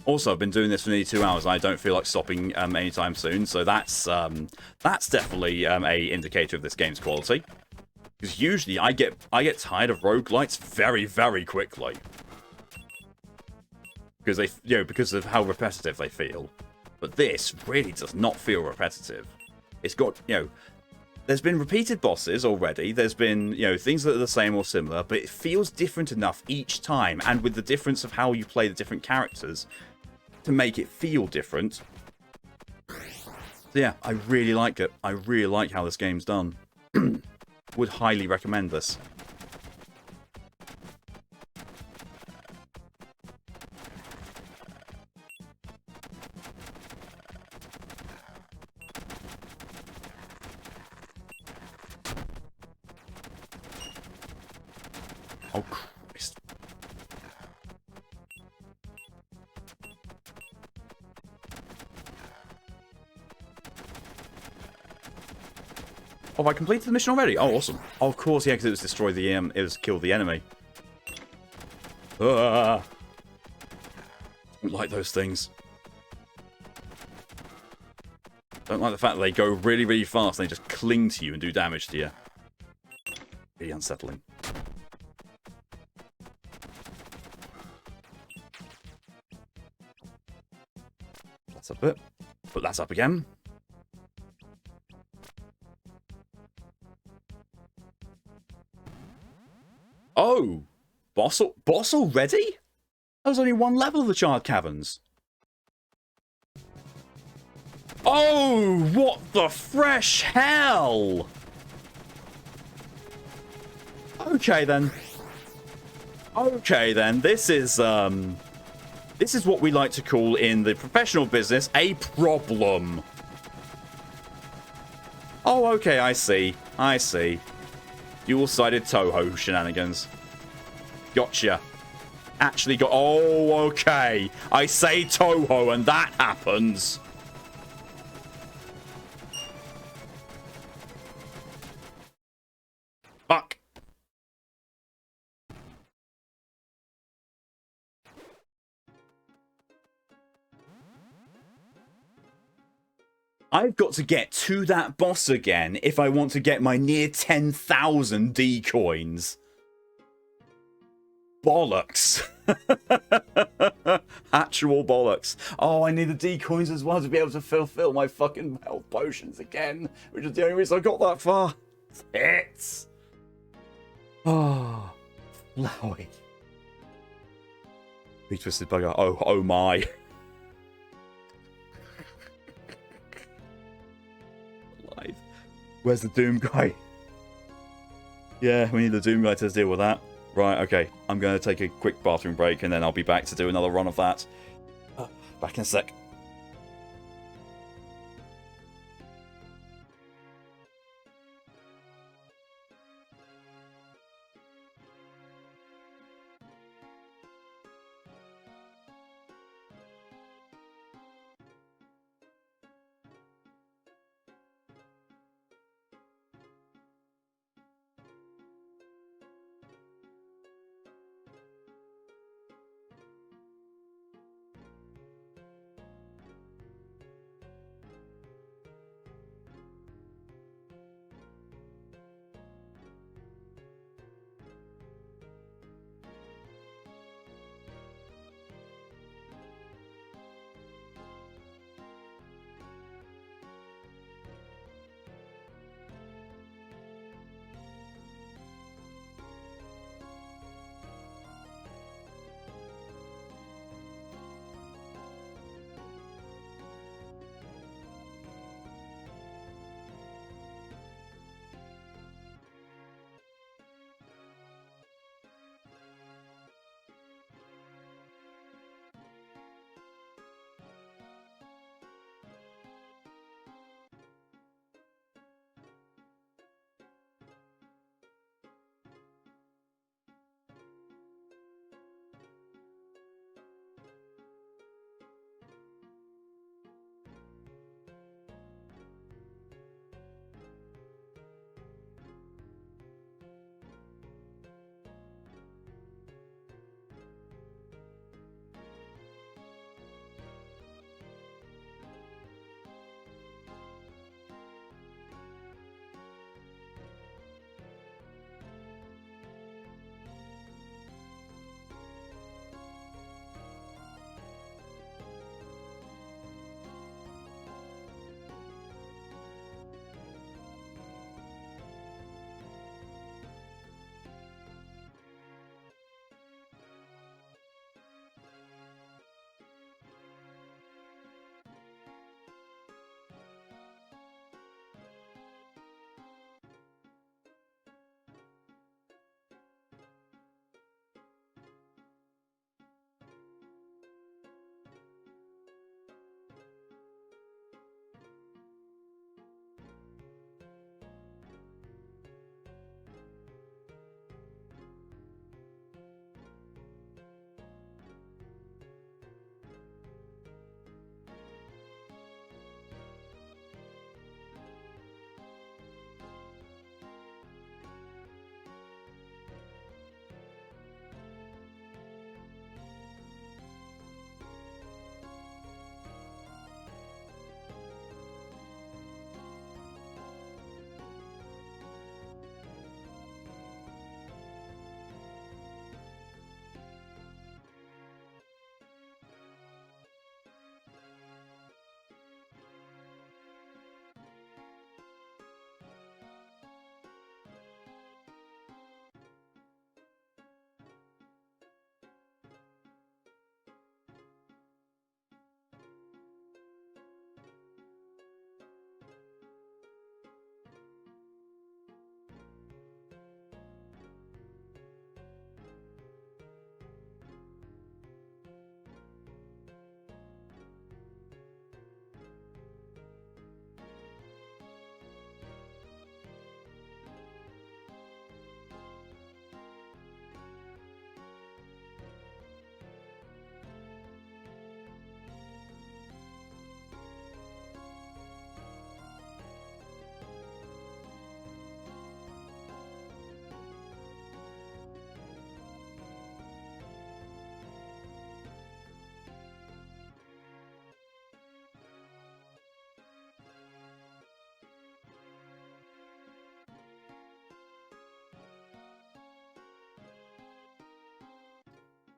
Also, I've been doing this for nearly 2 hours and I don't feel like stopping anytime soon, so that's definitely a indicator of this game's quality. Because usually I get tired of roguelites very, very quickly. Because they, you know, because of how repetitive they feel. But this really does not feel repetitive. It's got, you know, there's been repeated bosses already. There's been, you know, things that are the same or similar, but it feels different enough each time, and with the difference of how you play the different characters, to make it feel different. So yeah, I really like it. I really like how this game's done. Would highly recommend this. Oh, Christ. Oh, have I completed the mission already? Oh, awesome. Oh, of course, yeah, because it was destroy the it was kill the enemy. Don't like those things. Don't like the fact that they go really, really fast and they just cling to you and do damage to you. Really unsettling. That's up it. Put that up again. Oh! Boss already? That was only one level of the Charred Caverns. Oh! What the fresh hell? Okay then. Okay then. This is what we like to call in the professional business a problem. Oh, okay, I see. I see. Dual-sided Toho shenanigans. Gotcha. Actually got... Oh, okay. I say Toho and that happens. Fuck. I've got to get to that boss again if I want to get my near 10,000 D coins. Bollocks. Actual bollocks. Oh, I need the D coins as well to be able to fulfill my fucking health potions again, which is the only reason I got that far. It's... Oh, Flowey. Big twisted bugger. Oh, oh my. Live. Where's the Doom guy? Yeah, we need the Doom guy to deal with that. Right, okay. I'm going to take a quick bathroom break and then I'll be back to do another run of that. Back in a sec.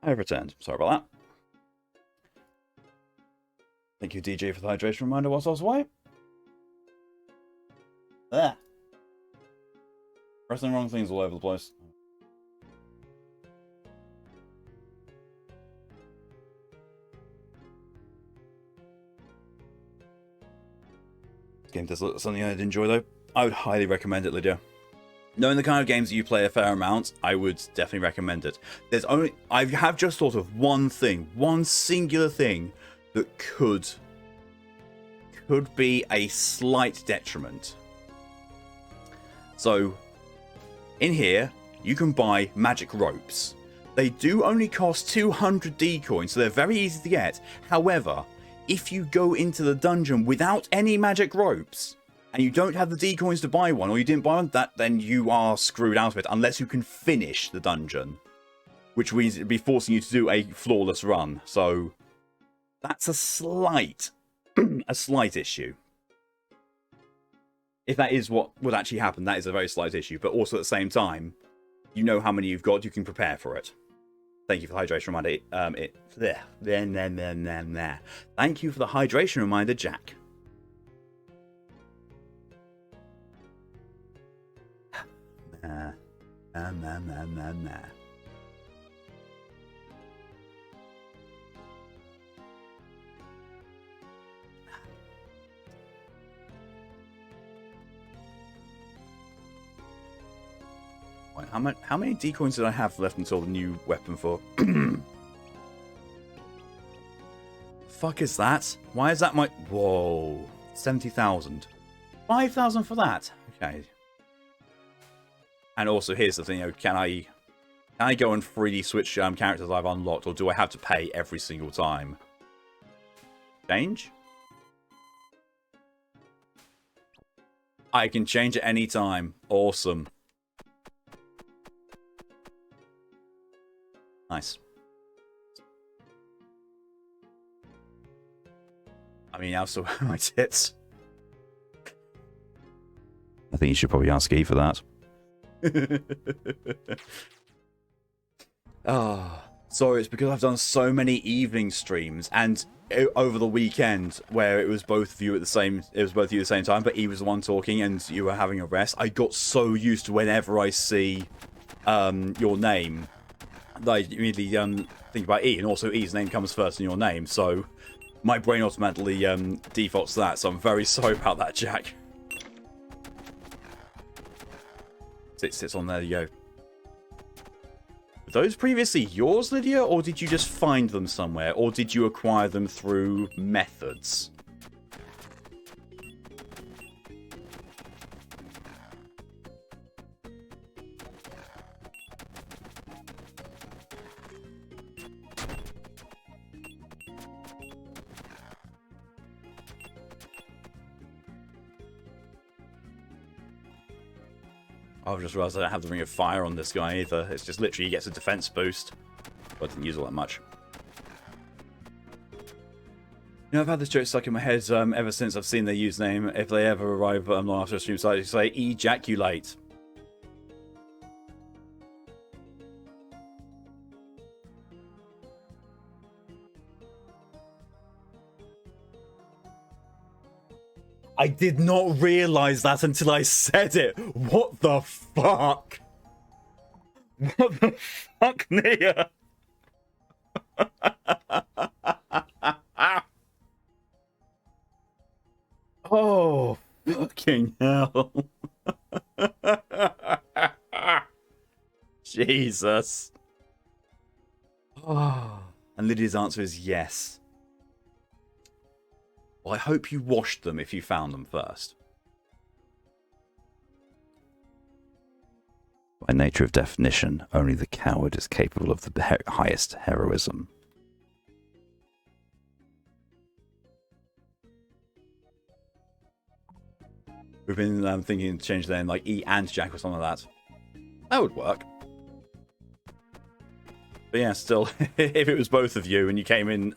I've returned. Sorry about that. Thank you, DJ, for the hydration reminder whilst I was away. There. Pressing wrong things all over the place. This game does look like something I'd enjoy, though. I would highly recommend it, Lydia. Knowing the kind of games that you play a fair amount, I would definitely recommend it. I have just thought of one thing, one singular thing that could be a slight detriment. So, in here, you can buy magic ropes. They do only cost 200 D coins, so they're very easy to get. However, if you go into the dungeon without any magic ropes, and you don't have the D coins to buy one, or you didn't buy one, then you are screwed out of it, unless you can finish the dungeon. Which means it'd be forcing you to do a flawless run. So, that's a slight issue. If that is what would actually happen, that is a very slight issue. But also at the same time, you know how many you've got, you can prepare for it. Thank you for the hydration reminder. Thank you for the hydration reminder, Jack. Wait, how many D coins did I have left until the new weapon for? Fuck is that? Why is that my... Whoa. 70,000. 5,000 for that? Okay. And also, here's the thing, can I go and freely switch characters I've unlocked, or do I have to pay every single time? Change? I can change at any time. Awesome. Nice. I mean, also my tits. I think you should probably ask E for that. Sorry, it's because I've done so many evening streams, and over the weekend where it was both of you at the same time, but he was the one talking and you were having a rest. I got so used to whenever I see your name, I immediately think about E, and also E's name comes first in your name, so my brain automatically defaults to that. So I'm very sorry about that, Jack. It sits on there, you go. Were those previously yours, Lydia, or did you just find them somewhere, or did you acquire them through methods? I've just realised I don't have the Ring of Fire on this guy either. It's just literally he gets a defense boost. But I didn't use all that much. You know, I've had this joke stuck in my head ever since I've seen their username. If they ever arrive after a stream site, you say, ejaculate. I did not realise that until I said it. What the fuck? What the fuck, Nia? Oh, fucking hell. Jesus. Oh. And Lydia's answer is yes. Well, I hope you washed them if you found them first. By nature of definition, only the coward is capable of the highest heroism. We've been thinking to change their name like E and Jack or something like that. That would work. But yeah, still, if it was both of you and you came in,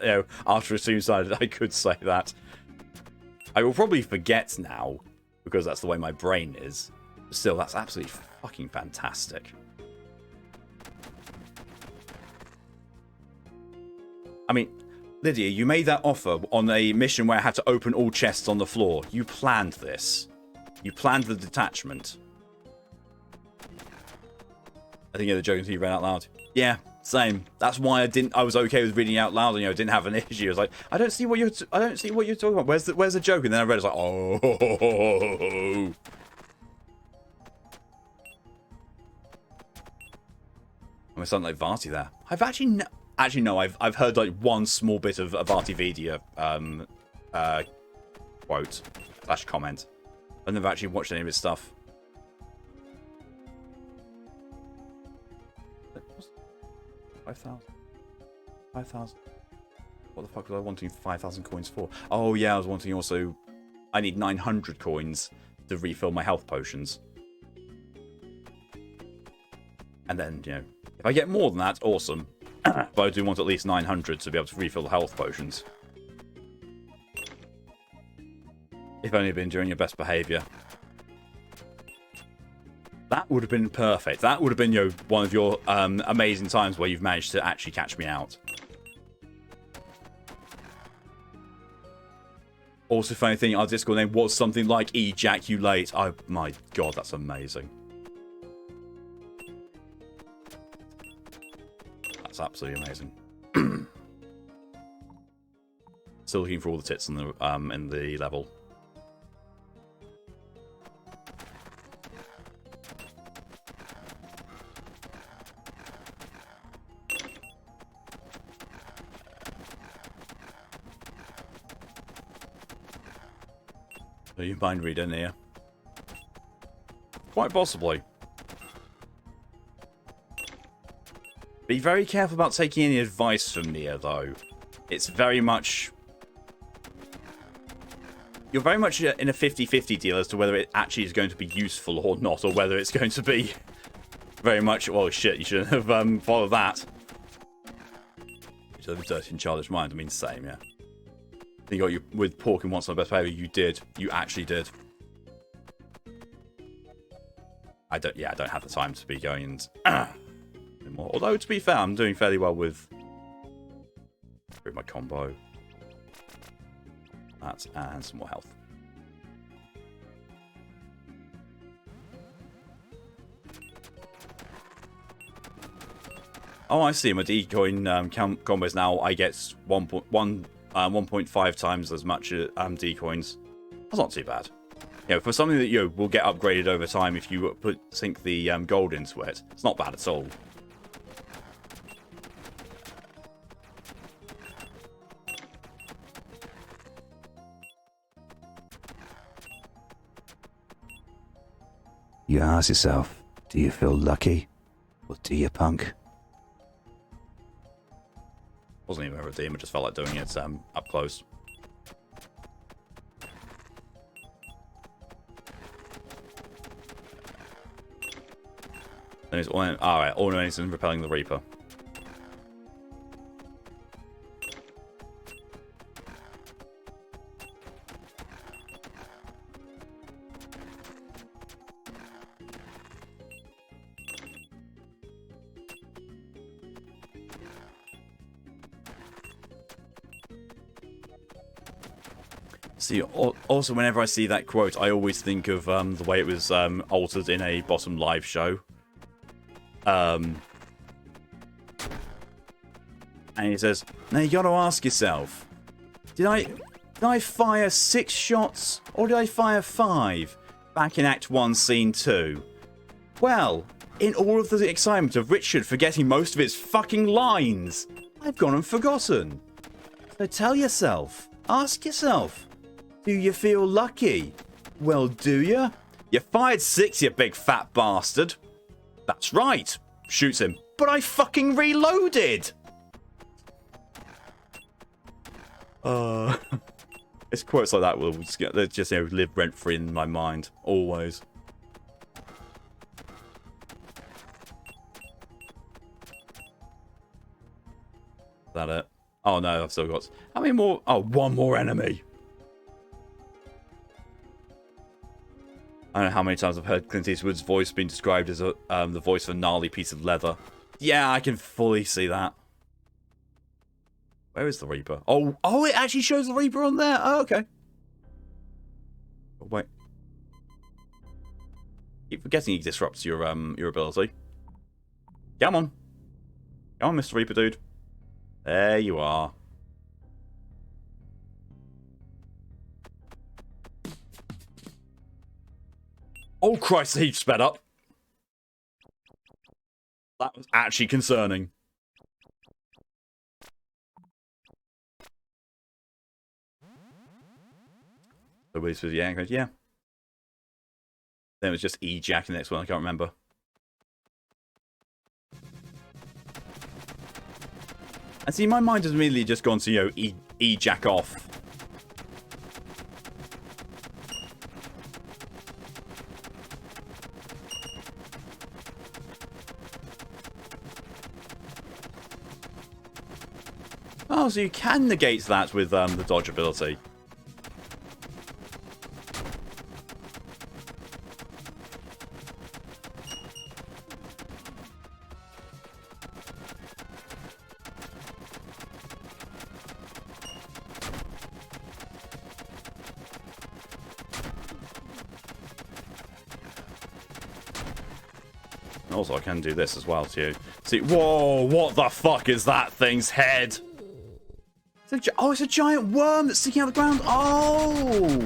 after a suicide, I could say that. I will probably forget now, because that's the way my brain is. But still, that's absolutely fucking fantastic. I mean, Lydia, you made that offer on a mission where I had to open all chests on the floor. You planned this. You planned the detachment. I think you're the joke until you read out loud. Yeah, same. That's why I was okay with reading out loud, and didn't have an issue. I was like, I don't see what you're talking about. Where's the joke? And then I read, it's like, oh. I'm sounding like Varty there. I've actually no. I've heard like one small bit of a Varty Vidia quote / comment. I've never actually watched any of his stuff. 5,000. 5,000. What the fuck was I wanting 5,000 coins for? Oh yeah, I was wanting also. I need 900 coins to refill my health potions. And then, if I get more than that, awesome. But I do want at least 900 to be able to refill the health potions. If only been during your best behaviour. That would have been perfect. That would have been, one of your amazing times where you've managed to actually catch me out. Also, funny thing, our Discord name was something like ejaculate. Oh my god, that's amazing. That's absolutely amazing. Still looking for all the tits in the level. So you mind reading here? Quite possibly. Be very careful about taking any advice from Nia, though. It's very much... You're very much in a 50-50 deal as to whether it actually is going to be useful or not, or whether it's going to be very much... Oh, shit, you shouldn't have followed that. You should have a dirty and childish mind. I mean, same, yeah. You got you with pork and once on the best behavior. You did. You actually did. I don't have the time to be going and... anymore. Although, to be fair, I'm doing fairly well with my combo. That and some more health. Oh, I see. My decoin combos now, I get 1.5 times as much decoins. That's not too bad. For something that will get upgraded over time if you sink the gold into it, it's not bad at all. You ask yourself, do you feel lucky? Or do you, punk? Wasn't even a redeem, I just felt like doing it up close. Alright, ornaments and repelling the Reaper. See, also whenever I see that quote, I always think of the way it was altered in a Bottom live show. And he says, now you gotta ask yourself, did I fire 6 shots or did I fire 5 back in Act 1, Scene 2? Well, in all of the excitement of Richard forgetting most of his fucking lines, I've gone and forgotten. So tell yourself, ask yourself, do you feel lucky? Well, do you? You fired 6, you big fat bastard. That's right. Shoots him. But I fucking reloaded! It's quotes like that will just live rent-free in my mind. Always. Is that it? Oh no, I've still got... How many more? Oh, one more enemy. I don't know how many times I've heard Clint Eastwood's voice being described as the voice of a gnarly piece of leather. Yeah, I can fully see that. Where is the Reaper? Oh, it actually shows the Reaper on there. Oh, okay. Oh, wait. Keep forgetting he disrupts your ability. Come on. Come on, Mr. Reaper dude. There you are. Oh Christ, he sped up. That was actually concerning. So this was yeah. Then it was just E-Jack the next one, I can't remember. And see, my mind has immediately just gone to, you know, E-Jack off. Oh, so you can negate that with the dodge ability. Also, I can do this as well too. See, whoa, what the fuck is that thing's head? Oh, it's a giant worm that's sticking out of the ground. Oh!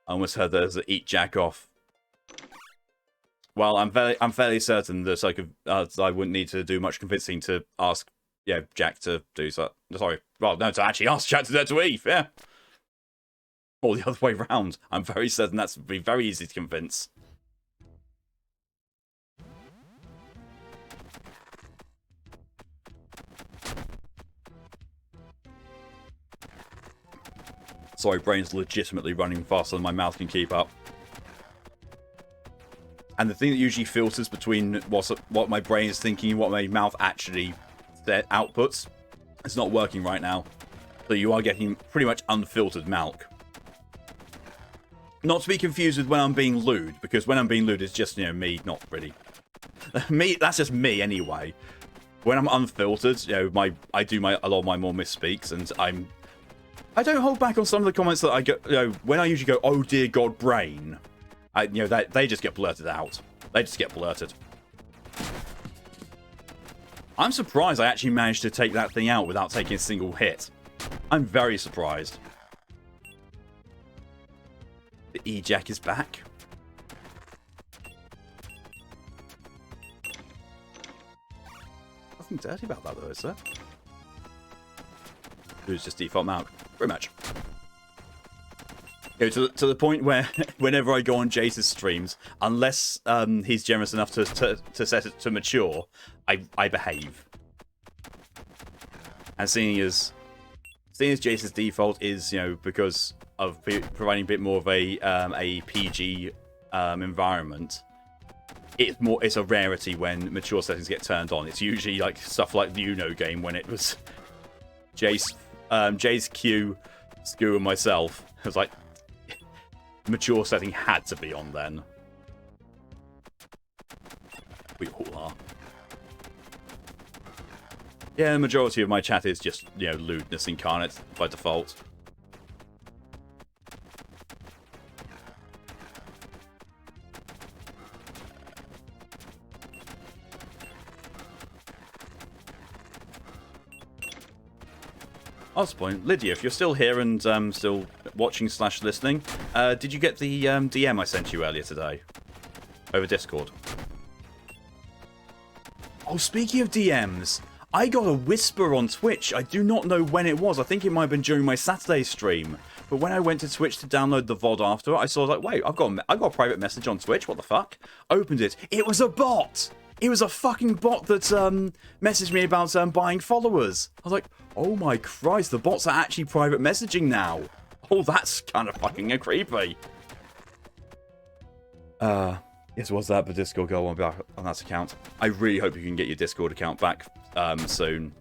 I almost heard there's an eat Jack off. Well, I'm fairly certain that I wouldn't need to do much convincing to ask, yeah, Jack to do so. Sorry, well, no, to actually ask Jack to do that to Eve. Yeah. Or the other way around. I'm very certain that's be very easy to convince. Sorry, brain's legitimately running faster than my mouth can keep up. And the thing that usually filters between what my brain is thinking and what my mouth actually outputs, it's not working right now. So you are getting pretty much unfiltered Malk. Not to be confused with when I'm being lewd, because when I'm being lewd, it's just, you know, me, not really. Me, that's just me anyway. When I'm unfiltered, you know, I do a lot of my more misspeaks, and I don't hold back on some of the comments that I get, you know, when I usually go, oh dear God, brain. You know, they just get blurted out. They just get blurted. I'm surprised I actually managed to take that thing out without taking a single hit. I'm very surprised. The E-Jack is back. Nothing dirty about that though, is there? It was just default Malk. Very much. You know, to the point where whenever I go on Jace's streams, unless he's generous enough to set it to mature, I behave. And seeing as Jace's default is, you know, because of providing a bit more of a PG environment, it's a rarity when mature settings get turned on. It's usually like stuff like the Uno game when it was Jace, Q, Sku, and myself. It was like mature setting had to be on then. We all are. Yeah, the majority of my chat is just, you know, lewdness incarnate by default. Last point, Lydia, if you're still here and still watching / listening, did you get the DM I sent you earlier today over Discord? Oh, speaking of DMs, I got a whisper on Twitch. I do not know when it was. I think it might have been during my Saturday stream. But when I went to Twitch to download the VOD after, I saw like, wait, I've got a private message on Twitch. What the fuck? Opened it. It was a bot. It was a fucking bot that messaged me about buying followers. I was like, oh my Christ, the bots are actually private messaging now. Oh, that's kind of fucking creepy. Yes, was that the Discord go on that account? I really hope you can get your Discord account back soon.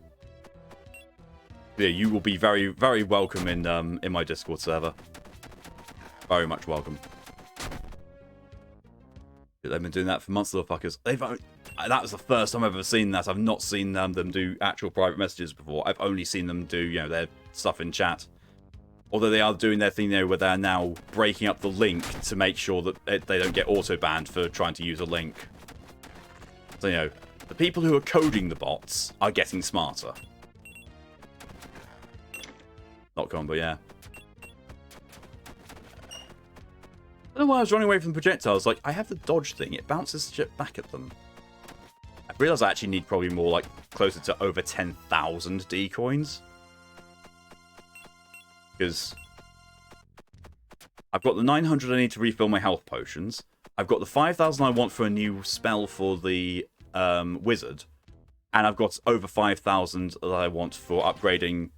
Yeah, you will be very, very welcome in my Discord server. Very much welcome. They've been doing that for months, little fuckers. that was the first time I've ever seen that. I've not seen them do actual private messages before. I've only seen them do, you know, their stuff in chat. Although they are doing their thing, you know, where they're now breaking up the link to make sure that they don't get auto-banned for trying to use a link. So, you know, the people who are coding the bots are getting smarter. Not combo, yeah. I don't know why I was running away from the projectiles. Like, I have the dodge thing. It bounces shit back at them. I realise I actually need probably more, like, closer to over 10,000 decoins. Because I've got the 900 I need to refill my health potions. I've got the 5,000 I want for a new spell for the wizard. And I've got over 5,000 that I want for upgrading...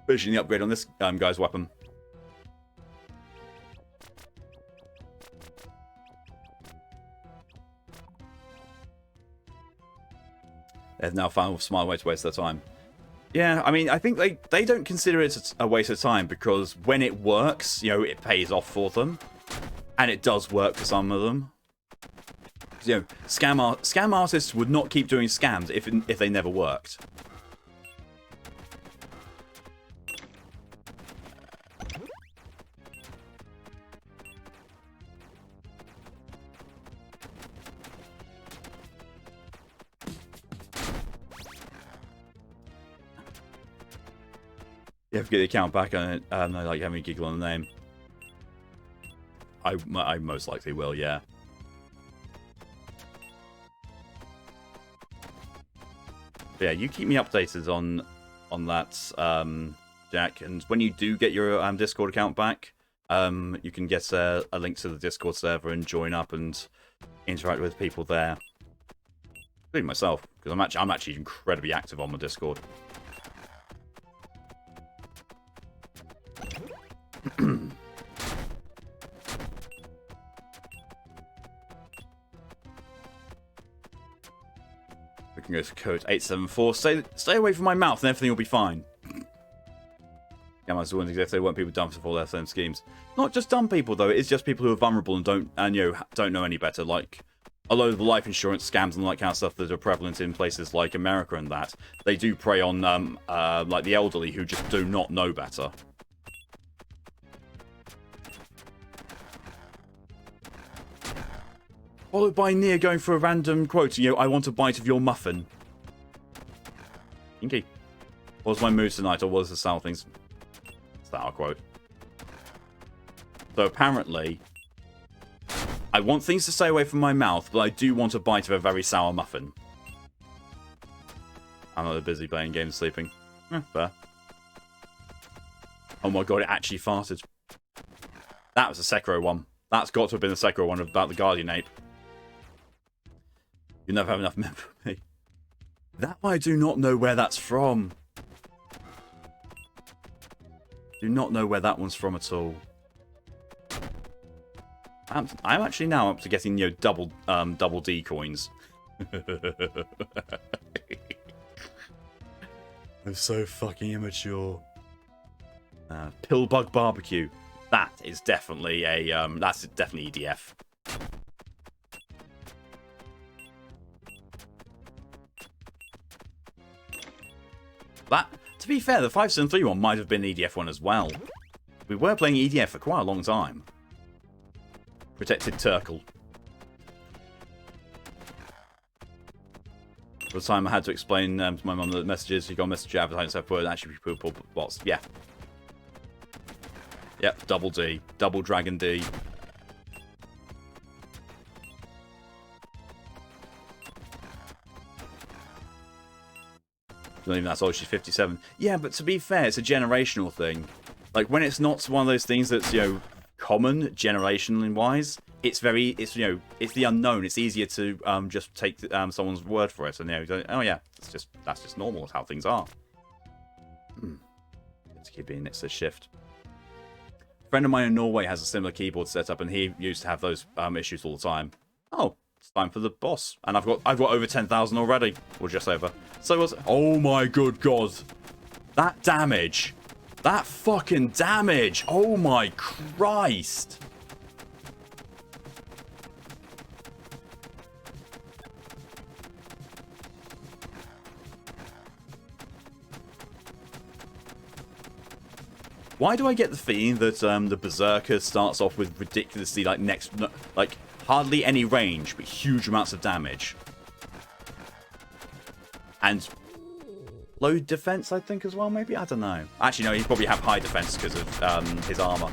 finishing the upgrade on this guy's weapon. They've now found a smart way to waste their time. Yeah, I mean, I think they don't consider it a waste of time because when it works, you know, it pays off for them. And it does work for some of them. You know, scam artists would not keep doing scams if they never worked. You have to get the account back on it. I like having a giggle on the name. I most likely will, yeah. But yeah, you keep me updated on that, Jack. And when you do get your Discord account back, you can get a link to the Discord server and join up and interact with people there, including myself, because I'm actually incredibly active on my Discord. We can go to code 874. Stay away from my mouth and everything will be fine. Yeah, I was wondering if they weren't people dumb for all their same schemes. Not just dumb people though, it's just people who are vulnerable and don't know any better. Like a lot of the life insurance scams and that kind of stuff that are prevalent in places like America and that, they do prey on like the elderly who just do not know better. Followed by Nia going for a random quote, you know, I want a bite of your muffin. Inky. What was my mood tonight, or was the sour things? Sour quote. So apparently, I want things to stay away from my mouth, but I do want a bite of a very sour muffin. I'm not busy playing games and sleeping. Fair. Oh my god, it actually farted. That was a Sekiro one. That's got to have been the Sekiro one about the Guardian Ape. You never have enough memory. That I do not know where that's from. Do not know where that one's from at all. I'm actually now up to getting, you know, double D coins. I'm so fucking immature. Pillbug barbecue. That is definitely a that's definitely EDF. That, to be fair, the 573 one might have been an EDF one as well. We were playing EDF for quite a long time. Protected Turkle. For the time I had to explain to my mum the messages, you got a message advertising stuff, but actually people bots. Yeah. Yep, double D. Double Dragon D. I don't even that's all, she's 57. Yeah, but to be fair, it's a generational thing. Like, when it's not one of those things that's, you know, common, generationally wise, it's you know, it's the unknown. It's easier to just take someone's word for it. And, you know, oh yeah, that's just normal. It's how things are. Let's keep being next to shift. A friend of mine in Norway has a similar keyboard setup, and he used to have those issues all the time. Oh, it's time for the boss, and I've got over 10,000 already, or just over. So what's? Oh my good god, that damage, that fucking damage! Oh my Christ! Why do I get the feeling that the Berserker starts off with ridiculously, like, hardly any range, but huge amounts of damage? And low defense, I think, as well, maybe? I don't know. Actually, no, he'd probably have high defense because of his armor.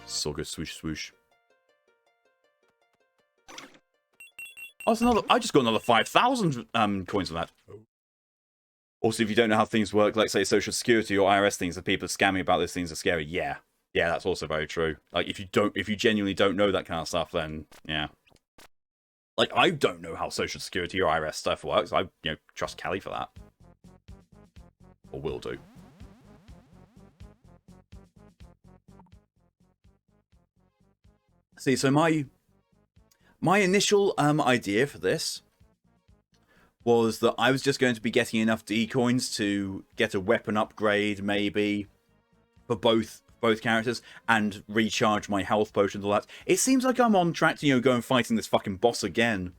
So good, swoosh, swoosh. Oh, it's another. I just got another 5,000 coins from that. Also, if you don't know how things work, like say Social Security or IRS things, the people are scamming about those things are scary. Yeah, that's also very true. Like if you genuinely don't know that kind of stuff, then yeah. Like I don't know how Social Security or IRS stuff works. I trust Callie for that, or will do. See, so my initial idea for this was that I was just going to be getting enough D coins to get a weapon upgrade, maybe, for both characters, and recharge my health potions, all that. It seems like I'm on track to, go and fighting this fucking boss again.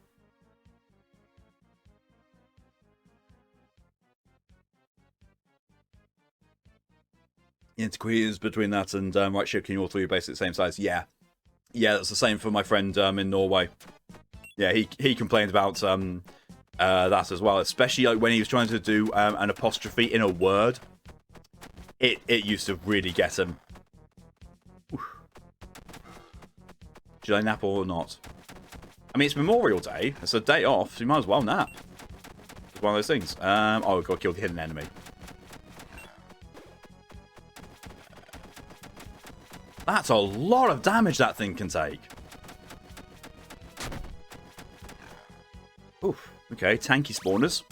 Interqueers between that and right shifting all three are basically the same size. Yeah, that's the same for my friend in Norway. Yeah, he complained about that as well, especially like when he was trying to do an apostrophe in a word. It used to really get him. Oof. Should I nap or not? I mean, it's Memorial Day. It's a day off, so you might as well nap. It's one of those things. Oh, we've got to kill the hidden enemy. That's a lot of damage that thing can take. Oof. Okay, tanky spawners.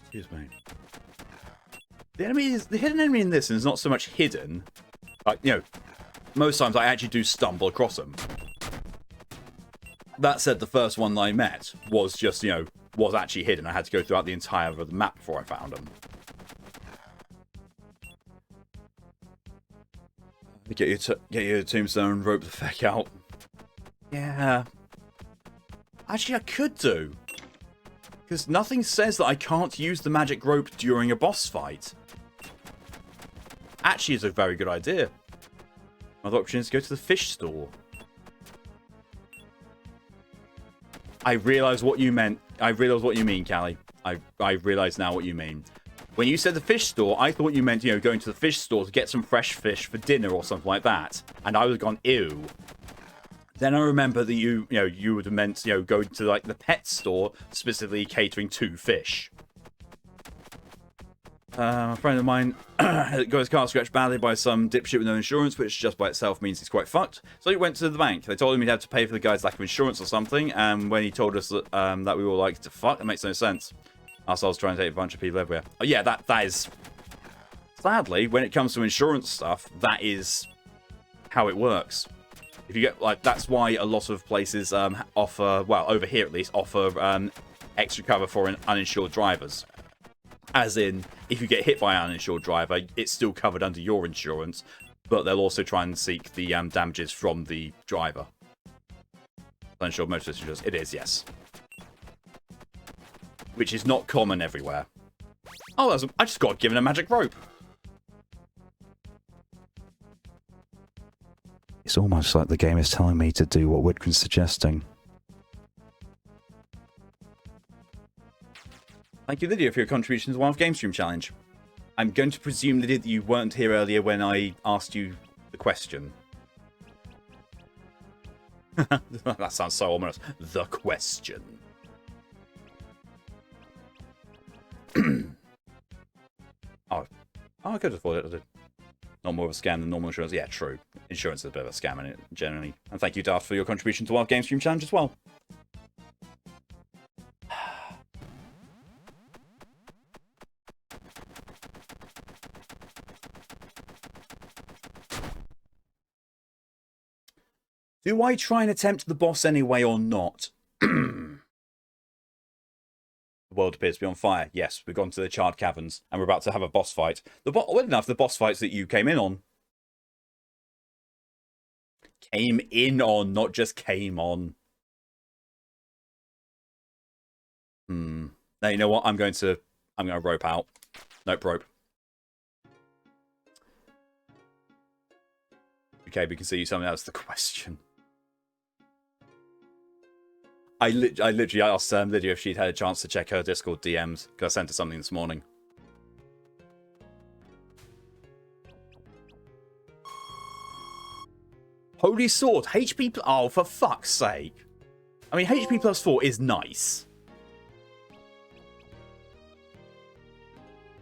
Excuse me. The hidden enemy in this is not so much hidden. Like, most times I actually do stumble across them. That said, the first one that I met was just, was actually hidden. I had to go throughout the entire of the map before I found them. Get your tombstone, rope the feck out. Yeah. Actually, I could do. Because nothing says that I can't use the magic rope during a boss fight. Actually, it's a very good idea. Another option is to go to the fish store. I realise what you meant. I realise what you mean, Callie. I realise now what you mean. When you said the fish store, I thought you meant, going to the fish store to get some fresh fish for dinner or something like that. And I would have gone, ew. Then I remember that you would have meant, going to, like, the pet store, specifically catering to fish. A friend of mine got his car scratched badly by some dipshit with no insurance, which just by itself means he's quite fucked. So he went to the bank. They told him he'd have to pay for the guy's lack of insurance or something, and when he told us that we were like, to fuck, that makes no sense. Ourselves trying to take a bunch of people everywhere. Oh yeah, that is... Sadly, when it comes to insurance stuff, that is how it works. If you get, like, that's why a lot of places offer, well, over here at least, offer extra cover for uninsured drivers. As in, if you get hit by an uninsured driver, it's still covered under your insurance, but they'll also try and seek the damages from the driver. Uninsured motorist insurance. It is, yes. Which is not common everywhere. Oh, I just got given a magic rope. It's almost like the game is telling me to do what Woodcran's suggesting. Thank you, Lydia, for your contribution to the One Off Game Stream Challenge. I'm going to presume, Lydia, that you weren't here earlier when I asked you the question. That sounds so ominous. The question. Oh, I could afford it. I did. Not more of a scam than normal insurance. Yeah, true. Insurance is a bit of a scam in it, generally. And thank you, Darth, for your contribution to our Game Stream Challenge as well. Do I try and attempt the boss anyway or not? The world appears to be on fire. Yes, we've gone to the charred caverns and we're about to have a boss fight. Well enough, the boss fights that you came in on. Came in on, not just came on. Now, you know what? I'm going to rope out. Nope, rope. Okay, we can see something else. The question. I literally asked Lydia if she'd had a chance to check her Discord DMs because I sent her something this morning. Holy Sword, HP. Oh, for fuck's sake! I mean, HP plus 4 is nice,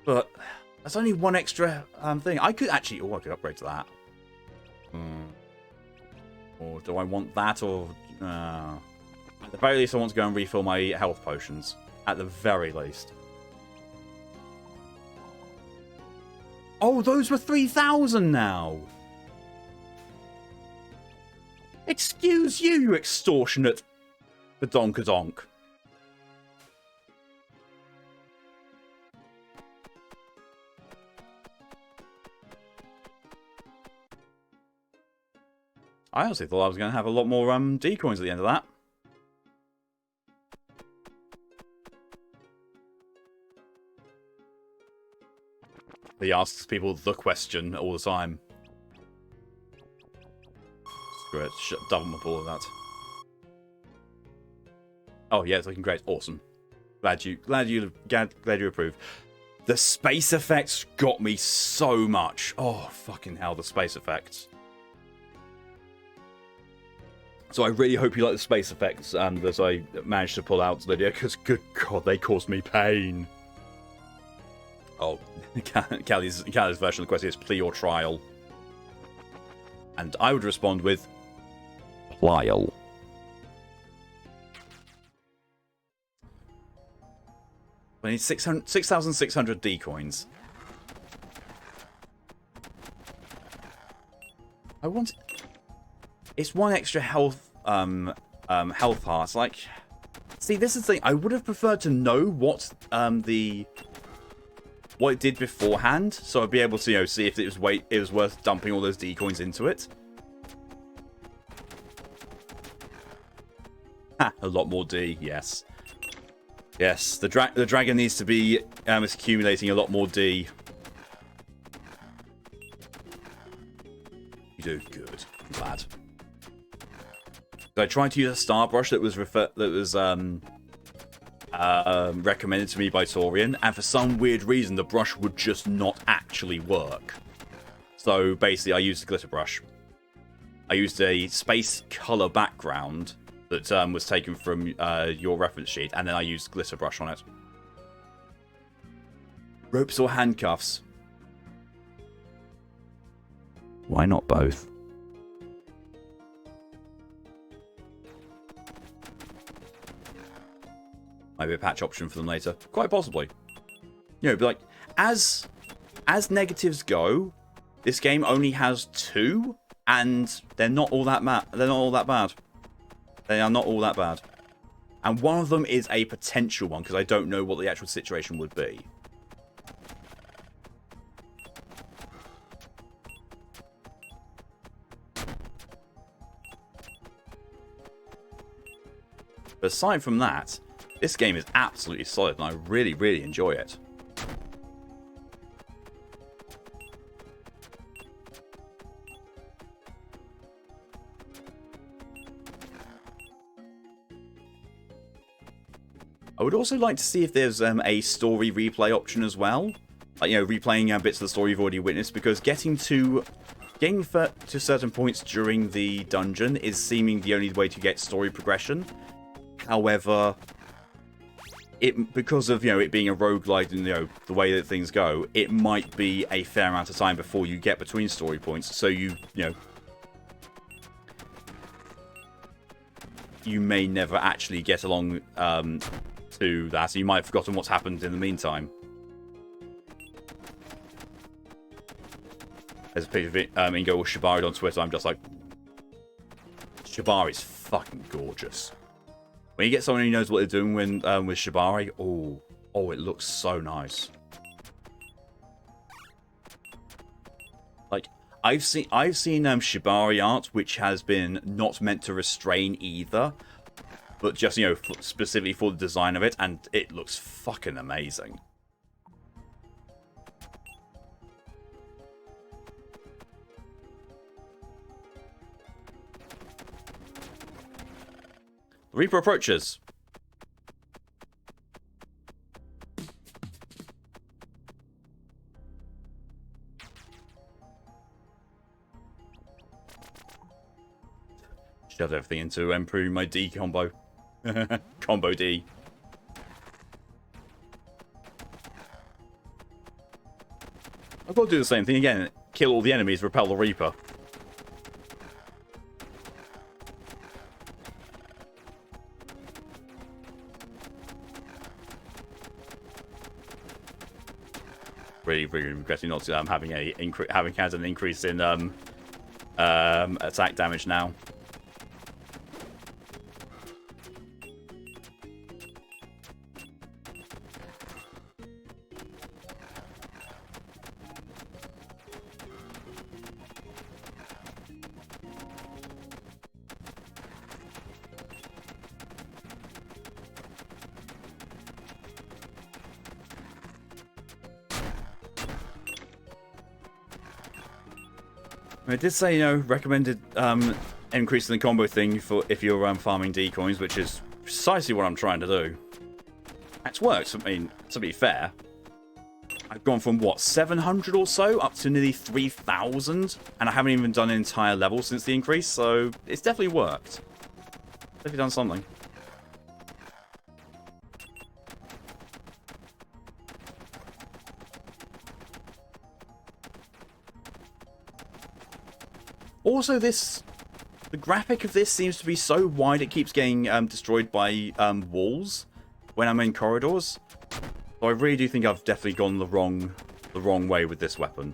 but that's only one extra thing. I could actually. Oh, I could upgrade to that. Or do I want that? Or at the very least, I want to go and refill my health potions. At the very least. Oh, those were 3,000 now. Excuse you, you extortionate badonkadonk. I honestly thought I was going to have a lot more decoins at the end of that. He asks people the question all the time. Screw it. Double up all of that. Oh yeah, it's looking great. Awesome. Glad you approve. The space effects got me so much. Oh fucking hell, the space effects. So I really hope you like the space effects that I managed to pull out, Lydia, because good god, they caused me pain. Oh, Callie's version of the question is plea or trial. And I would respond with plial. I need 6,600 D-coins. I want... It's one extra health health heart. Like, see, this is the thing. I would have preferred to know what what it did beforehand, so I'd be able to, you know, see if it was worth dumping all those D-coins into it. Ha! A lot more D. Yes. Yes. The dragon needs to be accumulating a lot more D. You do good. I'm glad. So I tried to use a star brush that was recommended to me by Torian, and for some weird reason the brush would just not actually work. So basically I used a glitter brush. I used a space color background that was taken from your reference sheet, and then I used glitter brush on it. Ropes or handcuffs? Why not both? Maybe a patch option for them later. Quite possibly. You know, but like, as negatives go, this game only has 2, and they're not all that bad. They're not all that bad. They are not all that bad. And one of them is a potential one, because I don't know what the actual situation would be. But aside from that, this game is absolutely solid, and I really, really enjoy it. I would also like to see if there's a story replay option as well. Like, you know, replaying bits of the story you've already witnessed, because getting to certain points during the dungeon is seeming the only way to get story progression. However, because of, you know, it being a roguelite and, you know, the way that things go, it might be a fair amount of time before you get between story points, so you know, you may never actually get along to that, so you might have forgotten what's happened in the meantime. There's a picture of Ingo or Shibari on Twitter. I'm just like, Shibari's fucking gorgeous. When you get someone who knows what they're doing with Shibari, oh, it looks so nice. Like, I've seen Shibari art which has been not meant to restrain either, but just, you know, specifically for the design of it, and it looks fucking amazing. The Reaper approaches. Shoved everything into improving my D combo. Combo D. I've got to do the same thing again. Kill all the enemies, repel the Reaper. Really regretting not having had an increase in attack damage now. It did say, you know, recommended increasing the combo thing for if you're farming D coins, which is precisely what I'm trying to do. It's worked. I mean, to be fair, I've gone from what, 700 or so up to nearly 3,000, and I haven't even done an entire level since the increase, so it's definitely worked. Definitely done something. Also, the graphic of this seems to be so wide it keeps getting destroyed by walls when I'm in corridors. So I really do think I've definitely gone the wrong way with this weapon.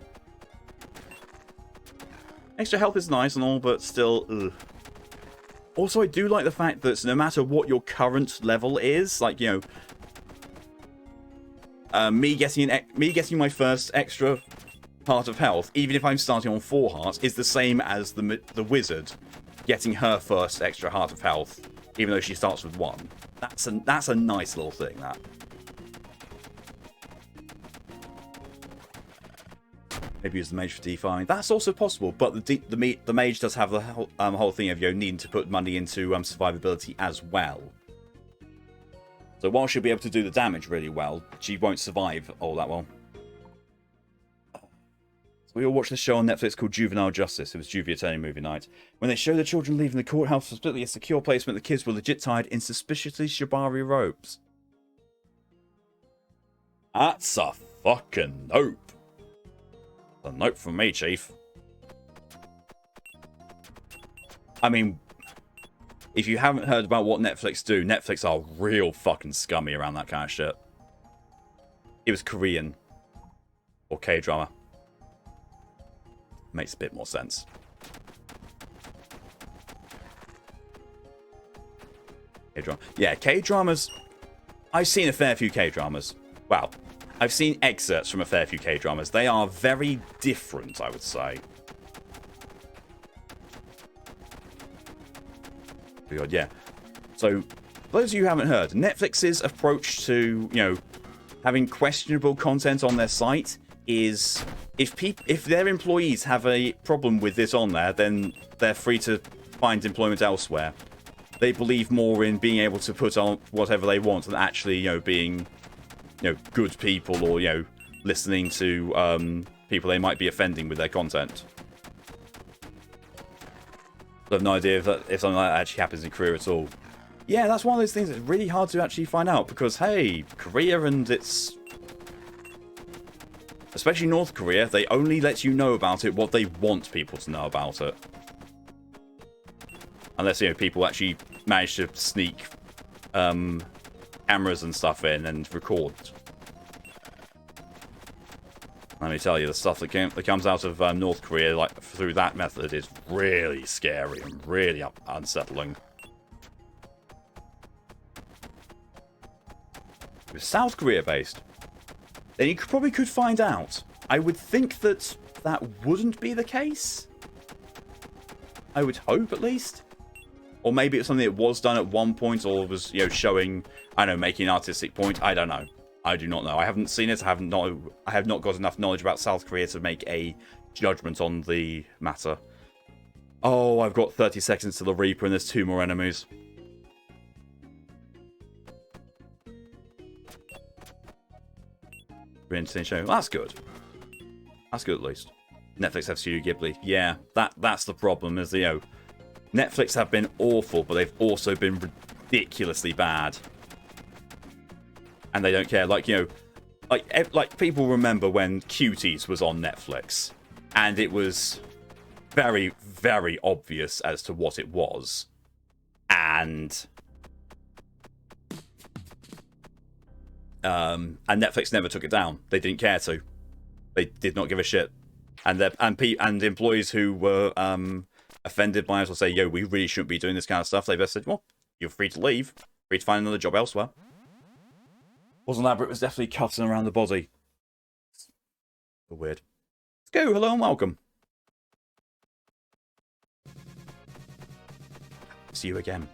Extra health is nice and all, but still, ugh. Also, I do like the fact that no matter what your current level is, like, you know, me getting my first extra heart of health, even if I'm starting on 4 hearts, is the same as the wizard getting her first extra heart of health, even though she starts with 1. That's a nice little thing, that. Maybe use the mage for D5. That's also possible, but the mage does have the whole thing of, you know, needing to put money into survivability as well. So while she'll be able to do the damage really well, she won't survive all that well. We all watched this show on Netflix called Juvenile Justice. It was Juvie Attorney movie night. When they showed the children leaving the courthouse for completely a secure placement, the kids were legit tied in suspiciously shibari ropes. That's a fucking nope. A nope from me, Chief. I mean, if you haven't heard about what Netflix do, Netflix are real fucking scummy around that kind of shit. It was Korean. Or K-drama. Makes a bit more sense. K-drama. Yeah, K-dramas. I've seen a fair few K-dramas. Well, I've seen excerpts from a fair few K-dramas. They are very different, I would say. God, yeah. So, for those of you who haven't heard, Netflix's approach to, you know, having questionable content on their site is if their employees have a problem with this on there, then they're free to find employment elsewhere. They believe more in being able to put on whatever they want than actually, you know, being, you know, good people or, you know, listening to people they might be offending with their content. I have no idea if something like that actually happens in Korea at all. Yeah, that's one of those things that's really hard to actually find out because, hey, Korea and its... especially North Korea, they only let you know about it what they want people to know about it. Unless, you know, people actually manage to sneak cameras and stuff in and record. Let me tell you, the stuff that comes out of North Korea, like through that method, is really scary and really unsettling. It was South Korea based. Then you probably could find out. I would think that that wouldn't be the case. I would hope, at least. Or maybe it's something that was done at one point, or was, you know, showing, I don't know, making an artistic point. I don't know. I do not know. I haven't seen it. I have not got enough knowledge about South Korea to make a judgment on the matter. Oh, I've got 30 seconds to the Reaper, and there's 2 more enemies. Show. Well, that's good. That's good at least. Netflix have Studio Ghibli. Yeah, that's the problem. Is, you know, Netflix have been awful, but they've also been ridiculously bad, and they don't care. Like, you know, like people remember when Cuties was on Netflix, and it was very, very obvious as to what it was, and Netflix never took it down. They didn't care to. They did not give a shit. And employees who were offended by it will say, "Yo, we really shouldn't be doing this kind of stuff." They just said, "Well, you're free to leave, free to find another job elsewhere." Wasn't that, but it was definitely cutting around the body. Weird. Let's go. Hello and welcome. See you again.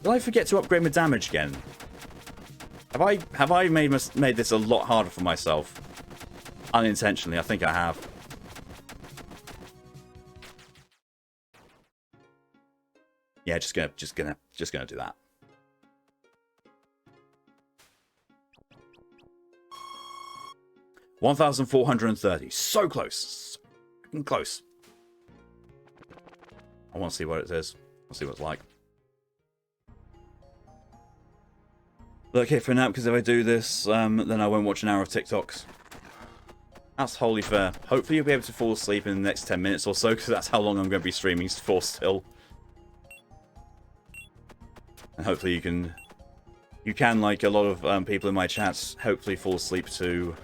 Did I forget to upgrade my damage again? Have I made this a lot harder for myself? Unintentionally, I think I have. Yeah, just gonna do that. $1,430. So close. So close. I want to see what it is. I'll see what it's like. Okay, for now, because if I do this, then I won't watch an hour of TikToks. That's wholly fair. Hopefully you'll be able to fall asleep in the next 10 minutes or so, because that's how long I'm going to be streaming for still. And hopefully you can, like a lot of people in my chats, hopefully fall asleep to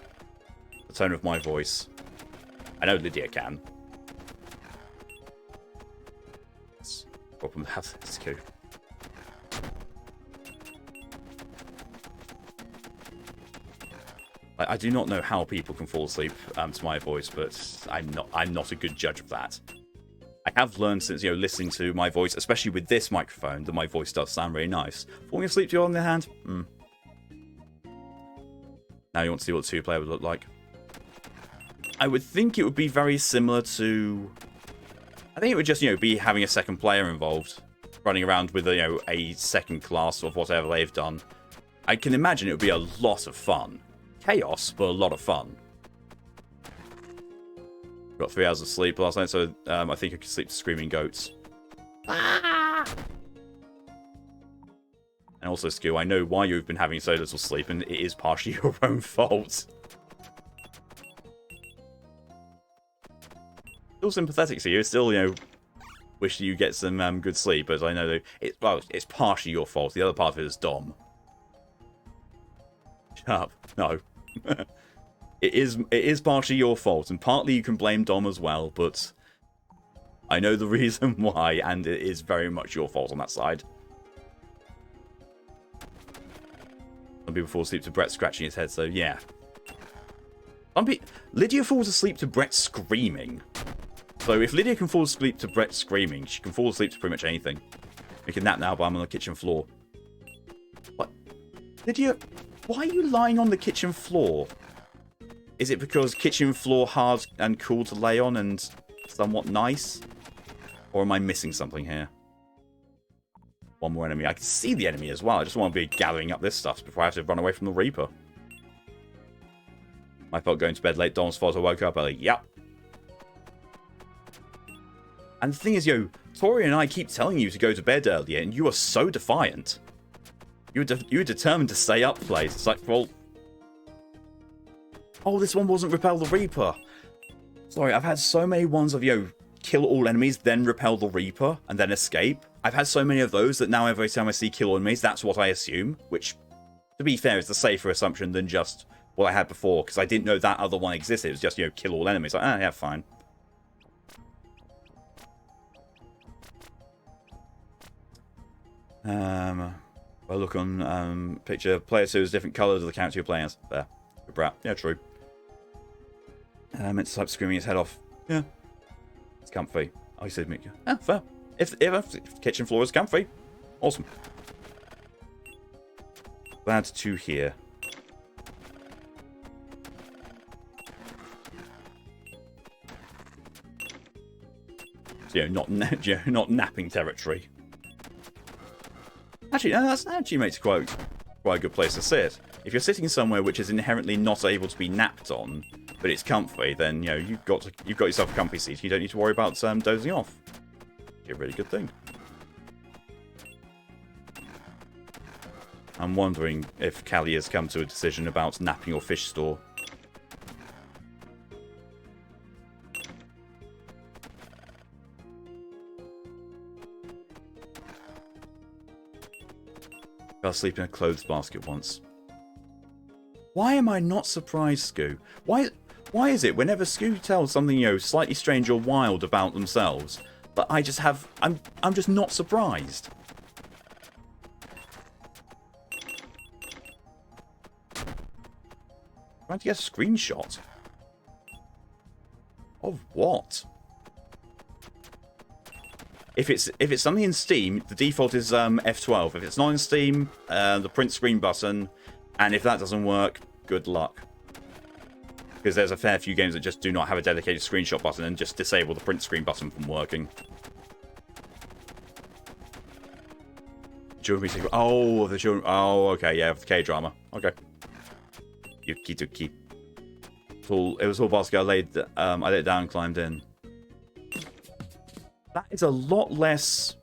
the tone of my voice. I know Lydia can. That's the problem with this queue. I do not know how people can fall asleep to my voice, but I'm not a good judge of that. I have learned since, you know, listening to my voice, especially with this microphone, that my voice does sound really nice. Falling asleep to you on the hand? Now you want to see what the 2-player would look like. I would think it would be very similar to... I think it would just, you know, be having a second player involved. Running around with, you know, a second class of whatever they've done. I can imagine it would be a lot of fun. Chaos, but a lot of fun. Got 3 hours of sleep last night, so I think I could sleep to screaming goats. Ah! And also, Skill, I know why you've been having so little sleep, and it is partially your own fault. Still sympathetic to you. Still, you know, wish you get some good sleep, but I know that it's partially your fault. The other part of it is Dom. Shut up. No. It is partially your fault, and partly you can blame Dom as well, but I know the reason why, and it is very much your fault on that side. Some people fall asleep to Brett scratching his head, so yeah. Lydia falls asleep to Brett screaming. So if Lydia can fall asleep to Brett screaming, she can fall asleep to pretty much anything. We can nap now, but I'm on the kitchen floor. What? Lydia, why are you lying on the kitchen floor? Is it because kitchen floor hard and cool to lay on and somewhat nice? Or am I missing something here? One more enemy. I can see the enemy as well. I just want to be gathering up this stuff before I have to run away from the Reaper. My fault going to bed late. Dom's fault I woke up early. Yep. And the thing is, yo, Tori and I keep telling you to go to bed earlier, and you are so defiant. You were determined to stay up late. It's like, well... Oh, this one wasn't Repel the Reaper. Sorry, I've had so many ones of, yo, kill all enemies, then repel the Reaper, and then escape. I've had so many of those that now every time I see kill all enemies, that's what I assume. Which, to be fair, is the safer assumption than just what I had before, because I didn't know that other one existed. It was just, you know, kill all enemies. Like, yeah, fine. Well, look on picture. Player 2 is different colours of the character you're playing as. There. Good brat. Yeah, true. Meant to type screaming his head off. Yeah. It's comfy. I said, yeah, fair. If the kitchen floor is comfy. Awesome. Glad to hear. So, not napping territory. Actually, no, that actually makes it quite a good place to sit. If you're sitting somewhere which is inherently not able to be napped on, but it's comfy, then you've got yourself a comfy seat. You don't need to worry about dozing off. It's a really good thing. I'm wondering if Callie has come to a decision about napping your fish store. I fell asleep in a clothes basket once. Why am I not surprised, Scoo? Why is it whenever Scoo tells something, slightly strange or wild about themselves, that I just have... I'm just not surprised. Trying to get a screenshot. Of what? If it's something in Steam, the default is F12. If it's not in Steam, the print screen button, and if that doesn't work, good luck. Because there's a fair few games that just do not have a dedicated screenshot button and just disable the print screen button from working. Oh, the children. Oh, okay, yeah, the K-drama. Okay. Yuki Tuki. It was all basket. I laid it down and climbed in. That is a lot less...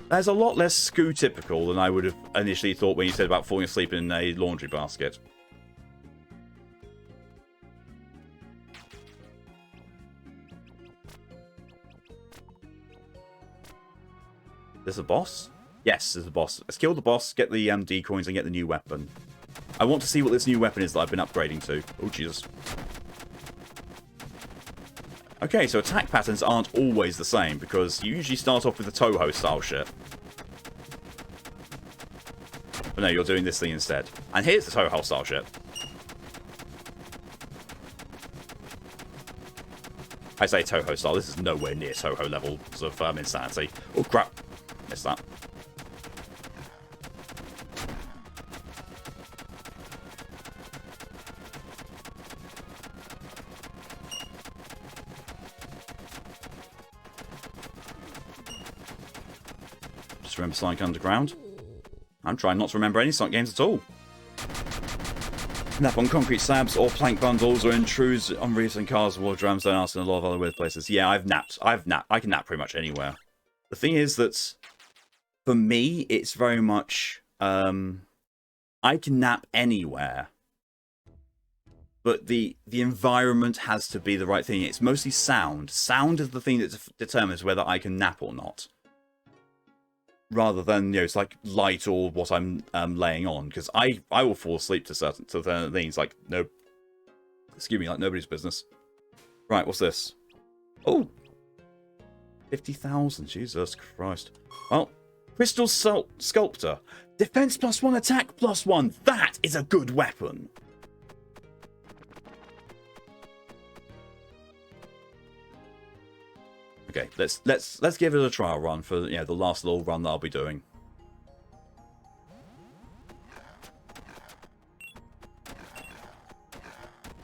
That's a lot less Scoo typical than I would have initially thought when you said about falling asleep in a laundry basket. There's a boss? Yes, there's a boss. Let's kill the boss, get the D coins, and get the new weapon. I want to see what this new weapon is that I've been upgrading to. Oh, Jesus. Okay, so attack patterns aren't always the same, because you usually start off with the Toho style shit. But no, you're doing this thing instead. And here's the Toho style shit. I say Toho style, this is nowhere near Toho levels of insanity. Oh crap, missed that. Just remember Sonic Underground. I'm trying not to remember any Sonic games at all. Nap on concrete slabs or plank bundles or intrudes on roofs and cars, wall drums, don't ask, in a lot of other weird places. Yeah, I've napped. I can nap pretty much anywhere. The thing is that, for me, it's very much, I can nap anywhere. But the environment has to be the right thing. It's mostly sound. Sound is the thing that determines whether I can nap or not. Rather than, it's like light or what I'm laying on. Because I will fall asleep to certain things. Like, no. Excuse me, like nobody's business. Right, what's this? Oh! 50,000, Jesus Christ. Well, Crystal Sculptor. Defense +1, attack +1. That is a good weapon. Okay, let's give it a trial run for the last little run that I'll be doing.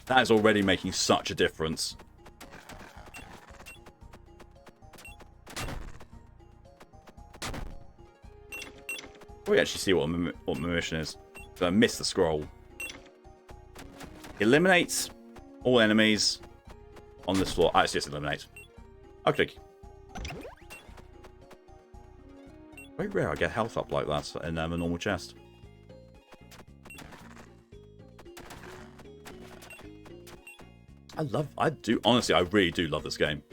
That is already making such a difference. We actually see what my mission is. So I missed the scroll. Eliminate all enemies on this floor. Ah, it's just eliminate. Okay. Very rare I get health up like that in a normal chest. Honestly, I really do love this game.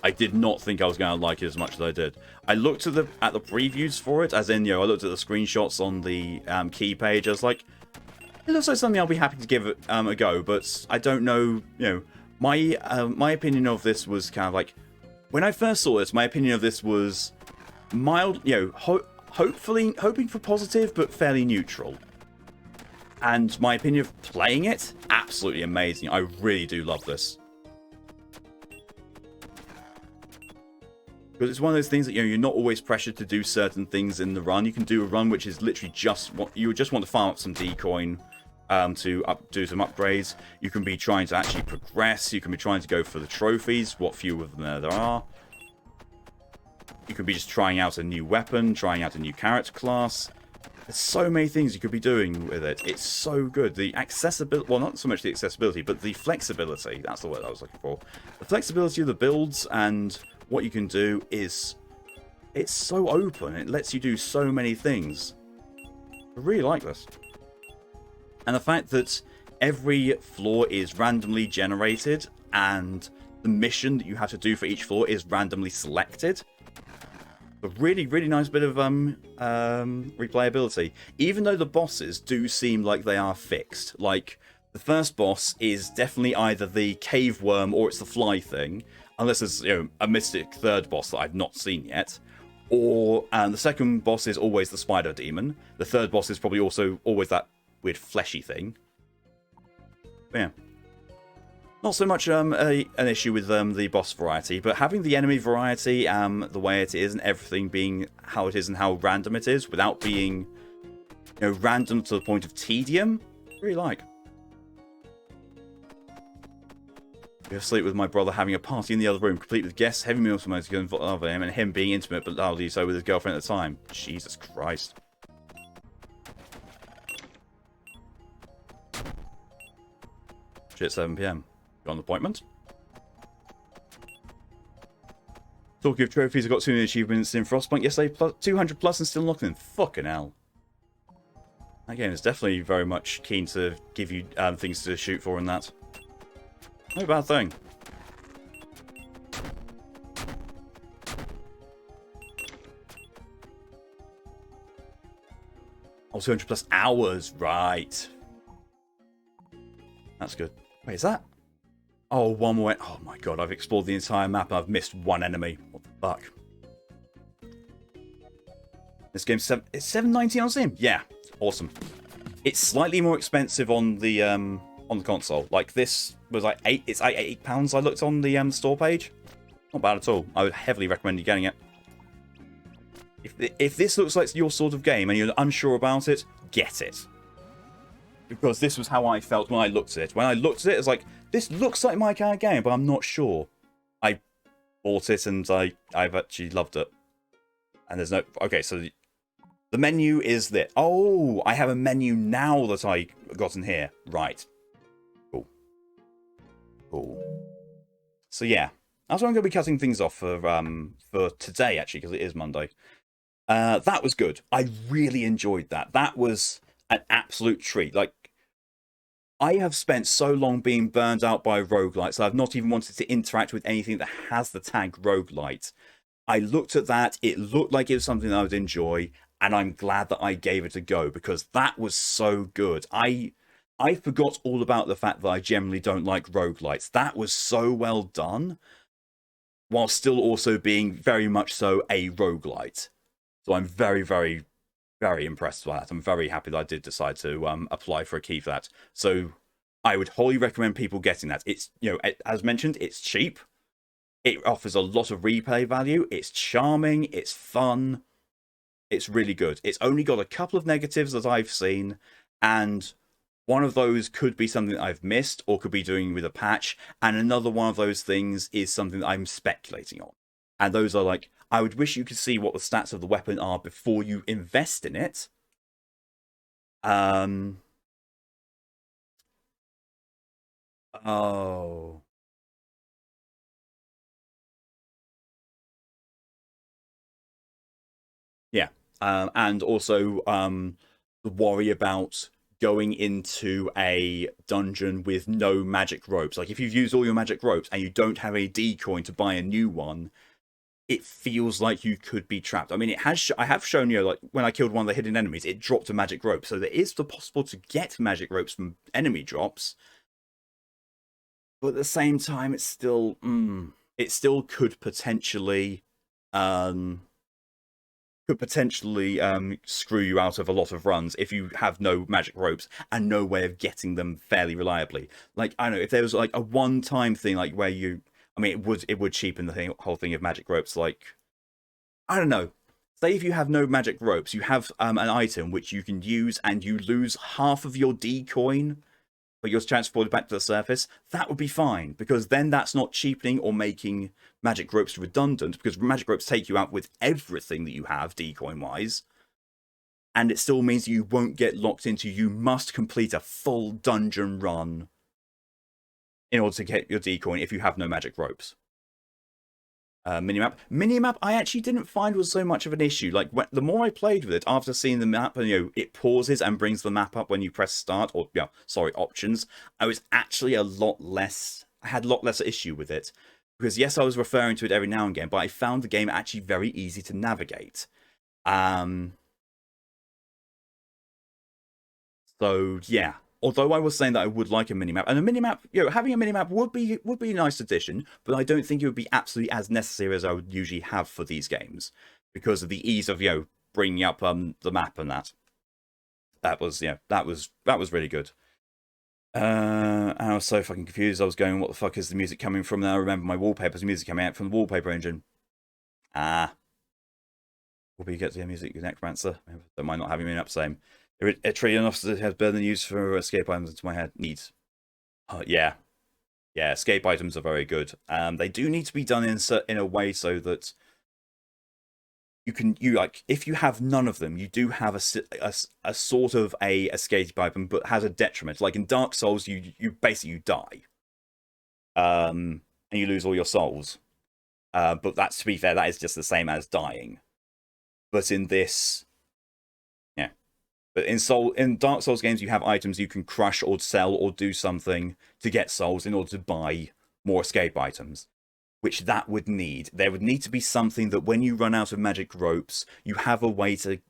I did not think I was going to like it as much as I did. I looked at the previews for it, as in, I looked at the screenshots on the key page. I was like, it looks like something I'll be happy to give it a go, but I don't know, my opinion of this was kind of like, when I first saw this, my opinion of this was mild, hoping for positive, but fairly neutral. And my opinion of playing it, absolutely absolutely amazing. I really do love this. Because it's one of those things that, you know, you're not always pressured to do certain things in the run. You can do a run which is literally just what you just want to farm up some decoin to do some upgrades. You can be trying to actually progress. You can be trying to go for the trophies, what few of them there are. You could be just trying out a new weapon, trying out a new character class. There's so many things you could be doing with it. It's so good. The accessibility, well, not so much the accessibility, but the flexibility. That's the word I was looking for. The flexibility of the builds and what you can do is, it's so open. It lets you do so many things. I really like this. And the fact that every floor is randomly generated and the mission that you have to do for each floor is randomly selected. A really, really nice bit of replayability. Even though the bosses do seem like they are fixed. Like, the first boss is definitely either the cave worm or it's the fly thing. Unless there's, you know, a mystic third boss that I've not seen yet. Or, the second boss is always the spider demon. The third boss is probably also always that weird fleshy thing. But yeah. Not so much an issue with the boss variety, but having the enemy variety the way it is and everything being how it is and how random it is without being, you know, random to the point of tedium, I really like. We have sleep with my brother having a party in the other room, complete with guests, heavy meals for most of him, and him being intimate but loudly so with his girlfriend at the time. Jesus Christ. Shit, 7 PM. Got an appointment? Talking of trophies, I got 2 new achievements in Frostpunk yesterday, plus 200 plus and still knocking them. Fucking hell. That game is definitely very much keen to give you things to shoot for in that. No bad thing. Oh, 200 plus hours, right. That's good. Wait, is that? Oh, one more. Oh my god, I've explored the entire map and I've missed one enemy. What the fuck? This game's it's $7.99 on Steam. Yeah, awesome. It's slightly more expensive on the console. Like this was like it's like £8. I looked on the store page. Not bad at all. I would heavily recommend you getting it. If this looks like your sort of game and you're unsure about it, get it. Because this was how I felt when I looked at it. When I looked at it, it's like, this looks like my kind of game, but I'm not sure. I bought it and I've actually loved it. And there's no... Okay, so the menu is there. Oh, I have a menu now that I got in here. Right. Cool. Cool. So yeah, that's what I'm going to be cutting things off for today, actually, because it is Monday. That was good. I really enjoyed that. That was an absolute treat. Like, I have spent so long being burned out by roguelites that I've not even wanted to interact with anything that has the tag roguelite. I looked at that, it looked like it was something that I would enjoy, and I'm glad that I gave it a go, because that was so good. I forgot all about the fact that I generally don't like roguelites. That was so well done, while still also being very much so a roguelite. So I'm very, very, very impressed by that. I'm very happy that I did decide to apply for a key for that. So I would wholly recommend people getting that. It's, you know, as mentioned, it's cheap. It offers a lot of replay value. It's charming. It's fun. It's really good. It's only got a couple of negatives that I've seen, and one of those could be something that I've missed or could be doing with a patch, and another one of those things is something that I'm speculating on. And those are like, I would wish you could see what the stats of the weapon are before you invest in it. Oh. Yeah. And also the worry about going into a dungeon with no magic ropes. Like, if you've used all your magic ropes and you don't have a decoin to buy a new one, it feels like you could be trapped. I mean, it has. I have shown you, like, when I killed one of the hidden enemies, it dropped a magic rope. So there is the possible to get magic ropes from enemy drops. But at the same time, it's still... it still could potentially could potentially screw you out of a lot of runs if you have no magic ropes and no way of getting them fairly reliably. Like, I don't know, if there was like a one-time thing, like where I mean, it would cheapen the whole thing of magic ropes. Like, I don't know. Say if you have no magic ropes, you have an item which you can use, and you lose half of your D coin, but you're transported back to the surface. That would be fine, because then that's not cheapening or making magic ropes redundant, because magic ropes take you out with everything that you have D coin wise, and it still means you won't get locked into. You must complete a full dungeon run in order to get your D coin if you have no magic ropes. Minimap I actually didn't find was so much of an issue. Like, the more I played with it, after seeing the map, and it pauses and brings the map up when you press start, or options, I was actually I had a lot less issue with it, because yes, I was referring to it every now and again, but I found the game actually very easy to navigate. So yeah, although I was saying that I would like a minimap, and a minimap, having a minimap would be a nice addition, but I don't think it would be absolutely as necessary as I would usually have for these games, because of the ease of bringing up the map and that. That was really good. I was so fucking confused. I was going, what the fuck is the music coming from? Now I remember my wallpaper's music coming out from the wallpaper engine. Will we get the music necromancer? Don't mind not having me up same. A trillion officer has better than use for escape items into my head. Needs. Yeah, escape items are very good. They do need to be done in a way so that you like, if you have none of them, you do have a sort of a escape item, but has a detriment. Like in Dark Souls, you basically die, and you lose all your souls. But that's, to be fair, that is just the same as dying. But in this, but in Dark Souls games, you have items you can crush or sell or do something to get souls in order to buy more escape items, which that would need. There would need to be something that when you run out of magic ropes, you have a way to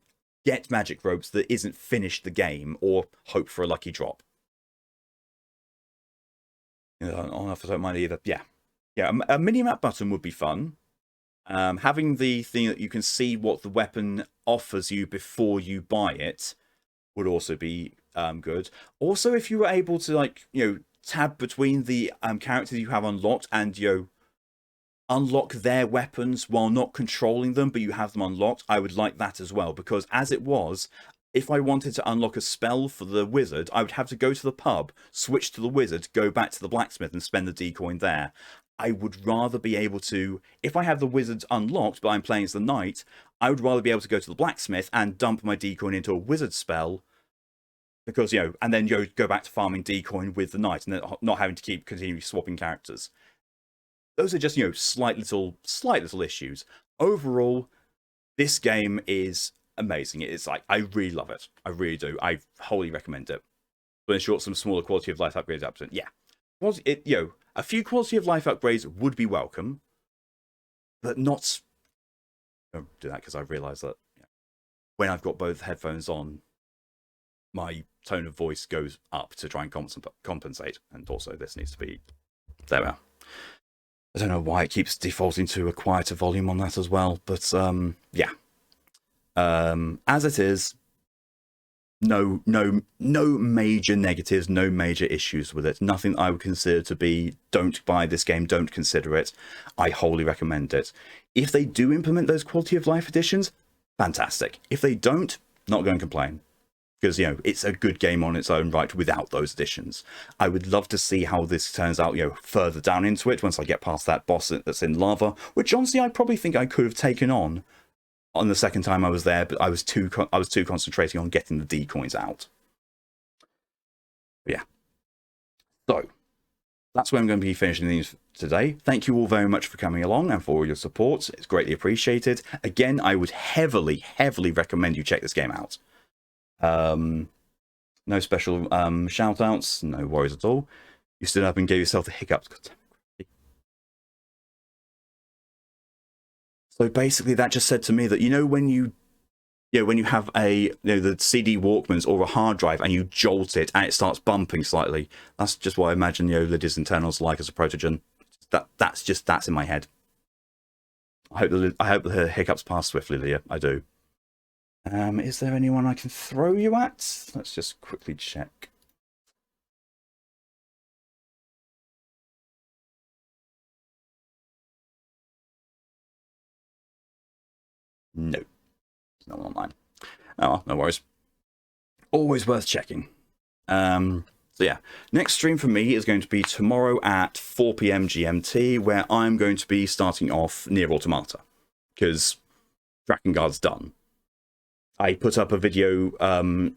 get magic ropes that isn't finish the game or hope for a lucky drop. I don't mind either. Yeah, a mini-map button would be fun. Having the thing that you can see what the weapon offers you before you buy it would also be good. Also, if you were able to tab between the characters you have unlocked and unlock their weapons while not controlling them, but you have them unlocked, I would like that as well, because as it was, if I wanted to unlock a spell for the wizard, I would have to go to the pub, switch to the wizard, go back to the blacksmith and spend the D coin there. I would rather be able to, if I have the wizard unlocked but I'm playing as the knight, I would rather be able to go to the blacksmith and dump my D coin into a wizard spell, because and then go back to farming D coin with the knight, and then not having to continue swapping characters. Those are just slight little issues. Overall, this game is amazing. It's like, I really love it. I really do. I wholly recommend it. But in short, some smaller quality of life upgrades up to it. Yeah, a few quality of life upgrades would be welcome, but not. Don't do that, because I realise that when I've got both headphones on, my tone of voice goes up to try and compensate, and also this needs to be. There we are. I don't know why it keeps defaulting to a quieter volume on that as well, but yeah. As it is, no major negatives, no major issues with it. Nothing I would consider to be, don't buy this game, don't consider it. I wholly recommend it. If they do implement those quality of life additions, fantastic. If they don't, not going to complain. Because, it's a good game on its own right without those additions. I would love to see how this turns out, further down into it, once I get past that boss that's in lava, which honestly I probably think I could have taken on the second time I was there, but I was too concentrating on getting the D coins out. But yeah. So, that's where I'm going to be finishing these today. Thank you all very much for coming along and for all your support. It's greatly appreciated. Again, I would heavily, heavily recommend you check this game out. No special shout outs, no worries at all. You stood up and gave yourself the hiccups. So basically that just said to me that, when you have the CD Walkmans or a hard drive and you jolt it and it starts bumping slightly, that's just what I imagine Lydia's internals like as a protogen. That's in my head. I hope the hiccups pass swiftly, Lydia. I do. Is there anyone I can throw you at? Let's just quickly check. No. No one online. Oh, well, no worries. Always worth checking. So yeah, next stream for me is going to be tomorrow at 4 p.m. GMT, where I'm going to be starting off Nier Automata, because Drakengard's done. I put up a video that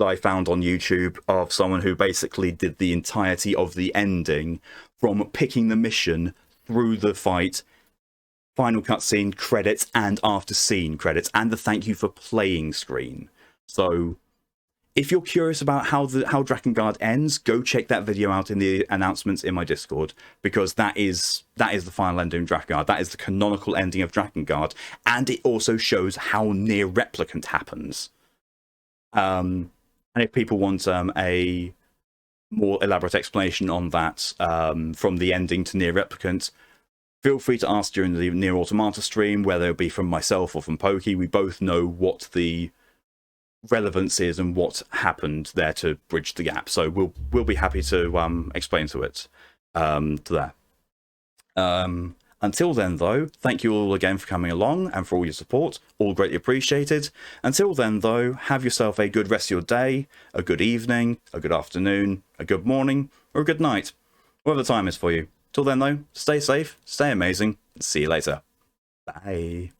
I found on YouTube of someone who basically did the entirety of the ending from picking the mission through the fight, final cutscene, credits, and after scene credits, and the thank you for playing screen. So if you're curious about how Drakengard ends, go check that video out in the announcements in my Discord, because that is the final ending of Drakengard. That is the canonical ending of Drakengard, and it also shows how Near Replicant happens. And if people want a more elaborate explanation on that, from the ending to Near Replicant, feel free to ask during the Nier Automata stream, whether it be from myself or from Pokey. We both know what the relevance is and what happened there to bridge the gap. So we'll be happy to explain to it to that. Until then, though, thank you all again for coming along and for all your support. All greatly appreciated. Until then, though, have yourself a good rest of your day, a good evening, a good afternoon, a good morning, or a good night, whatever the time is for you. Till then, though, stay safe, stay amazing, and see you later. Bye.